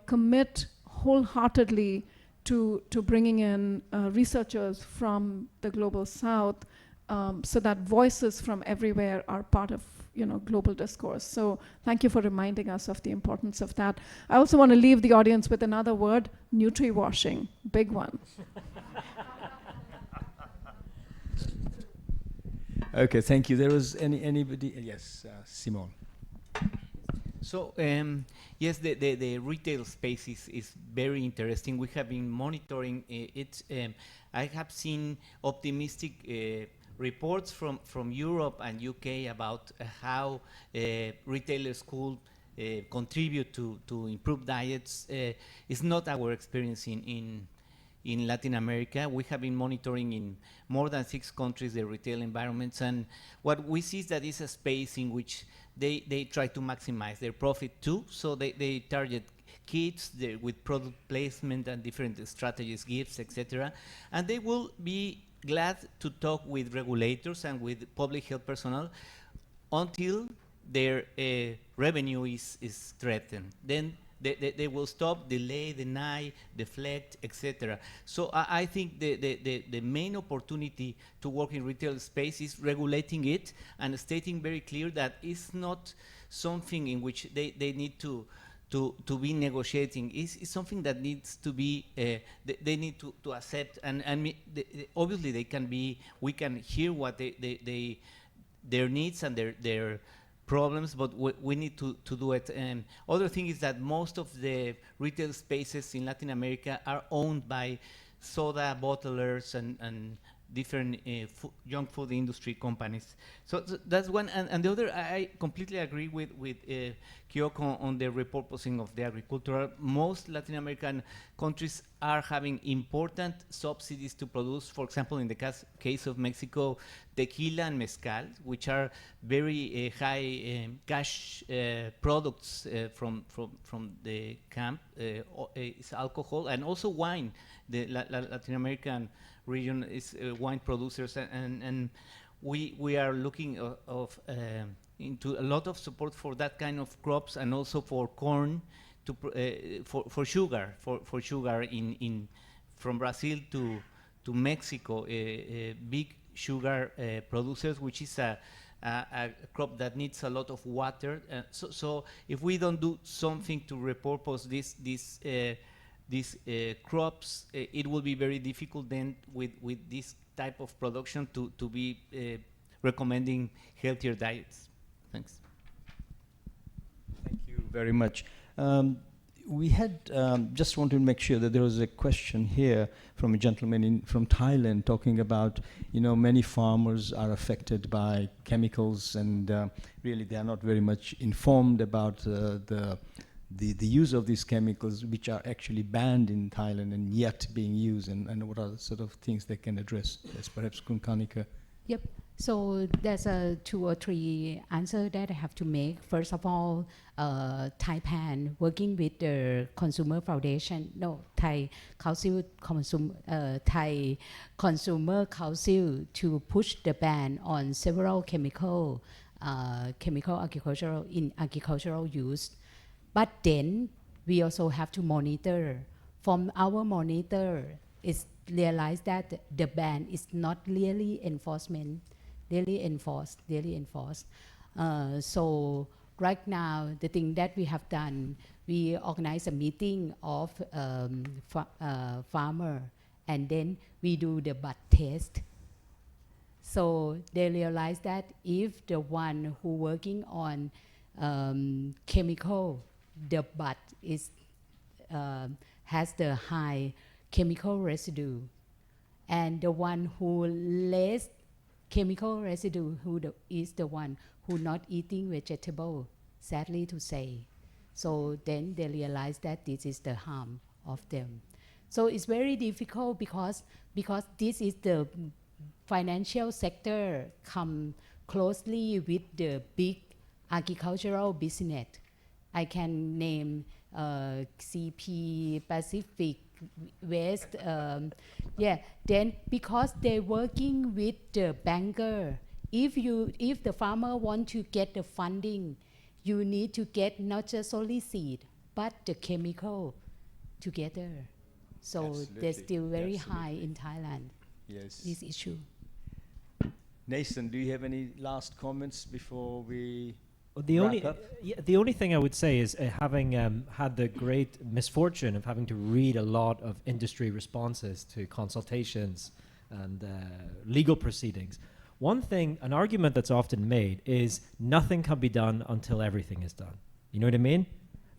commit wholeheartedly to bringing in researchers from the global South, so that voices from everywhere are part of global discourse. So thank you for reminding us of the importance of that. I also want to leave the audience with another word, nutri-washing, big one. Okay, thank you. There was anybody? Yes, Simone. So yes, the retail space is very interesting. We have been monitoring it. I have seen optimistic reports from Europe and UK about how retailers could contribute to improve diets. It's not our experience in Latin America. We have been monitoring in more than 6 countries the retail environments, and what we see is that it's a space in which they try to maximize their profit too. So they target kids with product placement and different strategies, gifts, etc. And they will be glad to talk with regulators and with public health personnel until their revenue is threatened. Then they will stop, delay, deny, deflect, etc. So I think the main opportunity to work in retail space is regulating it and stating very clear that it's not something in which they need to be negotiating. It's something that needs to be, they need to accept, and obviously we can hear what their needs and their problems, but we need to do it. And other thing is that most of the retail spaces in Latin America are owned by soda bottlers and different young food industry companies. So that's one. And the other, I completely agree with Kyoko on the repurposing of the agricultural. Most Latin American countries are having important subsidies to produce, for example, in the case of Mexico, tequila and mezcal, which are very high cash products from the camp. It's alcohol and also wine. The Latin American region is wine producers, and we are looking into a lot of support for that kind of crops, and also for corn, for sugar, for sugar in from Brazil to Mexico, big sugar producers, which is a crop that needs a lot of water. So if we don't do something to repurpose these crops, it will be very difficult then with this type of production to be recommending healthier diets. Thanks. Thank you very much. We had just want to make sure that there was a question here from a gentleman from Thailand talking about, many farmers are affected by chemicals, and really they are not very much informed about the use of these chemicals, which are actually banned in Thailand and yet being used, and what are the sort of things they can address? Yes, perhaps Kunkanika. Yep. So there's 2 or 3 answers that I have to make. First of all, Thaipan working with the Consumer Foundation, Thai Consumer Council to push the ban on several chemical agricultural use. But then we also have to monitor. From our monitor, it's realized that the ban is not really enforced. So right now, the thing that we have done, we organize a meeting of farmer, and then we do the bud test. So they realize that if the one who working on chemical, the bud is has the high chemical residue, and the one who less chemical residue is the one who not eating vegetable, sadly to say. So then they realize that this is the harm of them. So it's very difficult because this is the financial sector come closely with the big agricultural business. I can name CP, Pacific, West. Then because they're working with the banker, if the farmer want to get the funding, you need to get not just only seed, but the chemical together. So they're still very high in Thailand. Yes. This issue. Nathan, do you have any last comments before we The wrap only, up? the only thing I would say is having had the great misfortune of having to read a lot of industry responses to consultations and legal proceedings, an argument that's often made is nothing can be done until everything is done. You know what I mean?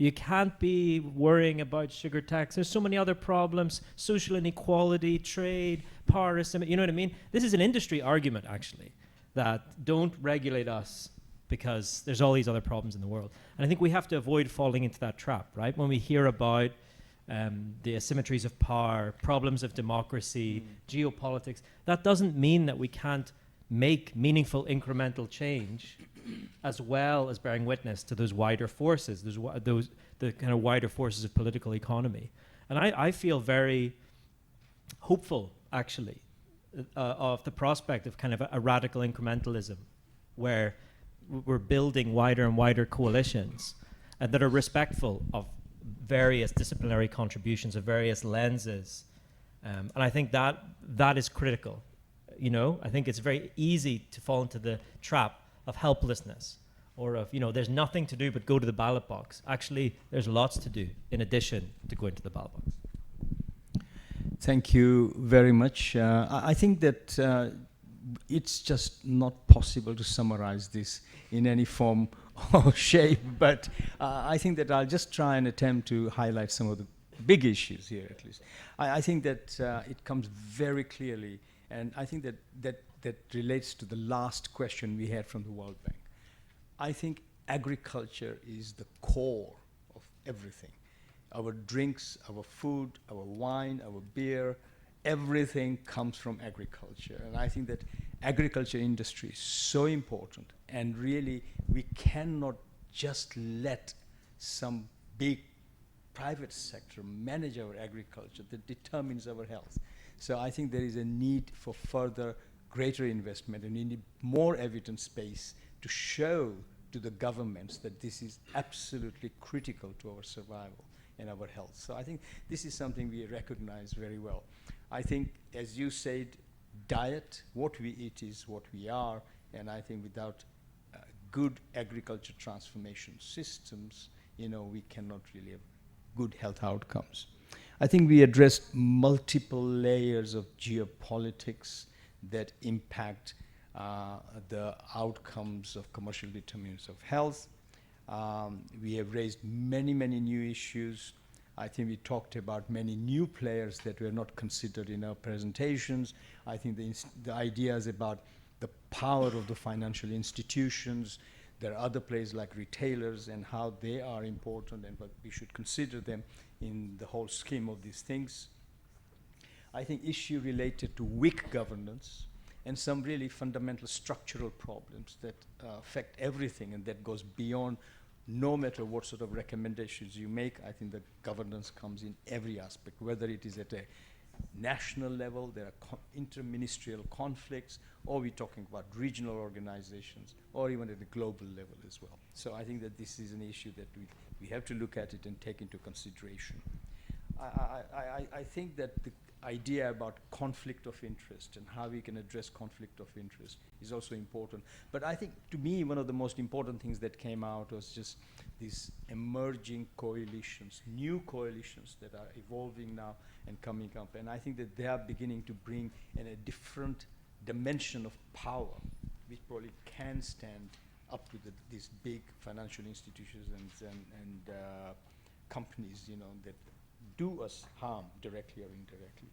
You can't be worrying about sugar tax. There's so many other problems, social inequality, trade, power asymmetry. You know what I mean? This is an industry argument, actually, that don't regulate us because there's all these other problems in the world. And I think we have to avoid falling into that trap, right? When we hear about the asymmetries of power, problems of democracy, geopolitics, that doesn't mean that we can't make meaningful incremental change as well as bearing witness to those wider forces, the kind of wider forces of political economy. And I feel very hopeful, actually, of the prospect of kind of a radical incrementalism where we're building wider and wider coalitions that are respectful of various disciplinary contributions, of various lenses. And I think that is critical. You know, I think it's very easy to fall into the trap of helplessness or of, there's nothing to do but go to the ballot box. Actually, there's lots to do in addition to going to the ballot box. Thank you very much. I think that it's just not possible to summarize this in any form or shape, but I think that I'll just try and attempt to highlight some of the big issues here, at least. I think that it comes very clearly, and I think that relates to the last question we had from the World Bank. I think agriculture is the core of everything. Our drinks, our food, our wine, our beer, everything comes from agriculture. And I think that agriculture industry is so important, and really we cannot just let some big private sector manage our agriculture that determines our health. So I think there is a need for further greater investment, and we need more evidence base to show to the governments that this is absolutely critical to our survival and our health. So I think this is something we recognize very well. I think, as you said, diet, what we eat is what we are, and I think without good agriculture transformation systems, we cannot really have good health outcomes. I think we addressed multiple layers of geopolitics that impact the outcomes of commercial determinants of health. We have raised many, many new issues. I think we talked about many new players that were not considered in our presentations. I think the ideas about the power of the financial institutions. There are other players like retailers and how they are important, and but we should consider them in the whole scheme of these things. I think issue related to weak governance and some really fundamental structural problems that affect everything, and that goes beyond no matter what sort of recommendations you make. I think that governance comes in every aspect, whether it is at a national level, there are interministerial conflicts, or we're talking about regional organizations, or even at the global level as well. So I think that this is an issue that we have to look at it and take into consideration. I think that the idea about conflict of interest and how we can address conflict of interest is also important. But I think, to me, one of the most important things that came out was just these emerging coalitions, new coalitions that are evolving now and coming up. And I think that they are beginning to bring in a different dimension of power, which probably can stand up to these big financial institutions and companies, you know, that do us harm directly or indirectly.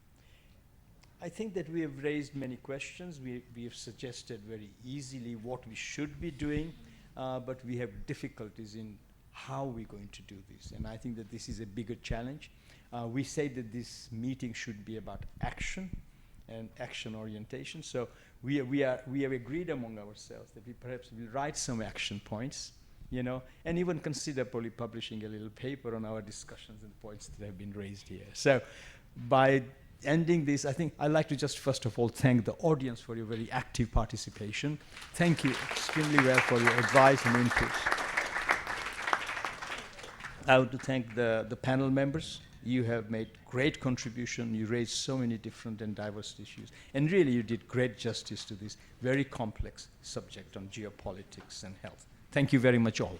I think that we have raised many questions. We have suggested very easily what we should be doing, but we have difficulties in how we're going to do this. And I think that this is a bigger challenge. We say that this meeting should be about action and action orientation. So we have agreed among ourselves that we perhaps will write some action points, you know, and even consider probably publishing a little paper on our discussions and points that have been raised here. So by ending this, I think I'd like to just first of all thank the audience for your very active participation. Thank you extremely well for your advice and input. I want to thank the panel members. You have made great contribution. You raised so many different and diverse issues. And really, you did great justice to this very complex subject on geopolitics and health. Thank you very much all.